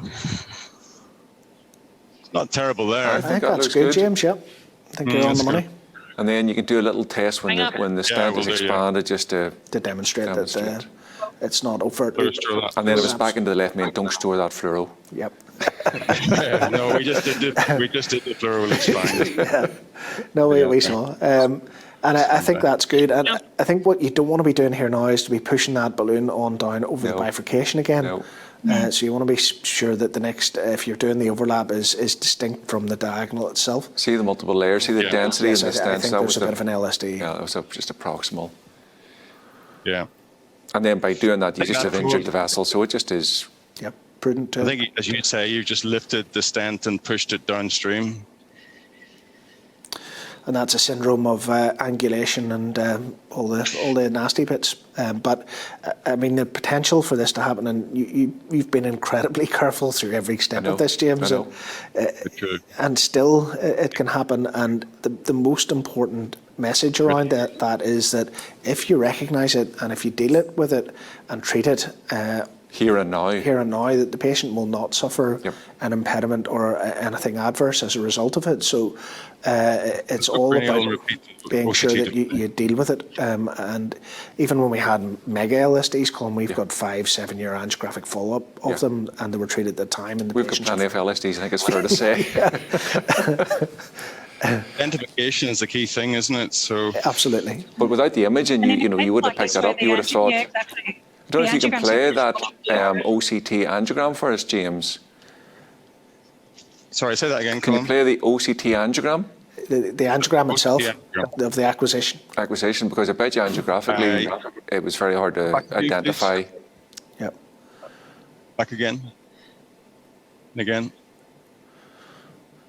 It's not terrible there. I think that's good, James. Yeah, I think you're on the money. And then you can do a little test when the stent is expanded, just to demonstrate that it's not overt. And then it was back into the left main. Don't store that fluoro. Yep. No, we just did the fluoro. It's fine. Yeah. No, we saw. And I think that's good. And I think what you don't want to be doing here now is to be pushing that balloon on down over the bifurcation again. No. So you want to be sure that the next, if you're doing the overlap, is distinct from the diagonal itself. See the multiple layers, see the density of the stents. I think there's a bit of an LSD. Yeah, that was just a proximal. Yeah. And then by doing that, you just have injured the vessel, so it just is... Yep, prudent. I think, as you say, you just lifted the stent and pushed it downstream. And that's a syndrome of angulation and all the nasty bits. But I mean, the potential for this to happen, and you've been incredibly careful through every step of this, James. And still, it can happen. And the most important message around that is that if you recognise it and if you deal with it and treat it. Here and now, that the patient will not suffer an impediment or anything adverse as a result of it. So it's all about being sure that you deal with it. And even when we had mega LSDs, Colm, we've got 5-7 year angiographic follow-up of them, and they were treated at the time. And we've got plenty of LSDs, I think it's fair to say. Identification is the key thing, isn't it? So absolutely. But without the imaging, you would have picked that up. You would have thought. Yeah, exactly. I don't know if you can play that OCT angiogram for us, James. Sorry, say that again, Can you play the OCT angiogram? The angiogram itself of the acquisition? Acquisition, because I bet you angiographically it was very hard to identify. Yep. Back again. And again.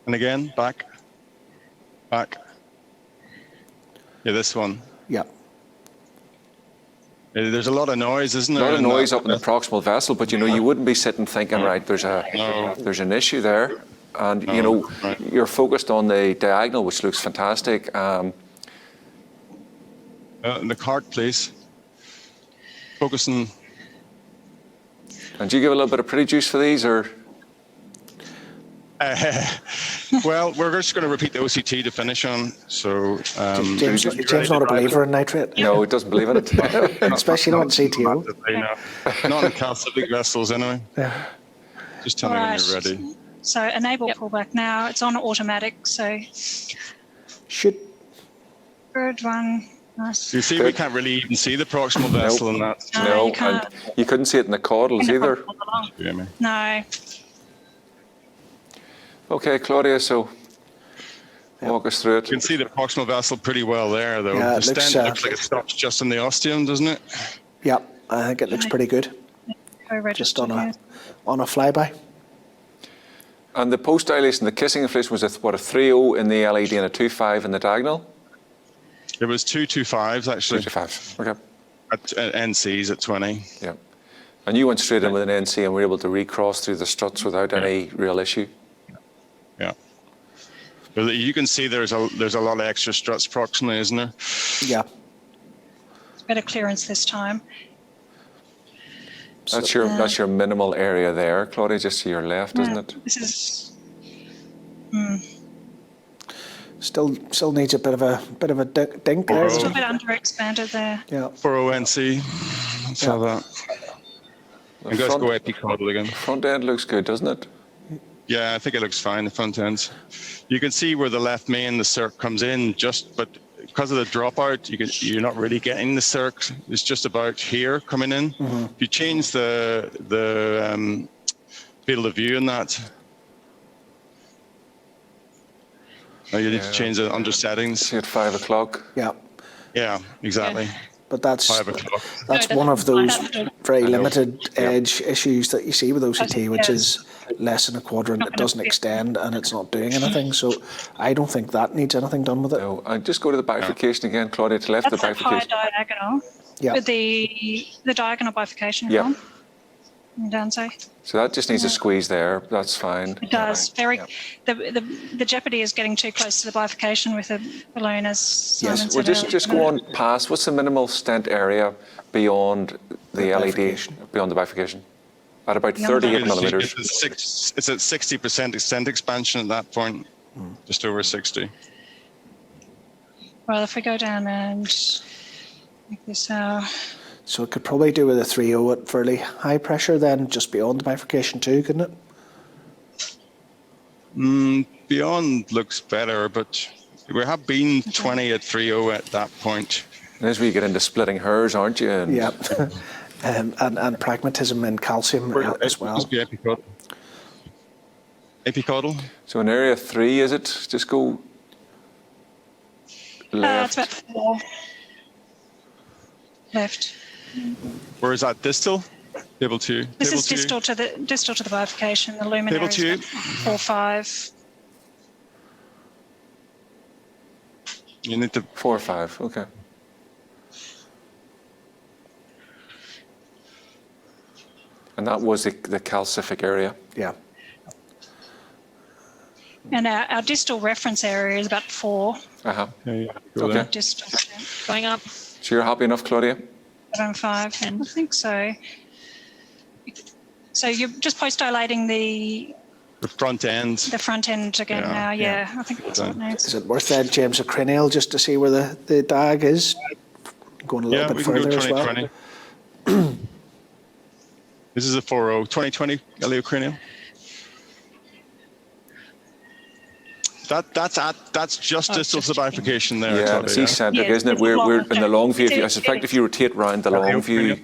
And again, back. Back. Yeah, this one. Yeah. There's a lot of noise, isn't there? A lot of noise up in the proximal vessel, but you wouldn't be sitting thinking, right, there's an issue there. And, you're focused on the diagonal, which looks fantastic. The cart, please. Focusing. And do you give a little bit of pretty juice for these, or? Well, we're just going to repeat the OCT to finish on. So, James not a believer in nitrate. No, it doesn't believe in it. Especially not in CTO. Not in calcific vessels, anyway. Yeah. Just tell me when you're ready. So enable pullback now. It's on automatic. So Should. Good one. Nice. You see, we can't really even see the proximal vessel in that. No, you and you couldn't see it in the caudals either. No. Okay, Claudia, so walk us through it. You can see the proximal vessel pretty well there, though. Yeah, The it looks, stent looks like it stops just in the ostium, doesn't it? Yeah, I think it looks pretty good. Just on a flyby. And the post dilation, the kissing inflation was a 3.0 in the LED and a 2.5 in the diagonal? It was 2.25s, actually. 2.5, okay. At NCs at 20. Yeah. And you went straight in with an NC and were able to recross through the struts without any real issue? Yeah. But you can see there's a lot of extra struts proximally, isn't there? Yeah. It's better clearance this time. That's your minimal area there, Claudia, just to your left, isn't it? This is. Still needs a bit of a dink there. It's a little bit underexpanded there. Yeah. For ONC. So that. And let's go epicaudal again. Front end looks good, doesn't it? Yeah, I think it looks fine, the front ends. You can see where the left main, the circ comes in, but because of the dropout, you're not really getting the circ. It's just about here coming in. Mm-hmm. If you change the field of view in that, you need to change the under settings. See at 5 o'clock. Yeah. Yeah, exactly. Yeah. But that's 5 o'clock. That's one of those very limited edge issues that you see with OCT, which is less than a quadrant. It doesn't extend and it's not doing anything. So I don't think that needs anything done with it. No, and just go to the bifurcation again, Claudia, to left That's the bifurcation. High diagonal. Yeah. With the diagonal bifurcation. Yeah. Down so. So that just needs a squeeze there. That's fine. It does. The jeopardy is getting too close to the bifurcation with the balloon, as Simon Yes. said Well, earlier. just go on past. What's the minimal stent area beyond the LED, beyond the bifurcation? At about 38 millimeters. It's at 60% stent expansion at that point, just over 60. Well, if we go down and make this out. So it could probably do with a 3.0 at fairly high pressure then, just beyond the bifurcation too, couldn't it? Beyond looks better, but we have been 20 at 3.0 at that point. And as we get into splitting hairs, aren't you? And Yeah. and pragmatism and calcium as well. Must be epicaudal. Epicaudal? So in area 3, is it? Just go left. It's about 4 left. Where is that? Distal? Table 2. This Table is 2. distal to the bifurcation. The luminary Table 2. is 4, 5. You need to 4 or 5, okay. And that was the calcific area. Yeah. And our distal reference area is about 4. Uh-huh. go Okay. there. Distal. Going up. So you're happy enough, Claudia? 5. I think so. So you're just post-dilating the front end. The front end again now, yeah. I think that's what it needs. Is it worth then, James, a cranial just to see where the diag is? Going a little bit further as well. 2020. This is a 4.0, 2020 iliocranial. That's just distal to the bifurcation there. Yeah, it's eccentric, isn't it? We're in the long view. I suspect if you rotate round the long view,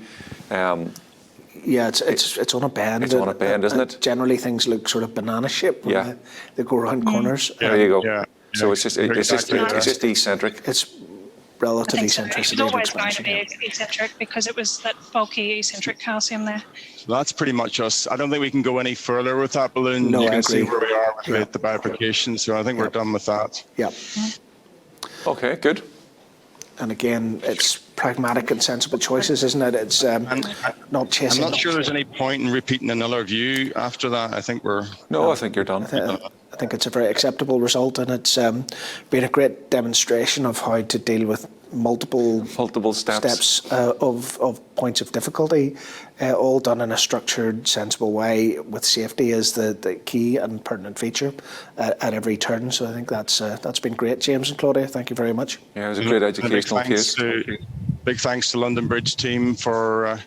yeah, it's on a bend. It's on a bend, isn't it? Generally, things look sort of banana shaped when they go around corners. There you go. Yeah. So it's just eccentric. It's relative I think so. eccentricity. It was always going to be eccentric because it was that bulky eccentric calcium there. So that's pretty much us. I don't think we can go any further with that balloon. No, you I can agree. see where we are with the bifurcation. So I think we're done with that. Yeah. Okay, good. And again, it's pragmatic and sensible choices, isn't it? It's not chasing. I'm not sure there's any point in repeating another view after that. I think we're... No, I think you're done. I think it's a very acceptable result, and it's been a great demonstration of how to deal with multiple steps of points of difficulty, all done in a structured, sensible way, with safety as the key and pertinent feature at every turn. So I think that's been great, James and Claudia. Thank you very much. Yeah, it was a great educational case. Big thanks to London Bridge team for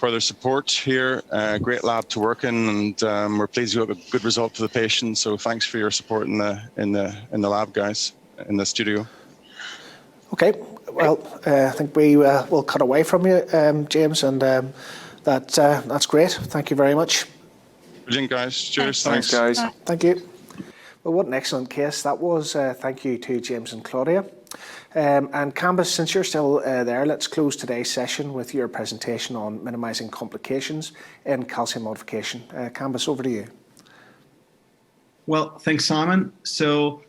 their support here. Great lab to work in, and we're pleased we got a good result for the patient. So thanks for your support in the lab, guys, in the studio. Okay, well, I think we will cut away from you, James, and that's great. Thank you very much. Brilliant, guys. Cheers. Thanks, guys. Thank you. Well, what an excellent case that was. Thank you to James and Claudia. And Kambis, since you're still there, let's close today's session with your presentation on minimising complications in calcium modification. Kambis, over to you. Well, thanks, Simon. So,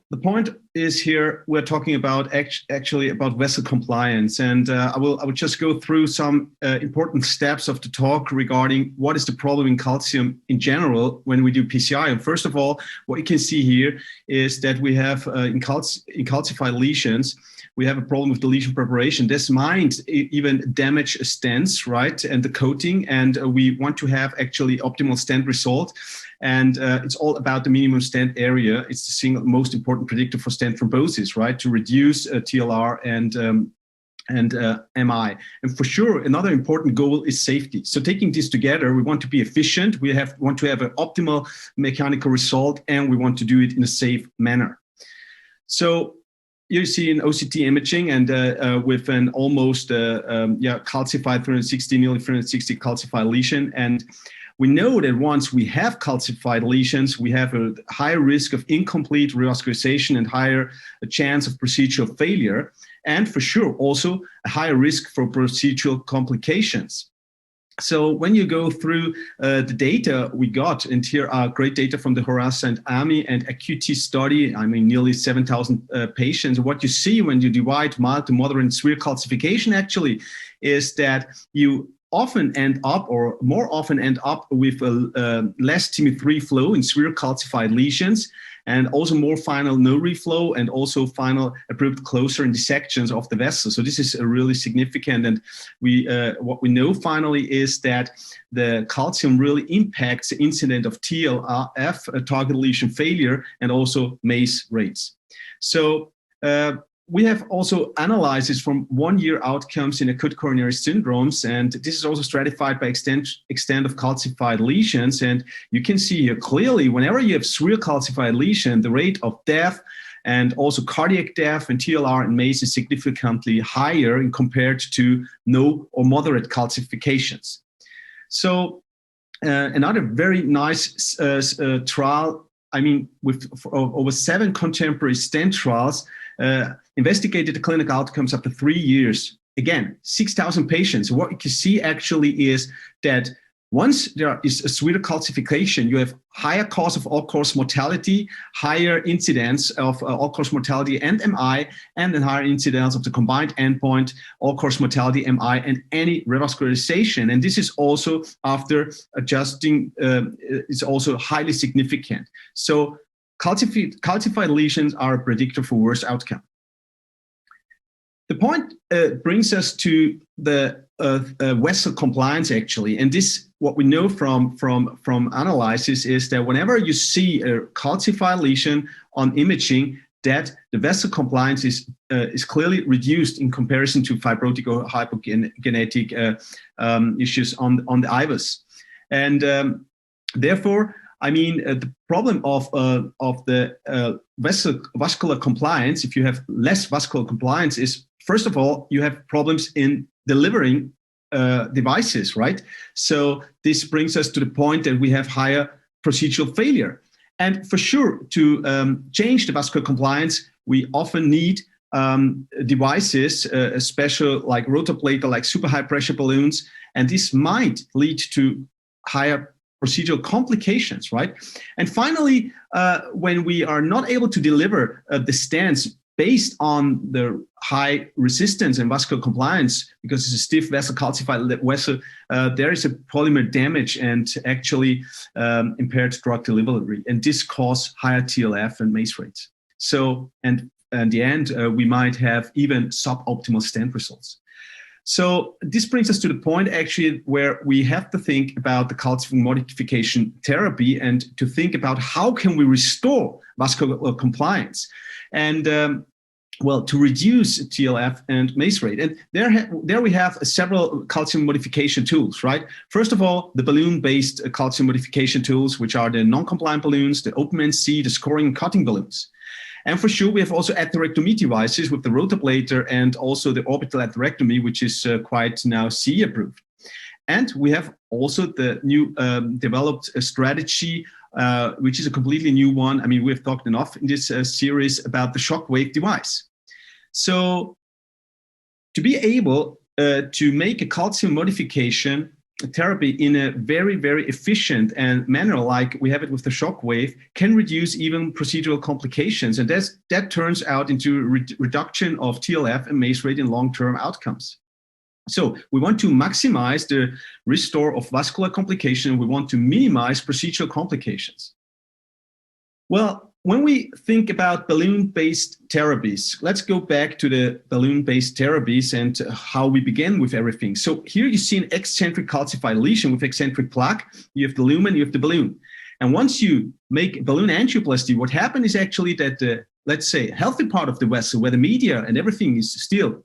the point is here we're talking about actually about vessel compliance, and I will just go through some important steps of the talk regarding what is the problem in calcium in general when we do PCI. And first of all, what you can see here is that we have in calcified lesions, we have a problem with the lesion preparation. This might even damage stents, right, and the coating, and we want to have actually optimal stent result. And it's all about the minimum stent area. It's the single most important predictor for stent thrombosis, right? To reduce TLR and MI. And for sure, another important goal is safety. So taking this together, we want to be efficient. We want to have an optimal mechanical result, and we want to do it in a safe manner. So you see in OCT imaging, and with an almost calcified 360, nearly 360 calcified lesion. And we know that once we have calcified lesions, we have a higher risk of incomplete revascularization and higher chance of procedural failure, and for sure also a higher risk for procedural complications. So when you go through the data we got, and here are great data from the Horace and AMI and ACUITY study, nearly 7,000 patients. What you see when you divide mild to moderate severe calcification actually is that you often end up, or more often end up, with less TIMI3 flow in severe calcified lesions, and also more final no reflow, and also final abrupt closure and dissections of the vessel. So this is really significant. And what we know finally is that the calcium really impacts the incidence of TLF, target lesion failure, and also MACE rates. So we have also analyses from 1 year outcomes in acute coronary syndromes, and this is also stratified by extent of calcified lesions. And you can see here clearly, whenever you have severe calcified lesion, the rate of death and also cardiac death and TLR and MACE is significantly higher in compared to no or moderate calcifications. So another very nice trial, with over 7 contemporary stent trials, investigated the clinical outcomes after 3 years. Again, 6,000 patients. What you can see actually is that once there is a severe calcification, you have higher cause of all-cause mortality, higher incidence of all-cause mortality and MI, and then higher incidence of the combined endpoint, all-cause mortality, MI, and any revascularization. And this is also after adjusting, it's also highly significant. So calcified lesions are a predictor for worse outcome. The point brings us to the vessel compliance actually, and this, what we know from analysis is that whenever you see a calcified lesion on imaging, that the vessel compliance is clearly reduced in comparison to fibrotic or hypogenetic issues on the IVUS, and therefore, the problem of the vascular compliance, if you have less vascular compliance, is first of all, you have problems in delivering devices, right? So this brings us to the point that we have higher procedural failure. And for sure, to change the vascular compliance, we often need devices, special like rotaplator, like super high pressure balloons, and this might lead to higher procedural complications, right? And finally, when we are not able to deliver the stents based on the high resistance and vascular compliance, because it's a stiff vessel, calcified vessel, there is a polymer damage and actually impaired drug delivery, and this causes higher TLF and MACE rates. So, and in the end, we might have even suboptimal stent results. So this brings us to the point actually where we have to think about the calcium modification therapy and to think about how can we restore vascular compliance and well, to reduce TLF and MACE rate. And there we have several calcium modification tools, right? First of all, the balloon-based calcium modification tools, which are the non-compliant balloons, the open-NC, the scoring and cutting balloons. And for sure, we have also atherectomy devices with the rotablator and also the orbital atherectomy, which is quite now CE approved. And we have also the new developed strategy, which is a completely new one. I mean, we've talked enough in this series about the shockwave device. So to be able to make a calcium modification therapy in a very, very efficient and manner like we have it with the shockwave can reduce even procedural complications. And that turns out into reduction of TLF and MACE rate in long-term outcomes. So we want to maximize the restore of vascular complication. We want to minimize procedural complications. Well, when we think about balloon-based therapies, let's go back to the balloon-based therapies and how we began with everything. So here you see an eccentric calcified lesion with eccentric plaque. You have the lumen, you have the balloon. And once you make balloon angioplasty, what happened is actually that the, let's say, healthy part of the vessel, where the media and everything is still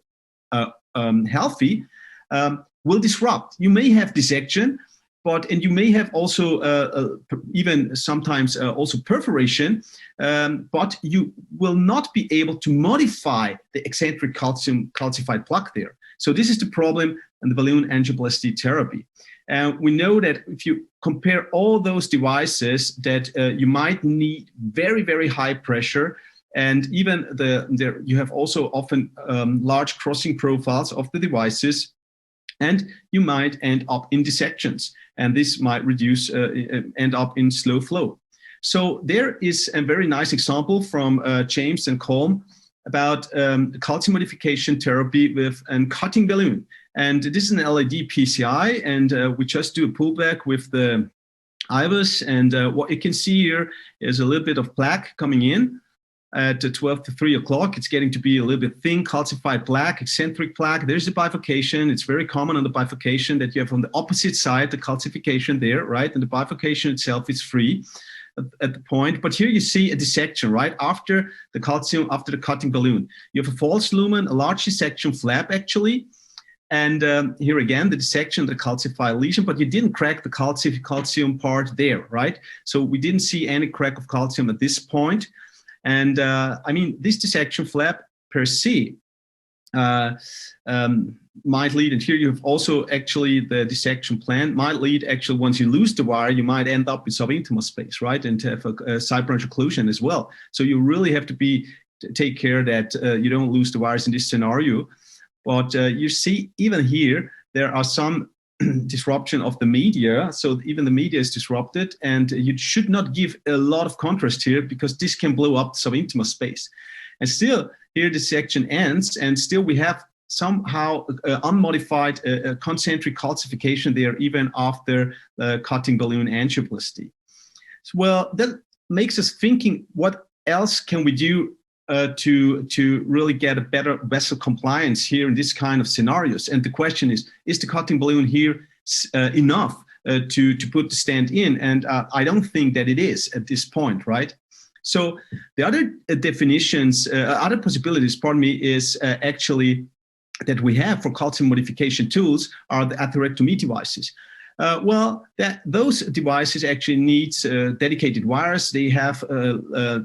healthy, will disrupt. You may have dissection, and you may have also even sometimes also perforation, but you will not be able to modify the eccentric calcified plaque there. So this is the problem in the balloon angioplasty therapy. And we know that if you compare all those devices that you might need very, very high pressure, and even you have also often large crossing profiles of the devices, and you might end up in dissections, and this might end up in slow flow. So there is a very nice example from James and Colm about calcium modification therapy with a cutting balloon. And this is an LAD PCI, and we just do a pullback with the IVUS, and what you can see here is a little bit of plaque coming in. At 12 to 3 o'clock, it's getting to be a little bit thin, calcified plaque, eccentric plaque. There's the bifurcation. It's very common on the bifurcation that you have on the opposite side, the calcification there, right? And the bifurcation itself is free at the point. But here you see a dissection, right? After the cutting balloon. You have a false lumen, a large dissection flap, actually. And here again, the dissection, the calcified lesion, but you didn't crack the calcium part there, right? So we didn't see any crack of calcium at this point. And I mean, this dissection flap per se might lead, and here you have also actually the dissection plan might lead actually once you lose the wire, you might end up with subintimal space, right? And to have a side branch occlusion as well. So you really have to take care that you don't lose the wires in this scenario. But you see, even here, there are some disruption of the media, so even the media is disrupted, and you should not give a lot of contrast here because this can blow up subintimal space. And still, here the section ends, and still we have somehow unmodified concentric calcification there even after cutting balloon angioplasty. So, well, that makes us thinking, what else can we do to really get a better vessel compliance here in this kind of scenarios? And the question is the cutting balloon here enough to put the stent in? And I don't think that it is at this point, right? So the other definitions, other possibilities, pardon me, is actually that we have for calcium modification tools are the atherectomy devices. Well, those devices actually need dedicated wires. They have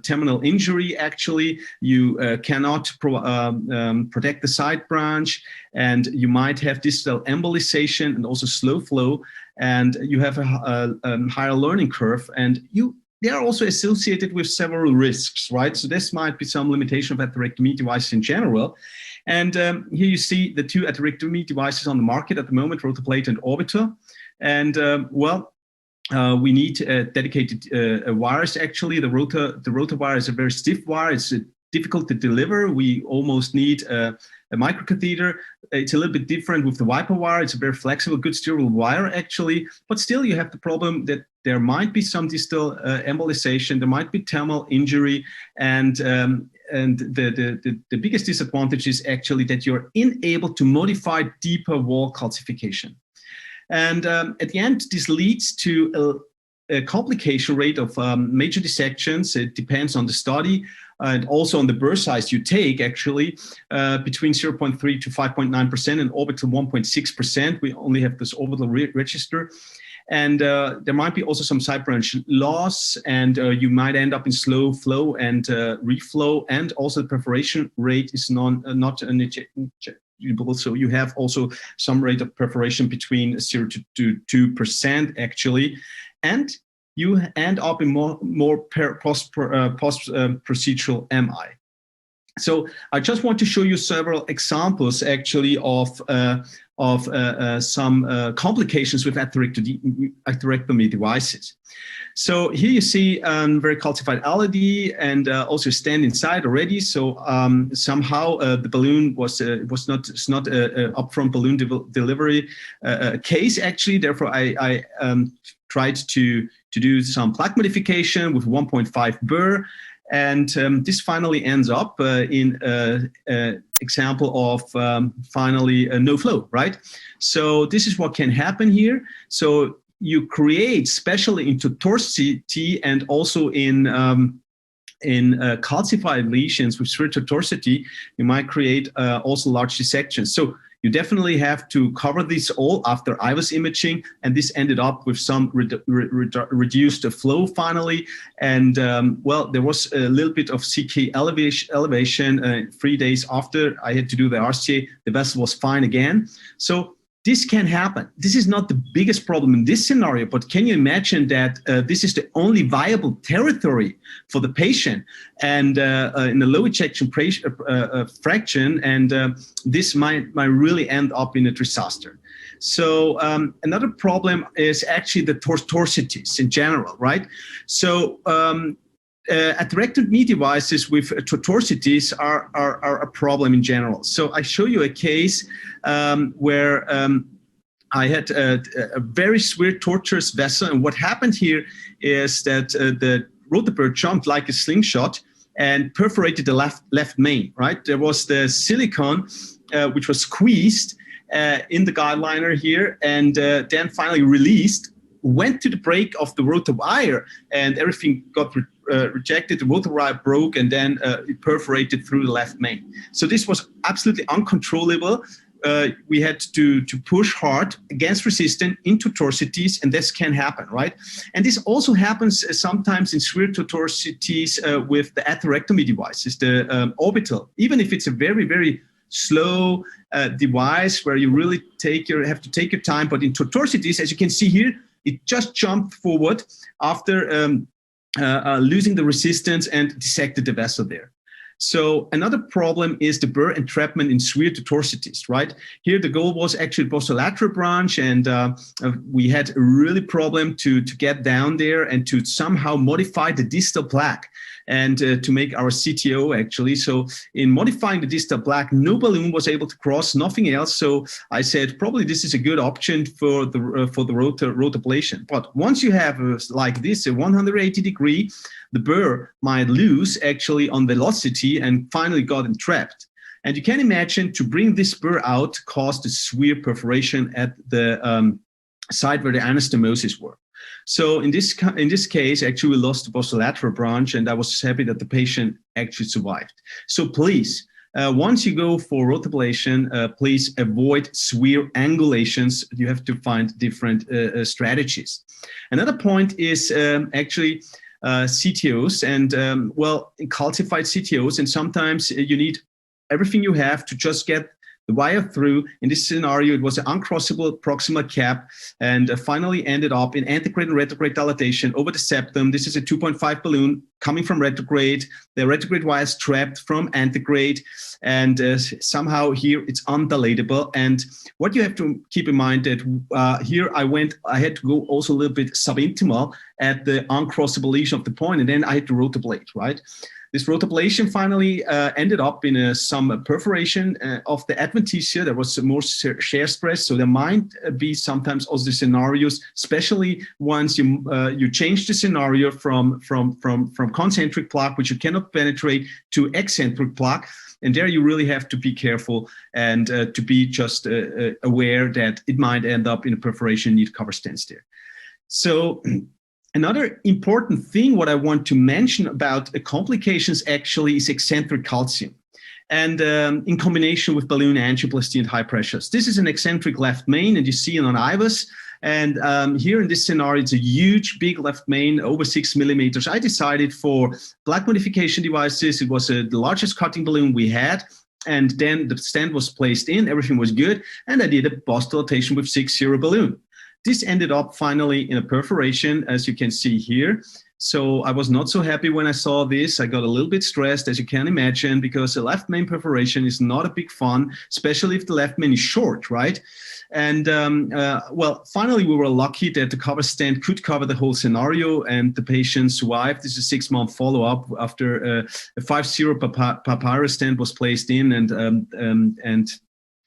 terminal injury, actually. You cannot protect the side branch, and you might have distal embolization and also slow flow, and you have a higher learning curve, and you they are also associated with several risks, right? So this might be some limitation of atherectomy devices in general. And here you see the two atherectomy devices on the market at the moment, rotaplate and orbiter. And we need dedicated wires. Actually, the rotor wire is a very stiff wire. It's difficult to deliver. We almost need a microcatheter. It's a little bit different with the Viper wire. It's a very flexible, good steerable wire, actually. But still, you have the problem that there might be some distal embolization. There might be thermal injury, and the biggest disadvantage is actually that you're unable to modify deeper wall calcification. And at the end, this leads to a complication rate of major dissections. It depends on the study and also on the burr size you take, actually, between 0.3 to 5.9% and orbital 1.6%. We only have this orbital register. And there might be also some side branch loss, and you might end up in slow flow and reflow, and also the perforation rate is not so you have also some rate of perforation between 0 to 2% actually, and you end up in more post-procedural MI. So I just want to show you several examples actually of some complications with atherectomy devices. So here you see very calcified LAD and also stand inside already. So somehow the balloon was not a upfront balloon delivery case actually. Therefore, I tried to do some plaque modification with 1.5 burr. And this finally ends up in an example of finally no flow, right? So this is what can happen here. So you create, especially in tortuosity and also in calcified lesions with severe tortuosity, you might create also large dissections. So you definitely have to cover this all after IVUS imaging, and this ended up with some reduced flow finally. And well, there was a little bit of CK elevation 3 days after I had to do the RCA. The vessel was fine again. So this can happen. This is not the biggest problem in this scenario, but can you imagine that this is the only viable territory for the patient and in the low ejection fraction, and this might really end up in a disaster. So another problem is actually the tortuosities in general, right? So atherectomy devices with tortuosities are a problem in general. So I show you a case where I had a very severe tortuous vessel, and what happened here is that the rotabur jumped like a slingshot and perforated the left main, right? There was the silicone which was squeezed in the guideliner here, and then finally released, went to the break of the rotor wire, and everything got rejected. The rotor wire broke, and then it perforated through the left main. So this was absolutely uncontrollable. We had to push hard against resistance into tortuosities, and this can happen, right? And this also happens sometimes in severe tortuosities with the atherectomy devices, the orbital. Even if it's a very, very slow device where you really have to take your time, but in tortuosities, as you can see here, it just jumped forward after losing the resistance and dissected the vessel there. So another problem is the burr entrapment in severe tortuosities, right? Here the goal was actually posterolateral branch, and we had a really problem to get down there and to somehow modify the distal plaque and to make our CTO actually. So in modifying the distal plaque, no balloon was able to cross, nothing else. So I said, probably this is a good option for the rotablation. But once you have like this, a 180 degree, the burr might lose actually on velocity and finally got entrapped. And you can imagine to bring this burr out caused a severe perforation at the site where the anastomosis were. So in this case, actually, we lost the posterolateral branch, and I was happy that the patient actually survived. So please, once you go for rotablation, please avoid severe angulations. You have to find different strategies. Another point is actually CTOs and, well, calcified CTOs, and sometimes you need everything you have to just get the wire through. In this scenario, it was an uncrossable proximal cap, and finally ended up in antegrade and retrograde dilatation over the septum. This is a 2.5 balloon coming from retrograde. The retrograde wire is trapped from antegrade, and somehow here it's undilatable. And what you have to keep in mind that here I had to go also a little bit subintimal at the uncrossable lesion of the point, and then I had to rotablate, right? This rotablation finally ended up in some perforation of the adventitia. There was more shear stress, so there might be sometimes also the scenarios, especially once you change the scenario from concentric plaque, which you cannot penetrate, to eccentric plaque. And there you really have to be careful and to be just aware that it might end up in a perforation, need cover stents there. So another important thing what I want to mention about complications actually is eccentric calcium, and in combination with balloon angioplasty and high pressures. This is an eccentric left main, and you see it on IVUS. And here in this scenario, it's a huge, big left main, over 6 millimeters. I decided for plaque modification devices. It was the largest cutting balloon we had. And then the stent was placed in, everything was good. And I did a post dilatation with 6-0 balloon. This ended up finally in a perforation, as you can see here. So I was not so happy when I saw this. I got a little bit stressed, as you can imagine, because the left main perforation is not a big fun, especially if the left main is short, right? And well, finally, we were lucky that the cover stent could cover the whole scenario, and the patient survived. This is a 6-month follow-up after a 5-0 papyrus stent was placed in and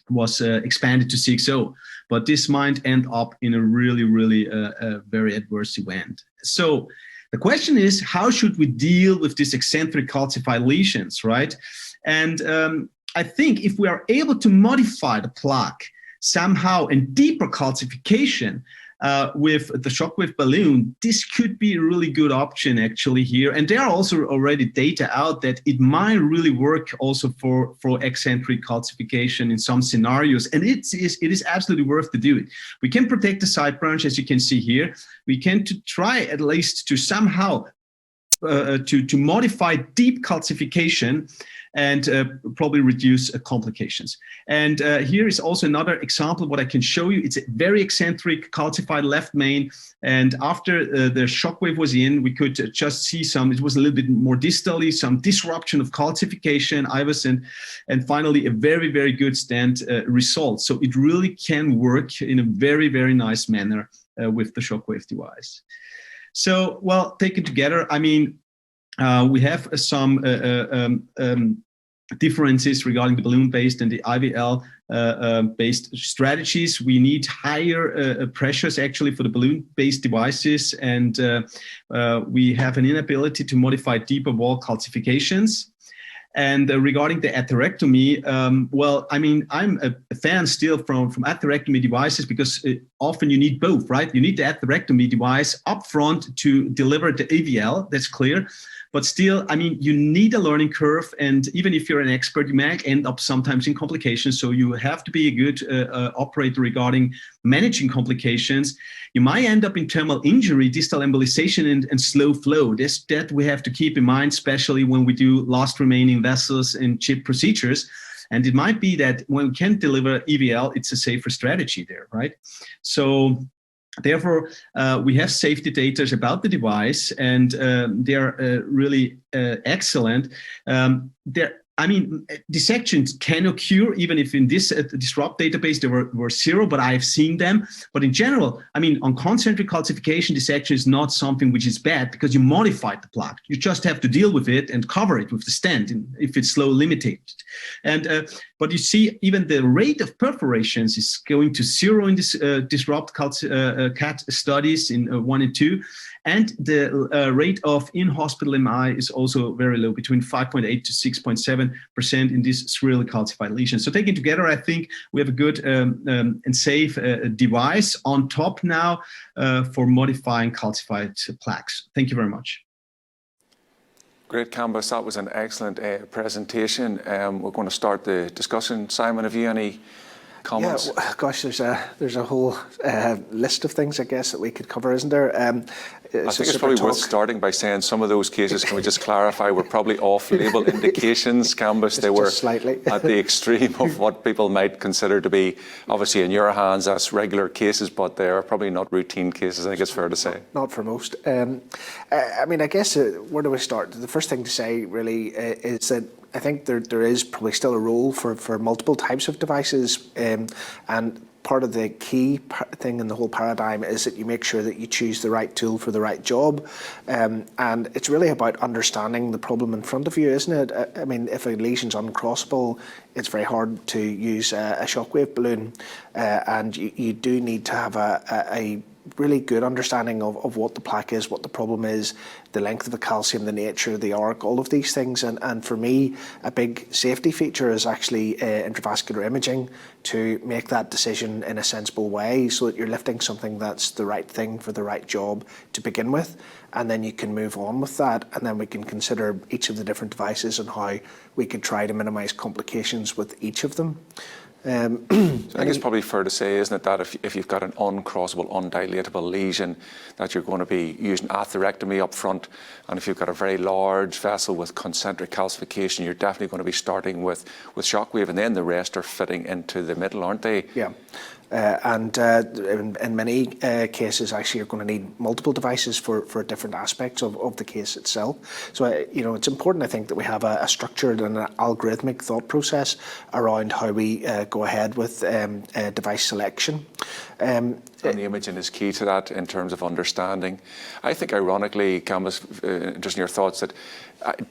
was expanded to 6-0. But this might end up in a really, really very adverse event. So the question is, how should we deal with these eccentric calcified lesions, right? And I think if we are able to modify the plaque somehow and deeper calcification with the shockwave balloon, this could be a really good option actually here. And there are also already data out that it might really work also for eccentric calcification in some scenarios. And it is absolutely worth to do it. We can protect the side branch, as you can see here. We can try at least to somehow to modify deep calcification and probably reduce complications. And here is also another example of what I can show you. It's a very eccentric calcified left main. And after the shockwave was in, we could just see it was a little bit more distally, some disruption of calcification, IVUS, and finally a very, very good stent result. So it really can work in a very, very nice manner with the shockwave device. So, well, taken together, I mean, we have some differences regarding the balloon-based and the IVL-based strategies. We need higher pressures actually for the balloon-based devices, and we have an inability to modify deeper wall calcifications. And regarding the atherectomy, well, I mean, I'm a fan still from atherectomy devices because often you need both, right? You need the atherectomy device upfront to deliver the AVL, that's clear. But still, I mean, you need a learning curve. And even if you're an expert, you might end up sometimes in complications. So you have to be a good operator regarding managing complications. You might end up in terminal injury, distal embolization, and slow flow. That we have to keep in mind, especially when we do last remaining vessels and chip procedures. And it might be that when we can't deliver EVL, it's a safer strategy there, right? So therefore, we have safety data about the device, and they're really excellent. I mean, dissections can occur, even if in this disrupt database there were 0, but I've seen them. But in general, I mean, on concentric calcification, dissection is not something which is bad because you modified the plaque. You just have to deal with it and cover it with the stent if it's slow limited. And but you see, even the rate of perforations is going to 0 in this disrupt CAT studies in 1 and 2. And the rate of in-hospital MI is also very low, between 5.8 to 6.7% in these severely calcified lesions. So taken together, I think we have a good and safe device on top now for modifying calcified plaques. Thank you very much. Great, Kambis. That was an excellent presentation. We're going to start the discussion. Simon, have you any comments? Yeah, gosh, there's a whole list of things, I guess, that we could cover, isn't there? I think it's probably worth starting by saying some of those cases, can we just clarify, were probably off-label indications, Kambis. They were slightly at the extreme of what people might consider to be, obviously in your hands, that's regular cases, but they are probably not routine cases, I think it's fair to say. Not for most. I mean, I guess, where do we start? The first thing to say really is that I think there is probably still a role for multiple types of devices, and part of the key thing in the whole paradigm is that you make sure that you choose the right tool for the right job, and it's really about understanding the problem in front of you, isn't it? I mean, if a lesion's uncrossable, it's very hard to use a shockwave balloon, and you do need to have a really good understanding of what the plaque is, what the problem is, the length of the calcium, the nature, the arc, all of these things. And for me, a big safety feature is actually intravascular imaging to make that decision in a sensible way so that you're lifting something that's the right thing for the right job to begin with. And then you can move on with that. And then we can consider each of the different devices and how we could try to minimize complications with each of them. I think it's probably fair to say, isn't it, that if you've got an uncrossable, undilatable lesion, that you're going to be using atherectomy up front, and if you've got a very large vessel with concentric calcification, you're definitely going to be starting with shockwave, and then the rest are fitting into the middle, aren't they? Yeah. And in many cases, actually, you're going to need multiple devices for different aspects of the case itself. So, it's important, I think, that we have a structured and an algorithmic thought process around how we go ahead with device selection. And the imaging is key to that in terms of understanding. I think, ironically, Kambis, just in your thoughts, that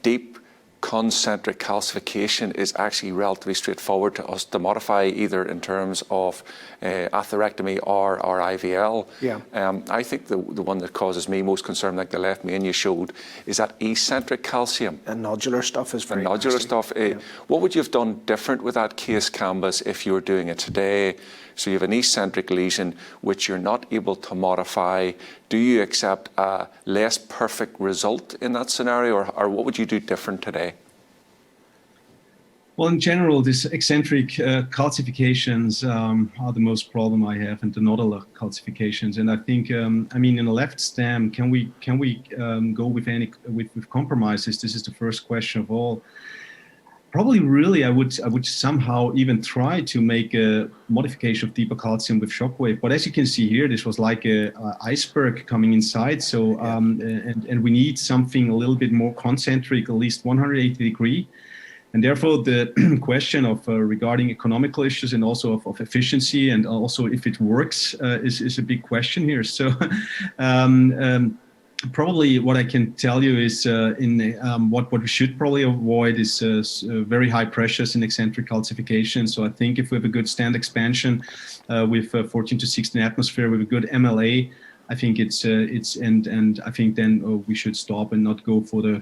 deep concentric calcification is actually relatively straightforward to us to modify, either in terms of atherectomy or IVL. Yeah. I think the one that causes me most concern, like the left main you showed, is that eccentric calcium. And nodular stuff is very nodular nasty stuff. Yeah. What would you have done different with that case, Kambis, if you were doing it today? So you have an eccentric lesion which you're not able to modify. Do you accept a less perfect result in that scenario, or what would you do different today? Well, in general, these eccentric calcifications are the most problem I have, and the nodular calcifications. And I think, in a left stem, can we go with compromises? This is the first question of all. Probably, really, I would somehow even try to make a modification of deeper calcium with shockwave. But as you can see here, this was like a iceberg coming inside. So, and we need something a little bit more concentric, at least 180 degree. And therefore, the question of regarding economical issues and also of efficiency, and also if it works, is a big question here. So. Probably what I can tell you is what we should probably avoid is very high pressures in eccentric calcification. So I think if we have a good stand expansion with 14 to 16 atmosphere with a good MLA, I think and I think then we should stop and not go for the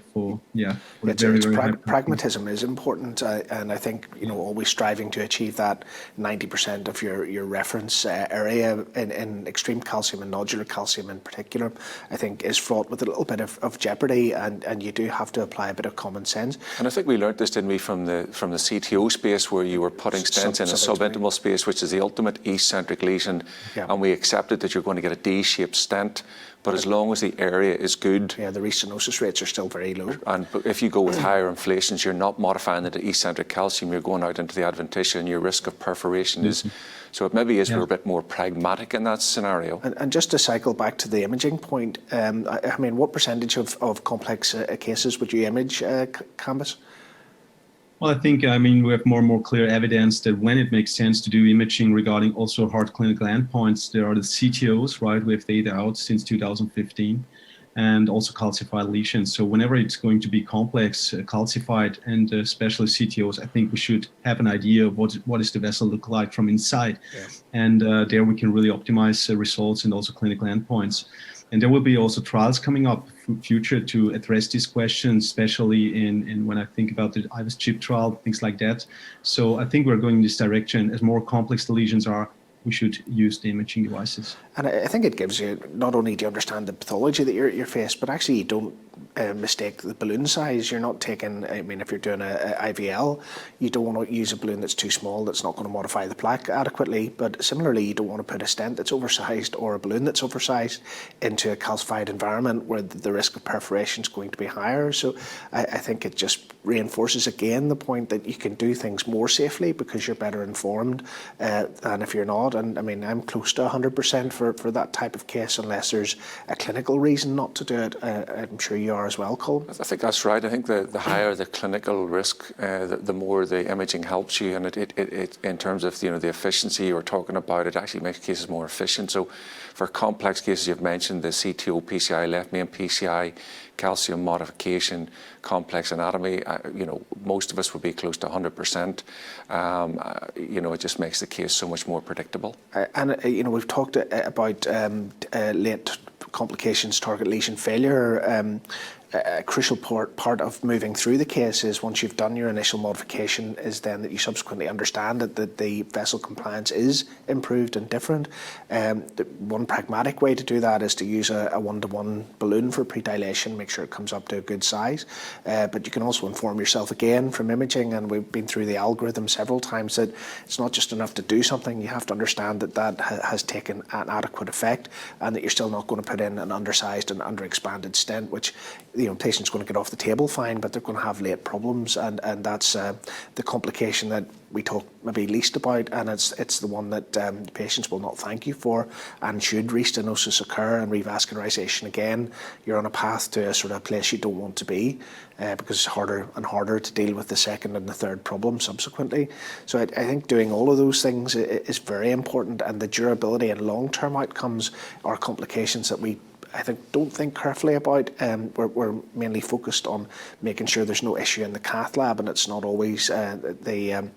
pragmatism is important, and I think always striving to achieve that 90% of your reference area in extreme calcium and nodular calcium in particular, I think is fraught with a little bit of jeopardy, and you do have to apply a bit of common sense. And I think we learnt this, didn't we, from the CTO space, where you were putting stents in a subintimal space, which is the ultimate eccentric lesion, and we accepted that you're going to get a D-shaped stent, but as long as the area is good. Yeah, the restenosis rates are still very low. And if you go with higher inflations, you're not modifying the eccentric calcium, you're going out into the adventitia, and your risk of perforation is. So it maybe is we're a bit more pragmatic in that scenario. And just to cycle back to the imaging point, what percentage of complex cases would you image, Kambis? Well, I think, we have more and more clear evidence that when it makes sense to do imaging regarding also hard clinical endpoints, there are the CTOs, right? We have data out since 2015, and also calcified lesions. So whenever it's going to be complex, calcified, and especially CTOs, I think we should have an idea of what does the vessel look like from inside. Yes. And there we can really optimize results and also clinical endpoints. And there will be also trials coming up in future to address these questions, especially in when I think about the IVUS chip trial, things like that. So I think we're going in this direction. As more complex the lesions are, we should use the imaging devices. And I think it gives you, not only do you understand the pathology that you're faced, but actually you don't mistake the balloon size. You're not taking, I mean, if you're doing a IVL, you don't want to use a balloon that's too small, that's not going to modify the plaque adequately. But similarly, you don't want to put a stent that's oversized or a balloon that's oversized into a calcified environment where the risk of perforation is going to be higher. So I think it just reinforces again the point that you can do things more safely because you're better informed than if you're not. And I mean, I'm close to 100% for that type of case unless there's a clinical reason not to do it. I'm sure you are as well, Colm. I think that's right. I think the higher the clinical risk, the more the imaging helps you, and it in terms of the efficiency you were talking about, it actually makes cases more efficient. So for complex cases, you've mentioned the CTO, PCI, left main PCI, calcium modification, complex anatomy. Most of us would be close to 100%. It just makes the case so much more predictable. And we've talked about late complications, target lesion failure. A crucial part of moving through the case is once you've done your initial modification is then that you subsequently understand that the vessel compliance is improved and different. One pragmatic way to do that is to use a 1-to-1 balloon for predilation, make sure it comes up to a good size. But you can also inform yourself again from imaging, and we've been through the algorithm several times, that it's not just enough to do something, you have to understand that has taken an adequate effect and that you're still not going to put in an undersized and underexpanded stent, which patient's going to get off the table fine, but they're going to have late problems, and that's the complication that we talk maybe least about, and it's the one that patients will not thank you for. And should restenosis occur and revascularization again, you're on a path to a sort of place you don't want to be, because it's harder and harder to deal with the second and the third problem subsequently. So I think doing all of those things is very important, and the durability and long-term outcomes are complications that I don't think carefully about. We're mainly focused on making sure there's no issue in the cath lab, and it's not always the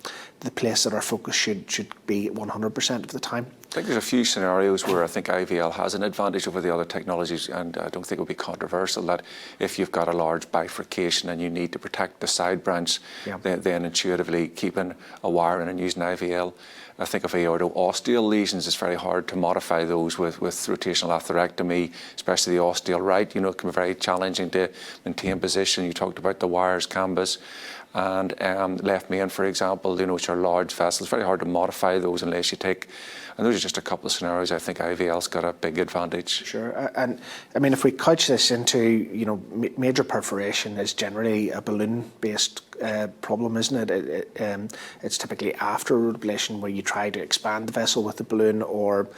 place that our focus should be 100% of the time. I think there's a few scenarios where I think IVL has an advantage over the other technologies, and I don't think it would be controversial that if you've got a large bifurcation and you need to protect the side branch, then intuitively keeping a wire in and using IVL. I think of aorto-osteal lesions, it's very hard to modify those with rotational atherectomy, especially the osteal right. It can be very challenging to maintain position. You talked about the wires, Kambis, and left main, for example, which are large vessels. It's very hard to modify those unless you take, and those are just a couple of scenarios. I think IVL's got a big advantage. Sure, and I mean, if we couch this into, major perforation is generally a balloon-based problem, isn't it? It's typically after ablation where you try to expand the vessel with the balloon, or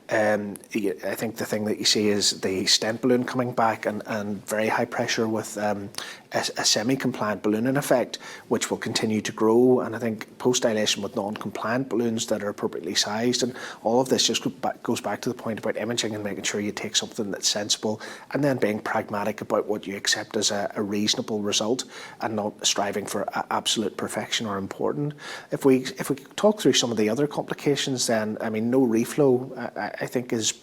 I think the thing that you see is the stent balloon coming back and very high pressure with a semi-compliant balloon in effect, which will continue to grow. And I think post-dilation with non-compliant balloons that are appropriately sized, and all of this just goes back to the point about imaging and making sure you take something that's sensible, and then being pragmatic about what you accept as a reasonable result and not striving for absolute perfection or important. If we talk through some of the other complications, then I mean, no reflow I think is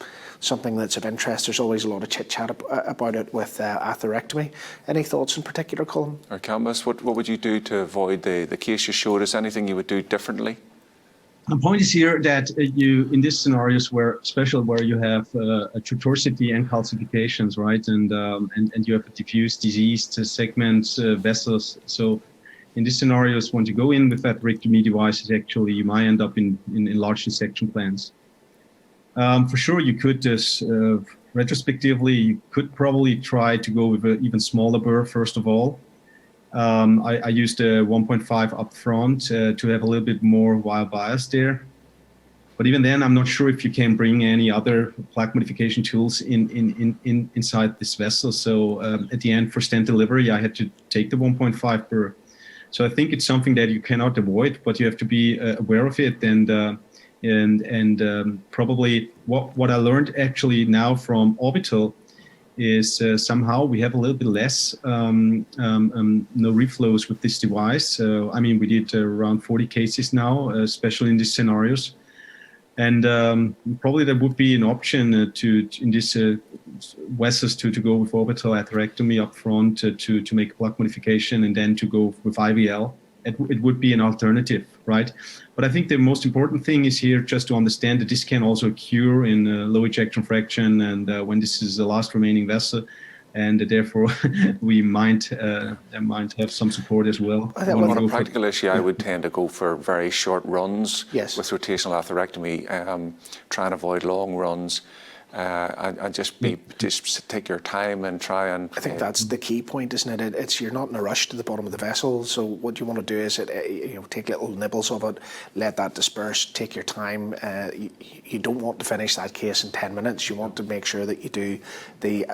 something that's of interest. There's always a lot of chit-chat about it with atherectomy. Any thoughts in particular, Colm? Or Kambis, what would you do to avoid the case you showed us? Anything you would do differently? The point is here that you, in these scenarios where you have a tortuosity and calcifications, right, and you have a diffuse diseased segments, vessels. So in these scenarios, once you go in with atherectomy devices, actually you might end up in large dissection plans. For sure, you could just retrospectively, you could probably try to go with an even smaller burr first of all. I used a 1.5 up front to have a little bit more wild bias there. But even then, I'm not sure if you can bring any other plaque modification tools inside this vessel. So at the end, for stent delivery, I had to take the 1.5 burr. So I think it's something that you cannot avoid, but you have to be aware of it. And probably what I learned actually now from orbital is somehow we have a little bit less no reflows with this device. So I mean, we did around 40 cases now, especially in these scenarios. And probably there would be an option in these vessels to go with orbital atherectomy up front to make plaque modification, and then to go with IVL it would be an alternative, right? But I think the most important thing is here just to understand that this can also occur in low ejection fraction and when this is the last remaining vessel, and therefore we might have some support as well. On a practical issue, I would tend to go for very short runs yes. with rotational atherectomy, try and avoid long runs. And just take your time and try and. I think that's the key point, isn't it? It's you're not in a rush to the bottom of the vessel. So what you want to do is take little nibbles of it, let that disperse, take your time. You don't want to finish that case in 10 minutes. You want to make sure that you do the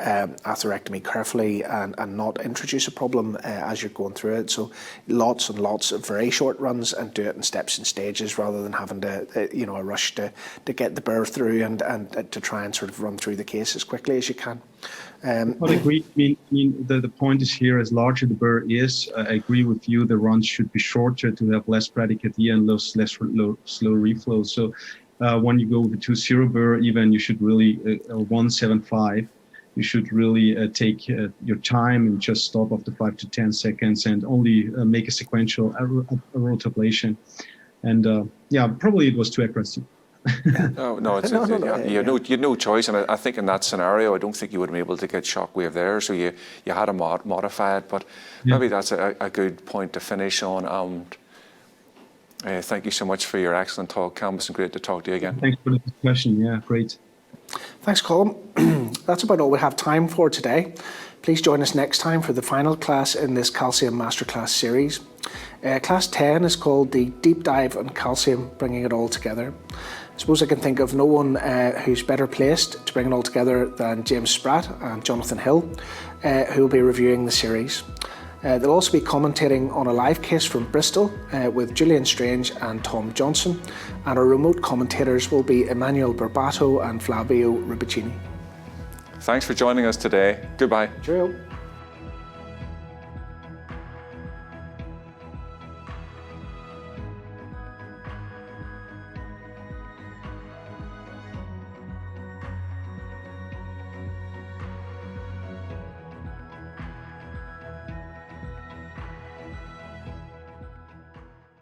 atherectomy carefully and not introduce a problem as you're going through it. So lots and lots of very short runs and do it in steps and stages rather than having to a rush to get the burr through and to try and sort of run through the case as quickly as you can. I agree. I mean, the point is here, as larger the burr is, I agree with you, the runs should be shorter to have less bradycardia and less slow reflow. So when you go with the 2.0 burr, even you should really, 1.75, you should really take your time and just stop after 5 to 10 seconds and only make a sequential rotablation. And probably it was too aggressive. You had no choice, and I think in that scenario, I don't think you would have been able to get shockwave there, so you had to modify it. But maybe that's a good point to finish on. Thank you so much for your excellent talk, Kambis, and great to talk to you again. Thanks for the discussion. Yeah, great. Thanks, Colm. That's about all we have time for today. Please join us next time for the final class in this Calcium Masterclass series. Class 10 is called the Deep Dive on Calcium, Bringing It All Together. I suppose I can think of no one who's better placed to bring it all together than James Spratt and Jonathan Hill, who will be reviewing the series. They'll also be commentating on a live case from Bristol with Julian Strange and Tom Johnson, and our remote commentators will be Emmanuel Barbato and Flavio Rubicini. Thanks for joining us today. Goodbye. Cheerio.